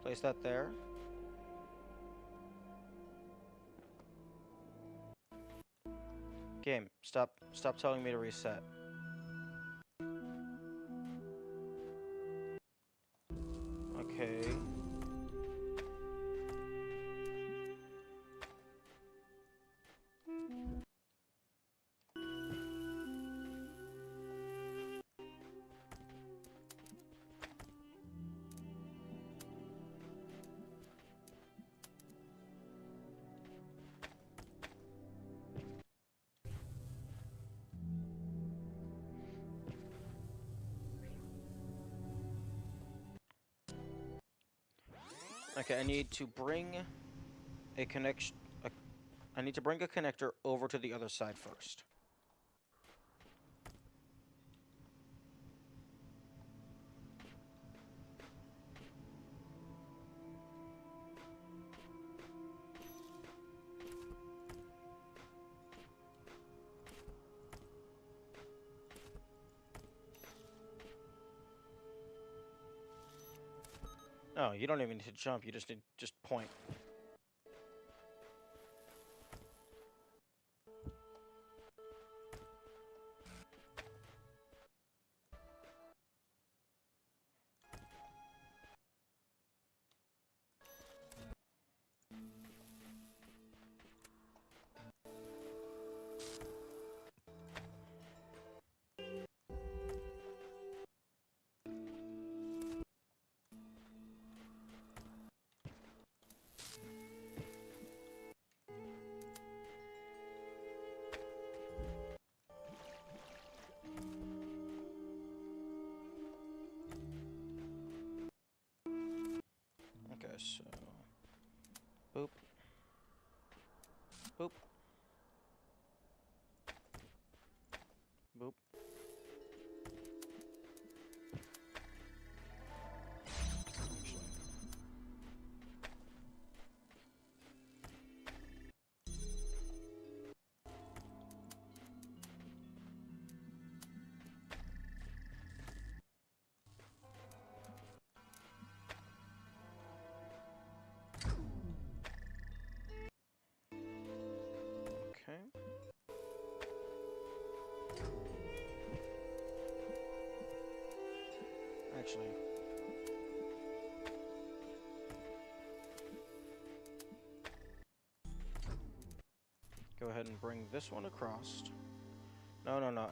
Place that there. Game, stop telling me to reset. Okay. Okay, I need to bring a connection. I need to bring a connector over to the other side first. Oh, you don't even need to jump. You just need just point. Go ahead and bring this one across. No, no, no.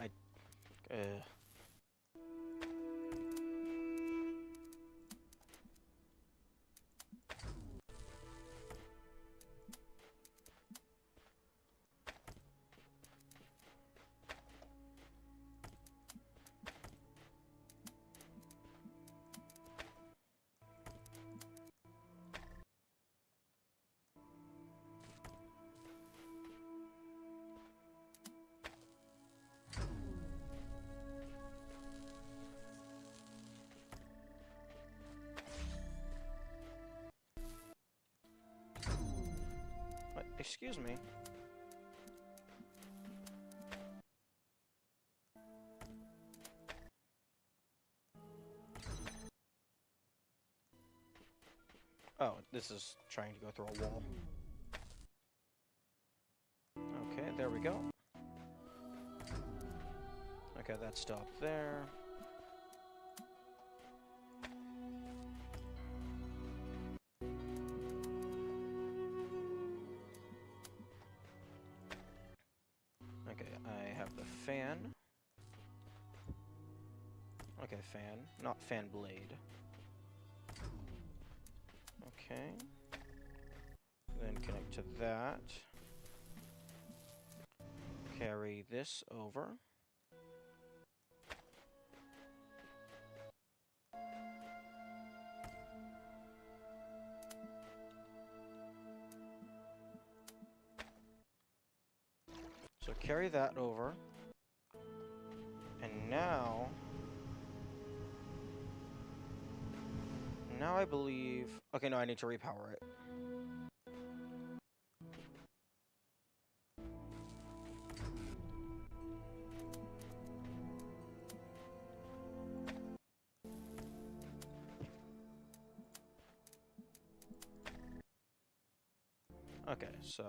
Excuse me. Oh, this is trying to go through a wall. Okay, there we go. Okay, that's still up there. Okay, I have the fan. Okay, fan, not fan blade. Okay. Then connect to that. Carry this over. So carry that over. And now I believe... Okay, no, I need to repower it. Okay, so...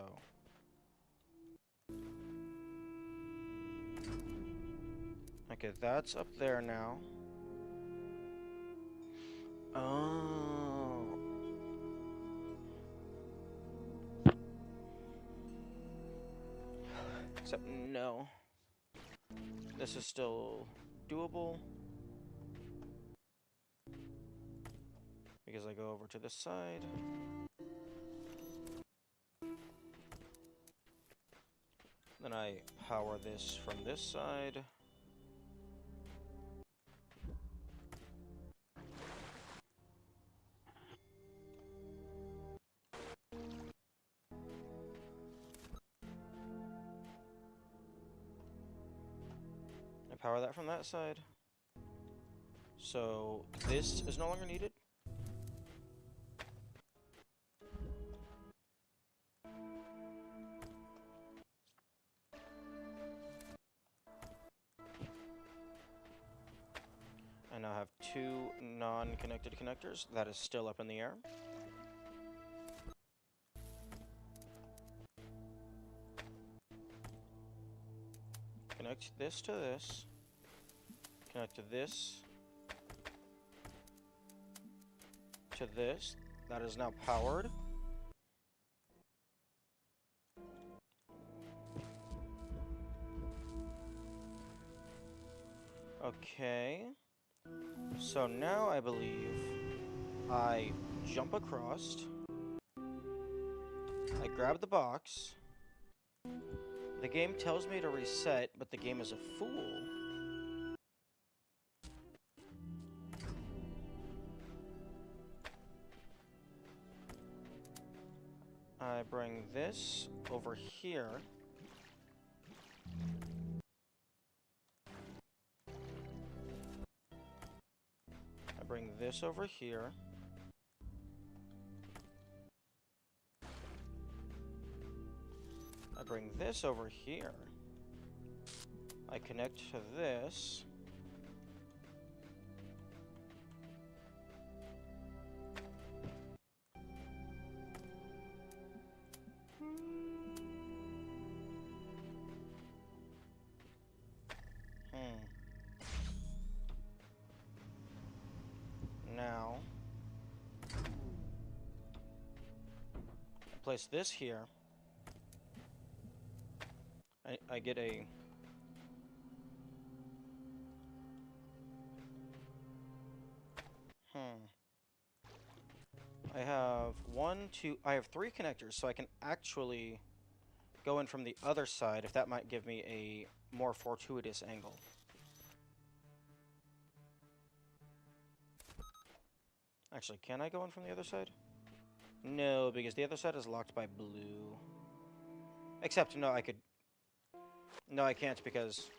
Okay, that's up there now. Oh. Except no. This is still doable. Because I go over to this side. Then I power this from this side. I power that from that side. So this is no longer needed. I now have two non-connected connectors. That is still up in the air. Connect this to this. Connect to this. To this. That is now powered. Okay. So now I believe I jump across. I grab the box. The game tells me to reset, but the game is a fool. I bring this over here. I bring this over here. I bring this over here. I connect to this. Now, I place this here. I get a... I have I have 3 connectors, so I can actually go in from the other side if that might give me a more fortuitous angle. Actually, can I go in from the other side? No, because the other side is locked by blue. Except, no, I could... No, I can't because...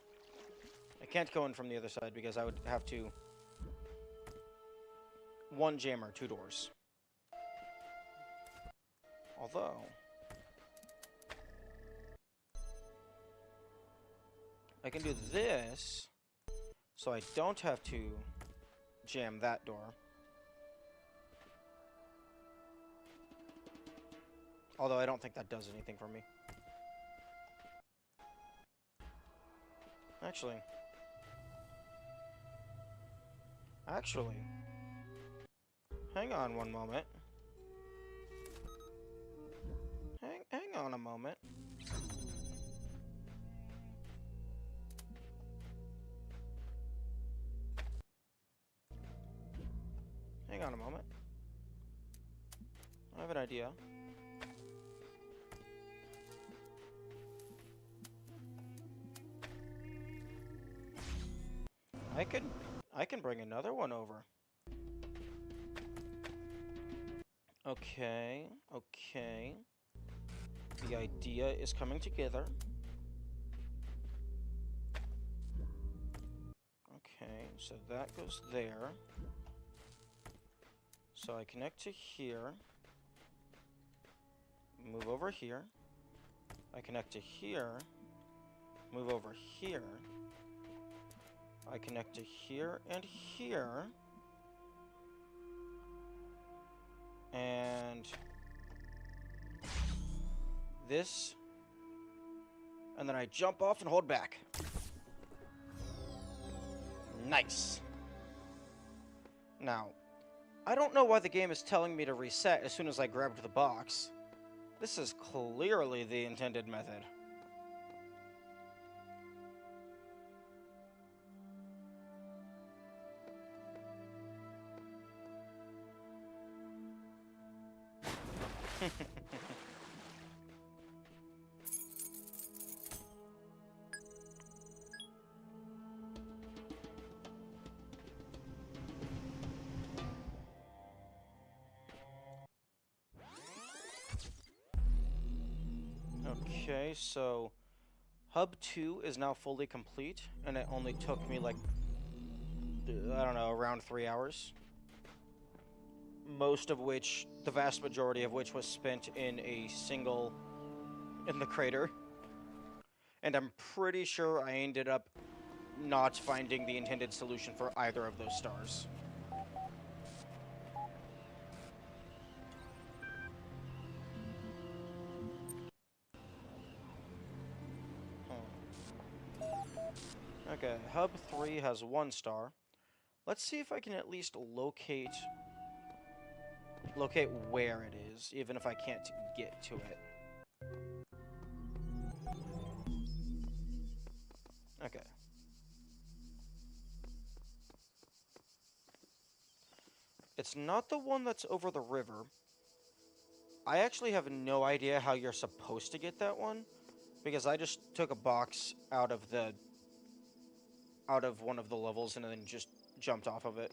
I can't go in from the other side because I would have to... 1 jammer, 2 doors. Although... I can do this, so I don't have to jam that door. Although I don't think that does anything for me. Actually, hang on one moment. Hang on a moment. Hang on a moment. I have an idea. I can bring another one over. Okay. The idea is coming together. Okay, so that goes there. So I connect to here. Move over here. I connect to here. Move over here. I connect to here and here. And this. And then I jump off and hold back. Nice. Now, I don't know why the game is telling me to reset as soon as I grabbed the box. This is clearly the intended method. Okay, so Hub 2 is now fully complete, and it only took me like, I don't know, around 3 hours. Most of which, the vast majority of which was spent in the crater. And I'm pretty sure I ended up not finding the intended solution for either of those stars. Okay, Hub 3 has 1 star. Let's see if I can at least locate where it is, even if I can't get to it. Okay. It's not the one that's over the river. I actually have no idea how you're supposed to get that one, because I just took a box out of one of the levels and then just jumped off of it.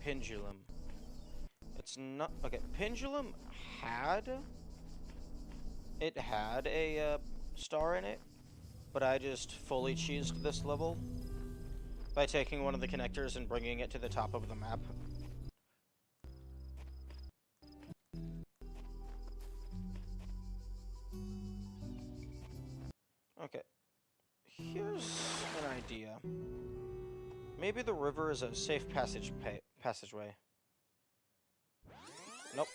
Pendulum. It's not... Okay, Pendulum had... It had a star in it, but I just fully cheesed this level by taking one of the connectors and bringing it to the top of the map. Okay. Here's an idea. Maybe the river is a safe passageway. Nope.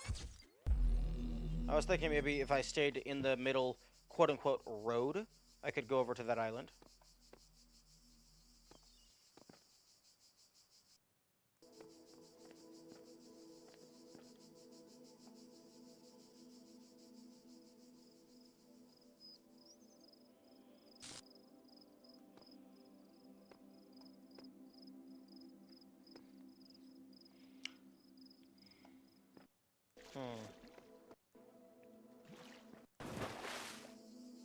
I was thinking maybe if I stayed in the middle, quote-unquote, road, I could go over to that island.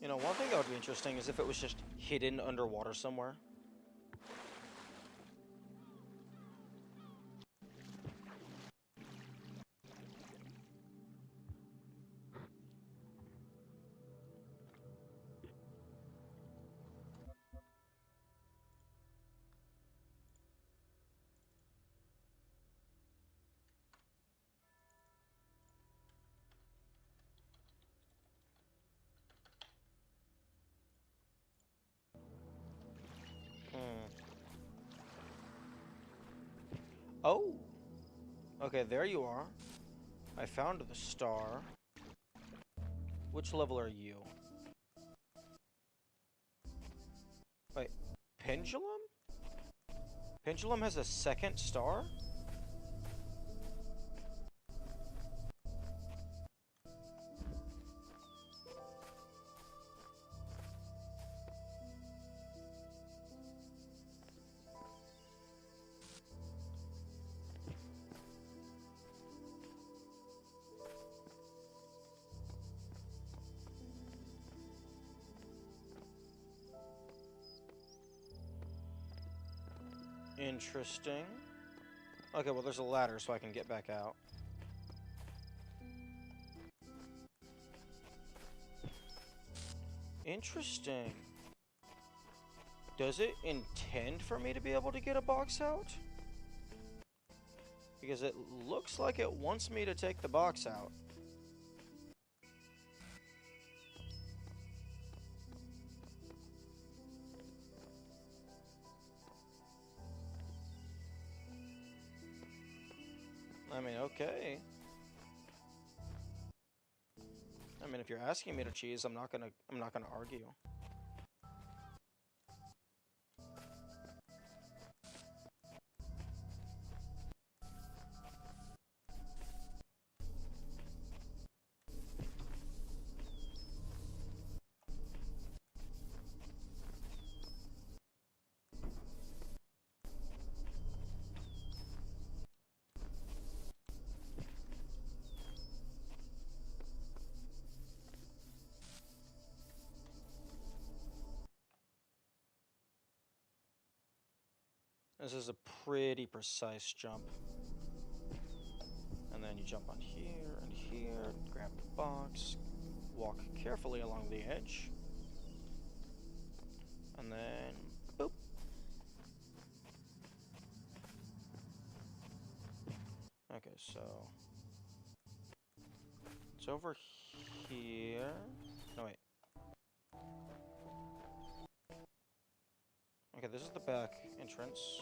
You know, one thing that would be interesting is if it was just hidden underwater somewhere. Hmm. Oh! Okay, there you are. I found the star. Which level are you? Wait, Pendulum? Pendulum has a second star? Interesting. Okay, well there's a ladder so I can get back out. Interesting. Does it intend for me to be able to get a box out? Because it looks like it wants me to take the box out. I mean, okay. I mean, if you're asking me to cheese, I'm not gonna argue. This is a pretty precise jump. And then you jump on here and here, grab the box, walk carefully along the edge, and then boop. Okay, so it's over here. No, wait. Okay, this is the back entrance.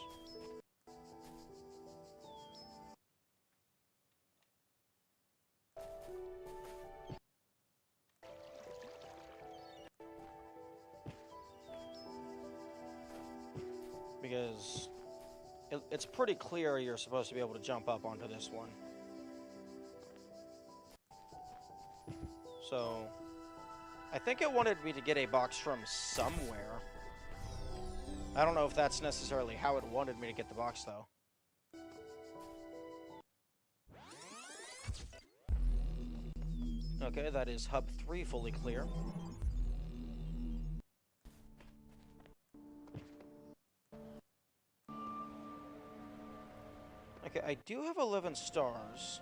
Because it's pretty clear you're supposed to be able to jump up onto this one. So, I think it wanted me to get a box from somewhere. I don't know if that's necessarily how it wanted me to get the box, though. Okay, that is Hub 3 fully clear. Okay, I do have 11 stars.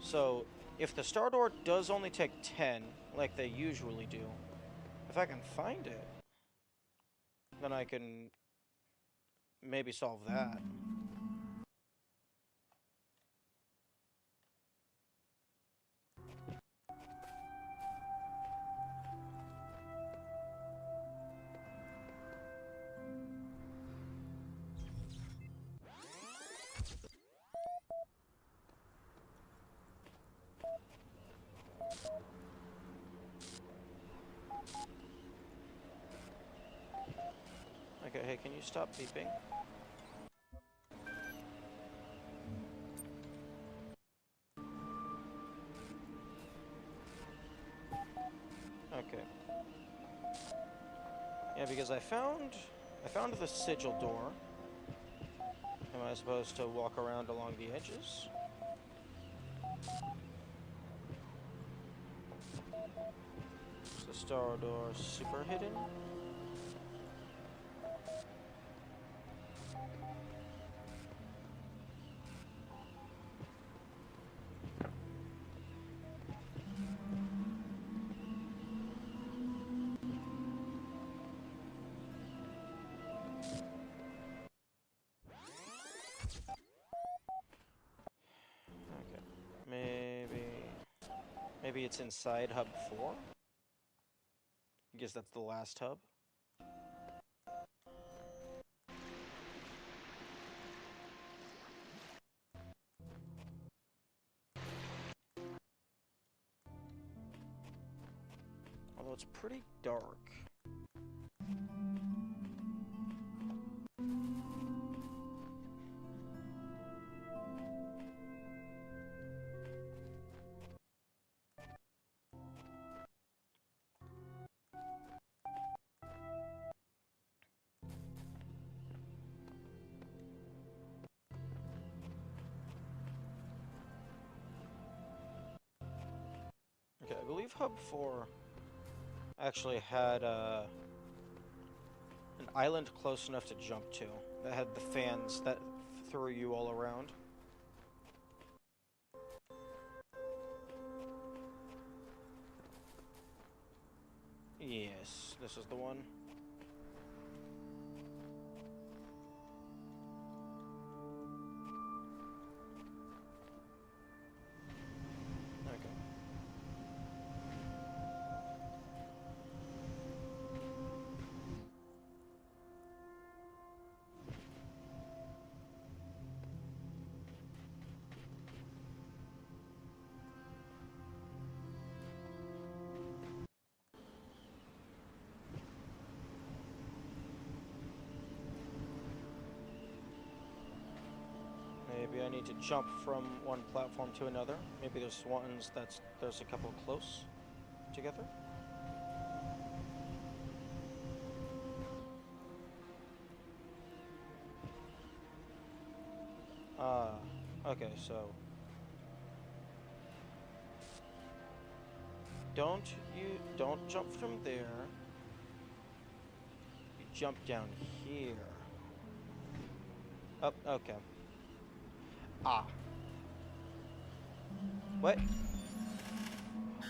So, if the star door does only take 10, like they usually do, if I can find it, then I can maybe solve that. Okay, hey, can you stop beeping? Okay. Yeah, because I found the sigil door. Am I supposed to walk around along the edges? Is the star door super hidden? Okay. Maybe it's inside hub 4? I guess that's the last hub. Although it's pretty dark. Okay, I believe hub 4 actually had an island close enough to jump to that had the fans that threw you all around. Yes, this is the one. Okay. Maybe I need to jump from one platform to another. Maybe there's ones there's a couple close together. Okay, so don't jump from there. You jump down here. Oh, okay. Ah. What?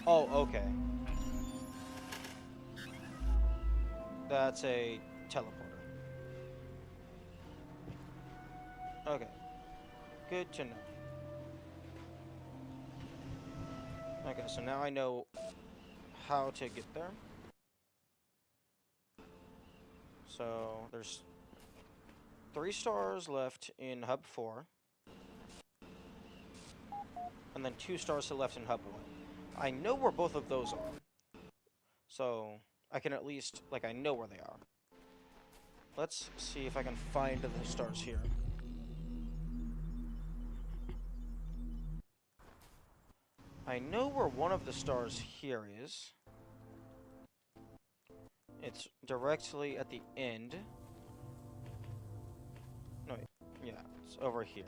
Oh, okay. That's a teleporter. Okay. Good to know. Okay, so now I know how to get there. So there's 3 stars left in hub 4. And then 2 stars left in hub 1. I know where both of those are. So I can at least, like, I know where they are. Let's see if I can find the stars here. I know where one of the stars here is. It's directly at the end. No, wait. Yeah, it's over here.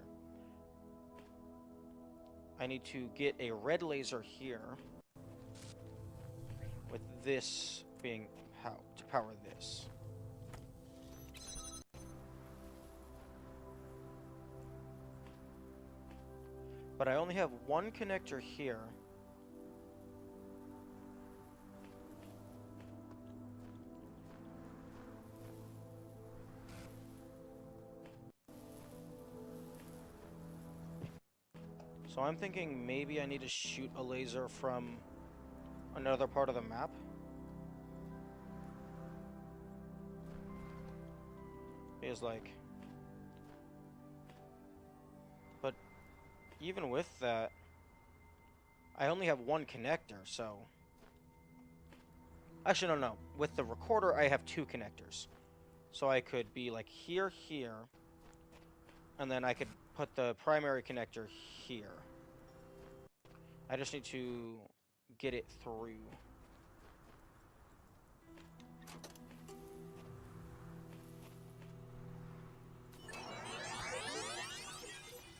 I need to get a red laser here. With this being to power this. But I only have one connector here. So I'm thinking maybe I need to shoot a laser from another part of the map. Because, like... But even with that, I only have one connector, so... Actually, no. With the recorder, I have 2 connectors. So I could be like here, and then I could put the primary connector here. I just need to get it through.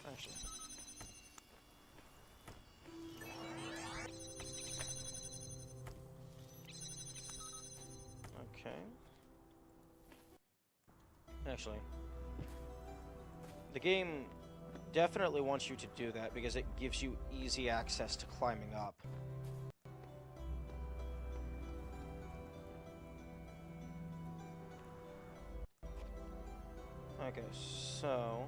Actually. Okay. Actually. The game definitely wants you to do that because it gives you easy access to climbing up. Okay, so...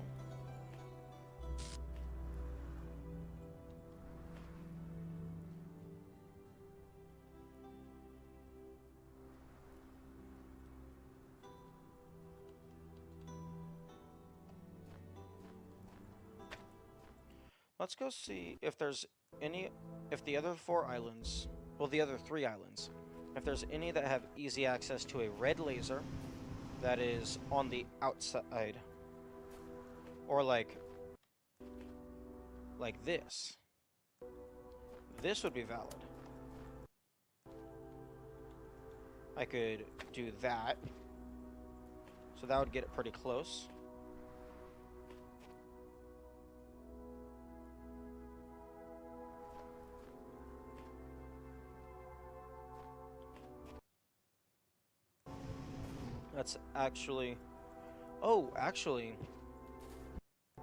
let's go see if there's any... if the other 4 islands... well, the other 3 islands. If there's any that have easy access to a red laser that is on the outside. Or like this. This would be valid. I could do that. So that would get it pretty close. That's actually... oh, actually...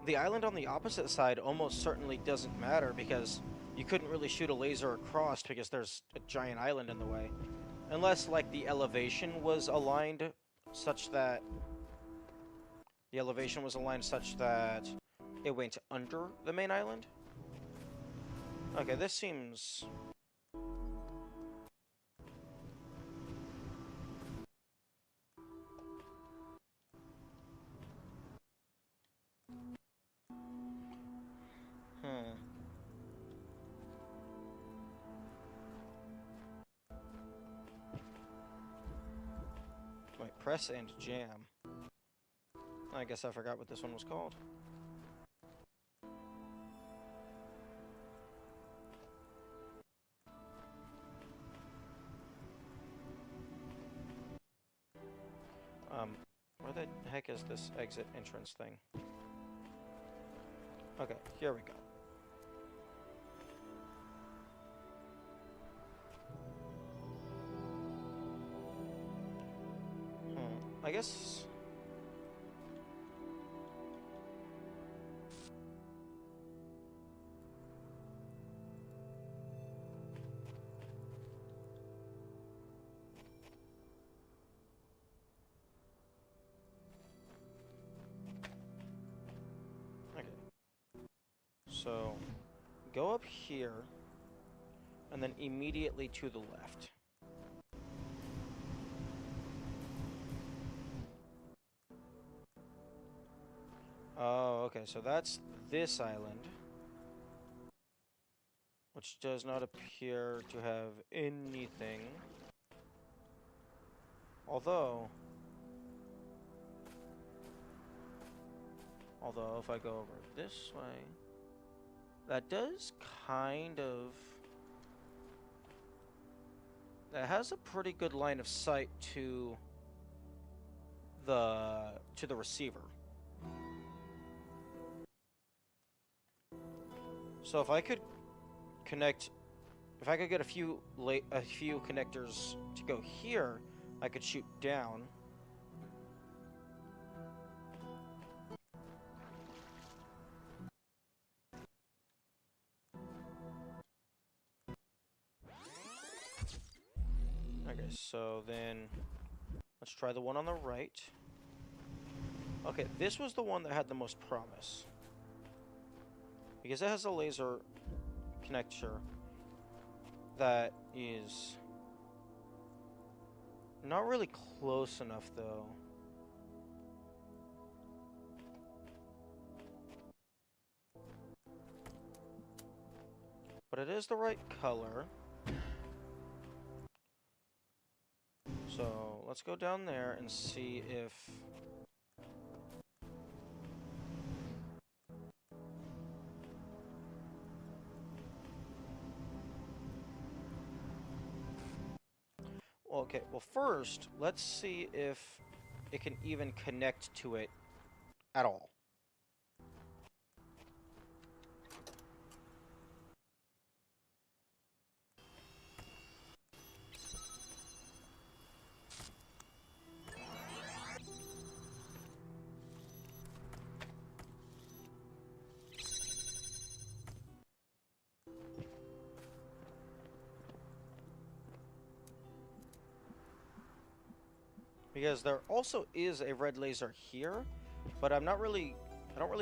the island on the opposite side almost certainly doesn't matter because you couldn't really shoot a laser across because there's a giant island in the way. Unless, like, the elevation was aligned such that... the elevation was aligned such that it went under the main island. Okay, this seems... Wait, press and jam. I guess I forgot what this one was called. Where the heck is this exit entrance thing? Okay, here we go. I guess... okay. So, go up here, and then immediately to the left. Oh, okay, so that's this island, which does not appear to have anything. Although if I go over this way, that does kind of... that has a pretty good line of sight to the receiver. So if I could connect, if I could get a few connectors to go here, I could shoot down. Okay, so then let's try the one on the right. Okay, this was the one that had the most promise. Because it has a laser connector that is not really close enough, though. But it is the right color. So let's go down there and see if... Well, okay, well first, let's see if it can even connect to it at all. Because there also is a red laser here, but I don't really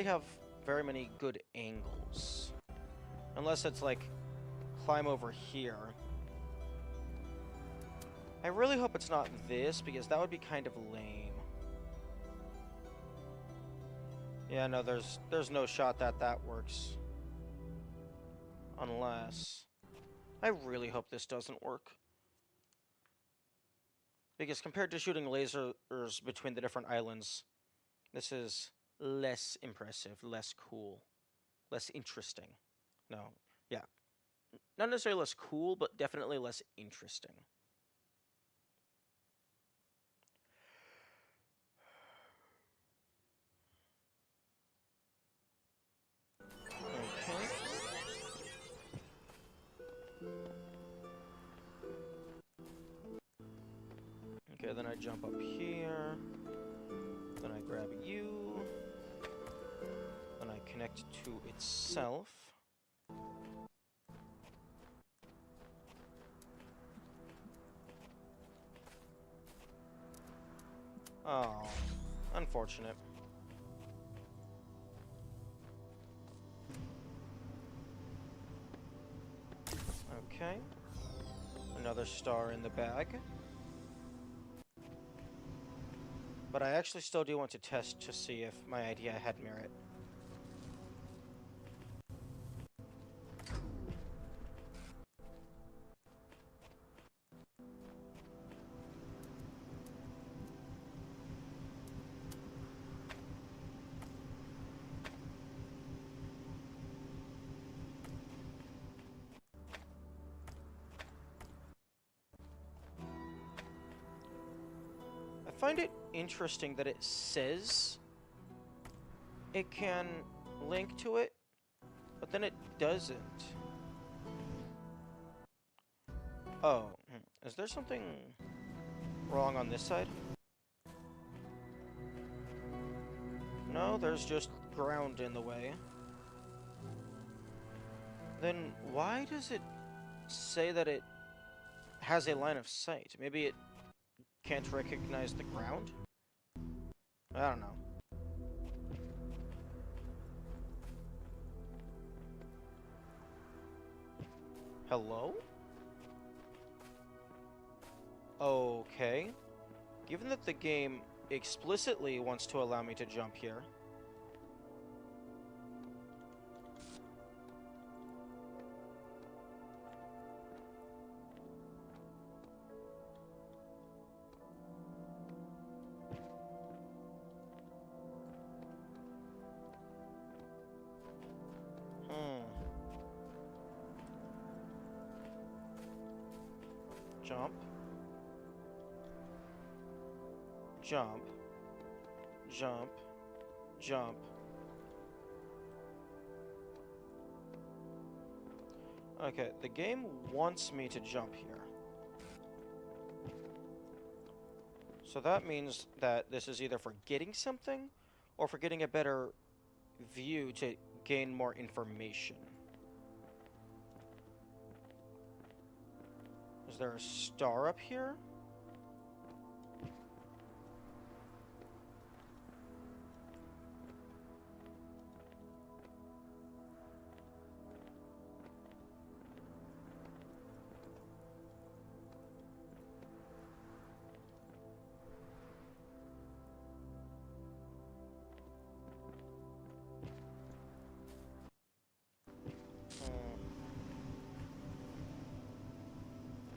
have very many good angles. Unless it's like, climb over here. I really hope it's not this, because that would be kind of lame. Yeah, no, there's no shot that that works. Unless... I really hope this doesn't work. Because compared to shooting lasers between the different islands, this is less impressive, less cool, less interesting. No, yeah. Not necessarily less cool, but definitely less interesting. Okay. Okay, then I jump up here. Then I grab you. Then I connect to itself. Oh, unfortunate. Okay. Another star in the bag. But I actually still do want to test to see if my idea had merit. I find it interesting that it says it can link to it, but then it doesn't. Oh, is there something wrong on this side? No, there's just ground in the way. Then why does it say that it has a line of sight? Maybe it can't recognize the ground? I don't know. Hello? Okay. Given that the game explicitly wants to allow me to jump here... Jump. Jump. Jump. Jump. Okay, the game wants me to jump here. So that means that this is either for getting something, or for getting a better view to gain more information. Is there a star up here?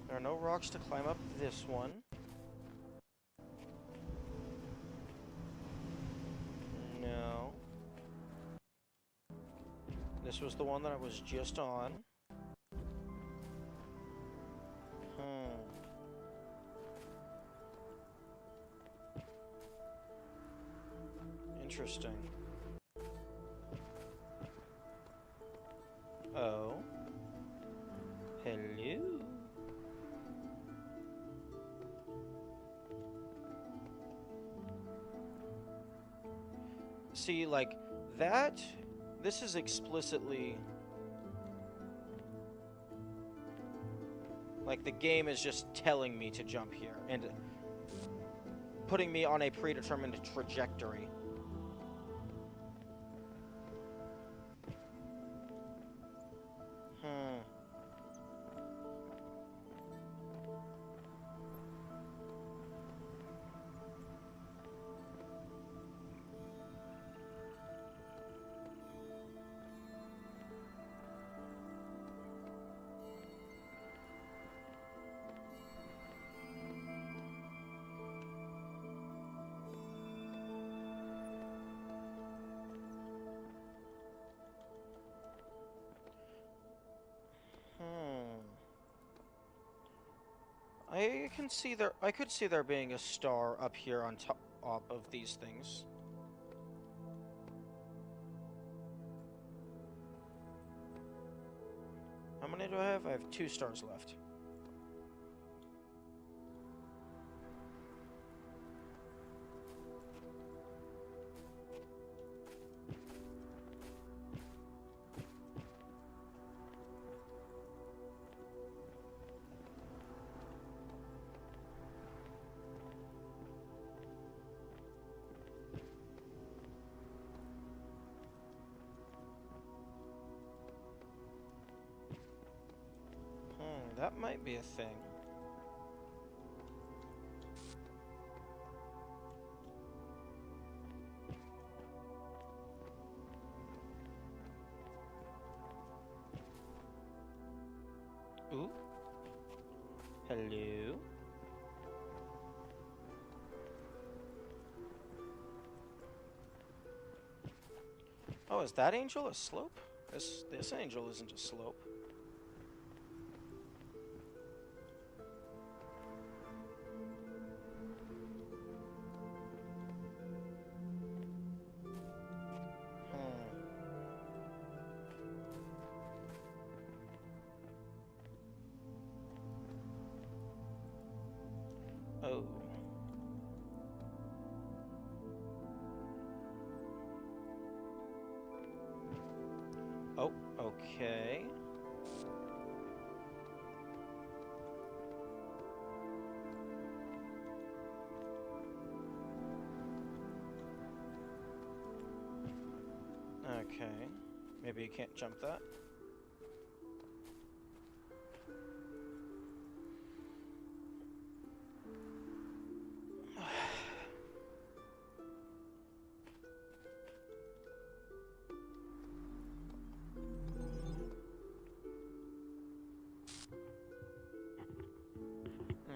There are no rocks to climb up this one. No. This was the one that I was just on. Interesting. Oh. Hello. See, like, that... This is explicitly... Like, the game is just telling me to jump here, and putting me on a predetermined trajectory. I could see there being a star up here on top of these things. How many do I have? I have 2 stars left. That might be a thing. Ooh. Hello. Oh, is that angel a slope? This angel isn't a slope. Oh. Oh, okay. Okay. Maybe you can't jump that.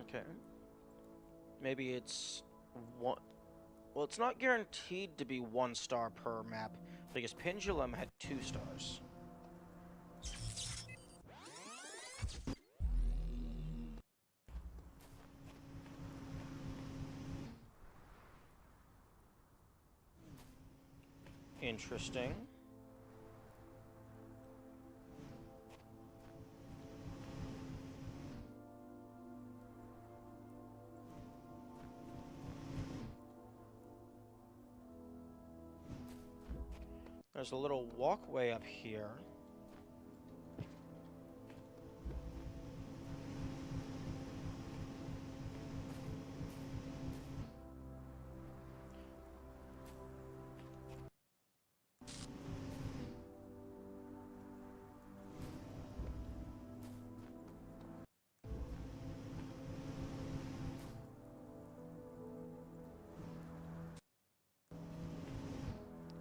Okay. Maybe it's one... Well, it's not guaranteed to be 1 star per map, because Pendulum had 2 stars. Interesting. There's a little walkway up here.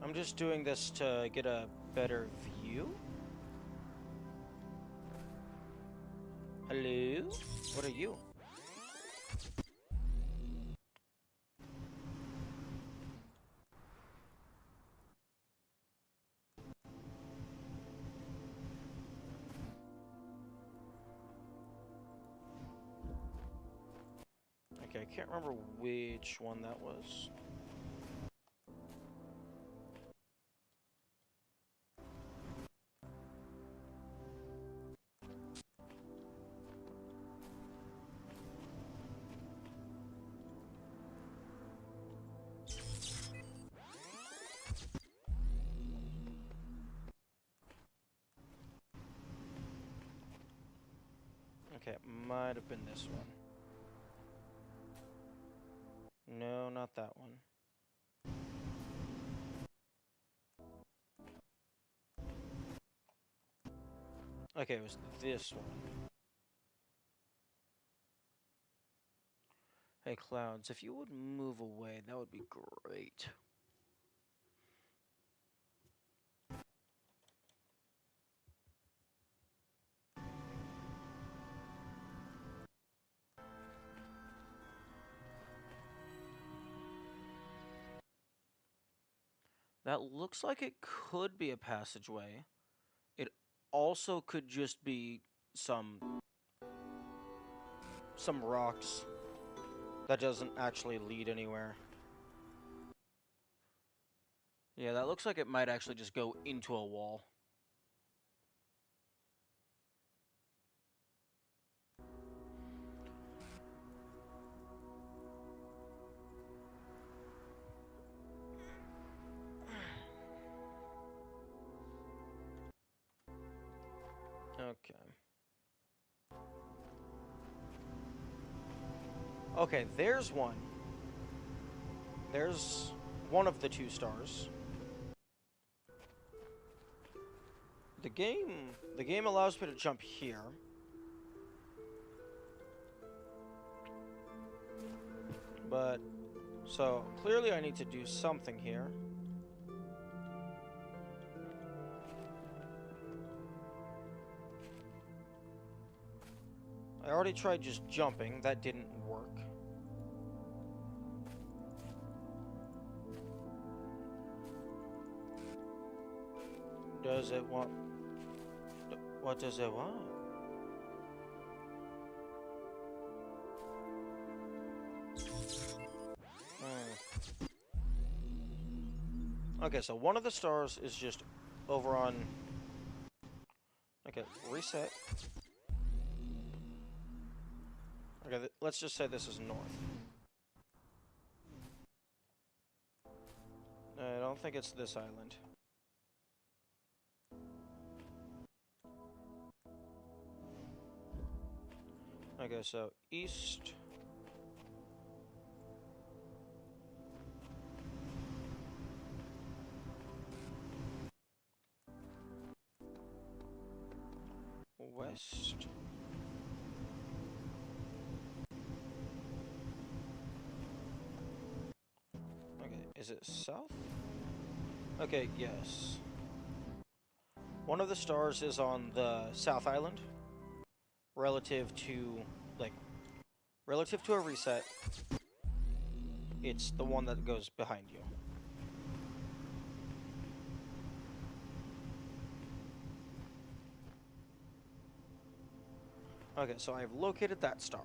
I'm just doing this to get a better view. Hello? What are you? I can't remember which one that was. Okay, it might have been this one. No, not that one. Okay, it was this one. Hey, Clouds, if you would move away, that would be great. That looks like it could be a passageway. It also could just be some rocks that doesn't actually lead anywhere. Yeah, that looks like it might actually just go into a wall. Okay. Okay, there's one. There's one of the 2 stars. The game allows me to jump here. But, so, clearly I need to do something here. I already tried just jumping, that didn't work. Does it want... What does it want? Okay, so one of the stars is just over on... Okay, reset. Okay, let's just say this is north. I don't think it's this island. Okay, so east... West... Okay, is it south? Okay, yes. One of the stars is on the South Island, relative to, like, relative to a reset. It's the one that goes behind you. Okay, so I've located that star.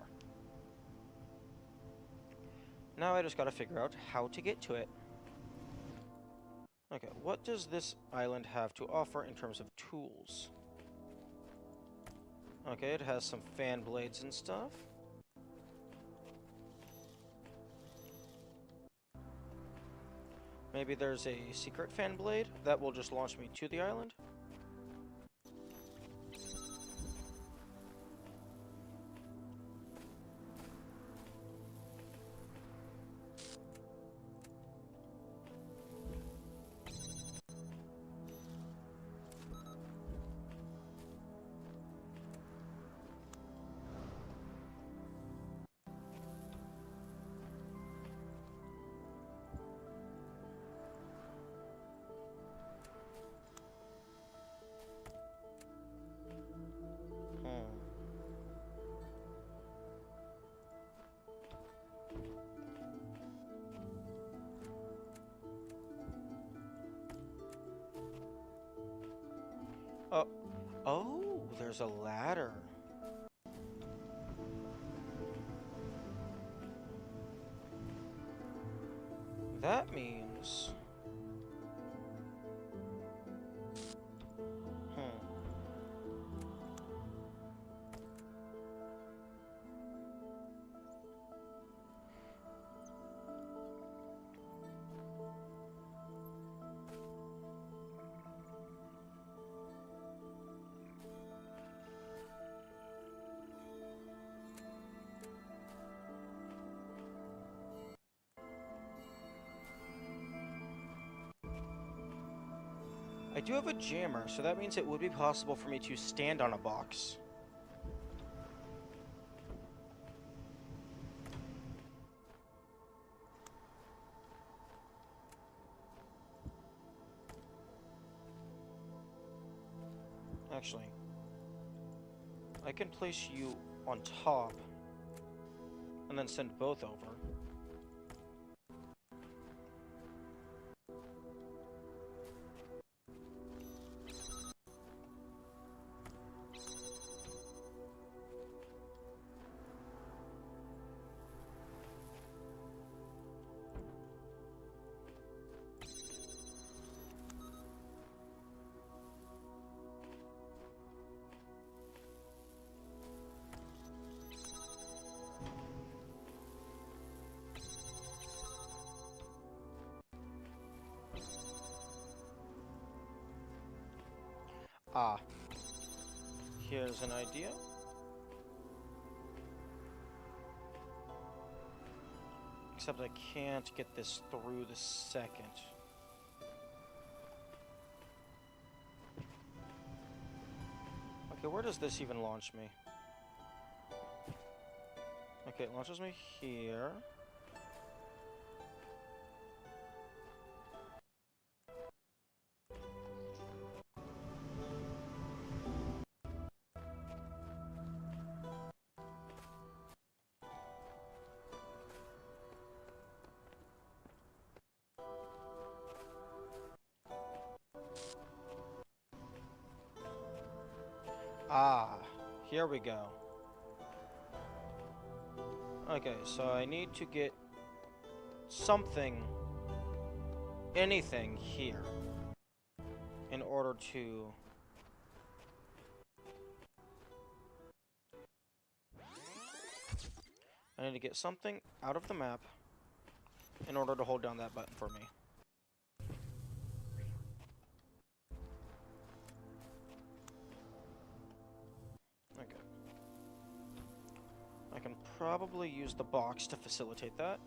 Now I just gotta figure out how to get to it. Okay, what does this island have to offer in terms of tools? Okay, it has some fan blades and stuff. Maybe there's a secret fan blade that will just launch me to the island? Oh, oh, there's a ladder. That means... I do have a jammer, so that means it would be possible for me to stand on a box. Actually, I can place you on top and then send both over. Ah, here's an idea. Except I can't get this through the second. Okay, where does this even launch me? Okay, it launches me here. Ah, here we go. Okay, so I need to get something, anything here in order to... I need to get something out of the map in order to hold down that button for me. Okay. I can probably use the box to facilitate that.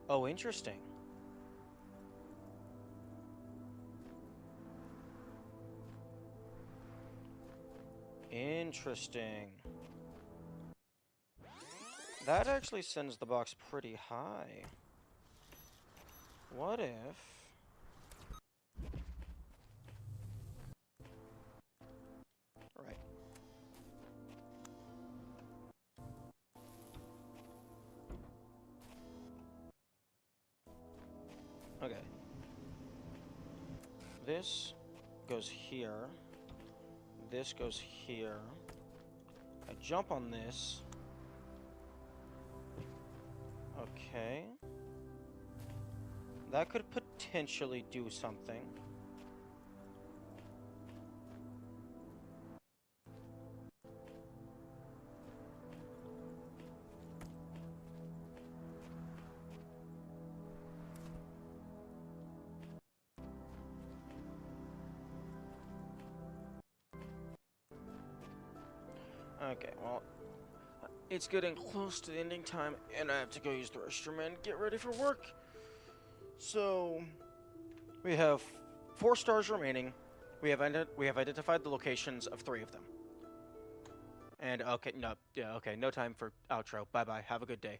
Oh, interesting. Interesting. That actually sends the box pretty high. What if... Right. Okay. This goes here. This goes here. I jump on this. Okay. That could potentially do something. Okay, well, it's getting close to the ending time, and I have to go use the restroom and get ready for work. So, we have 4 stars remaining. We have identified the locations of 3 of them. And okay, no time for outro. Bye bye. Have a good day.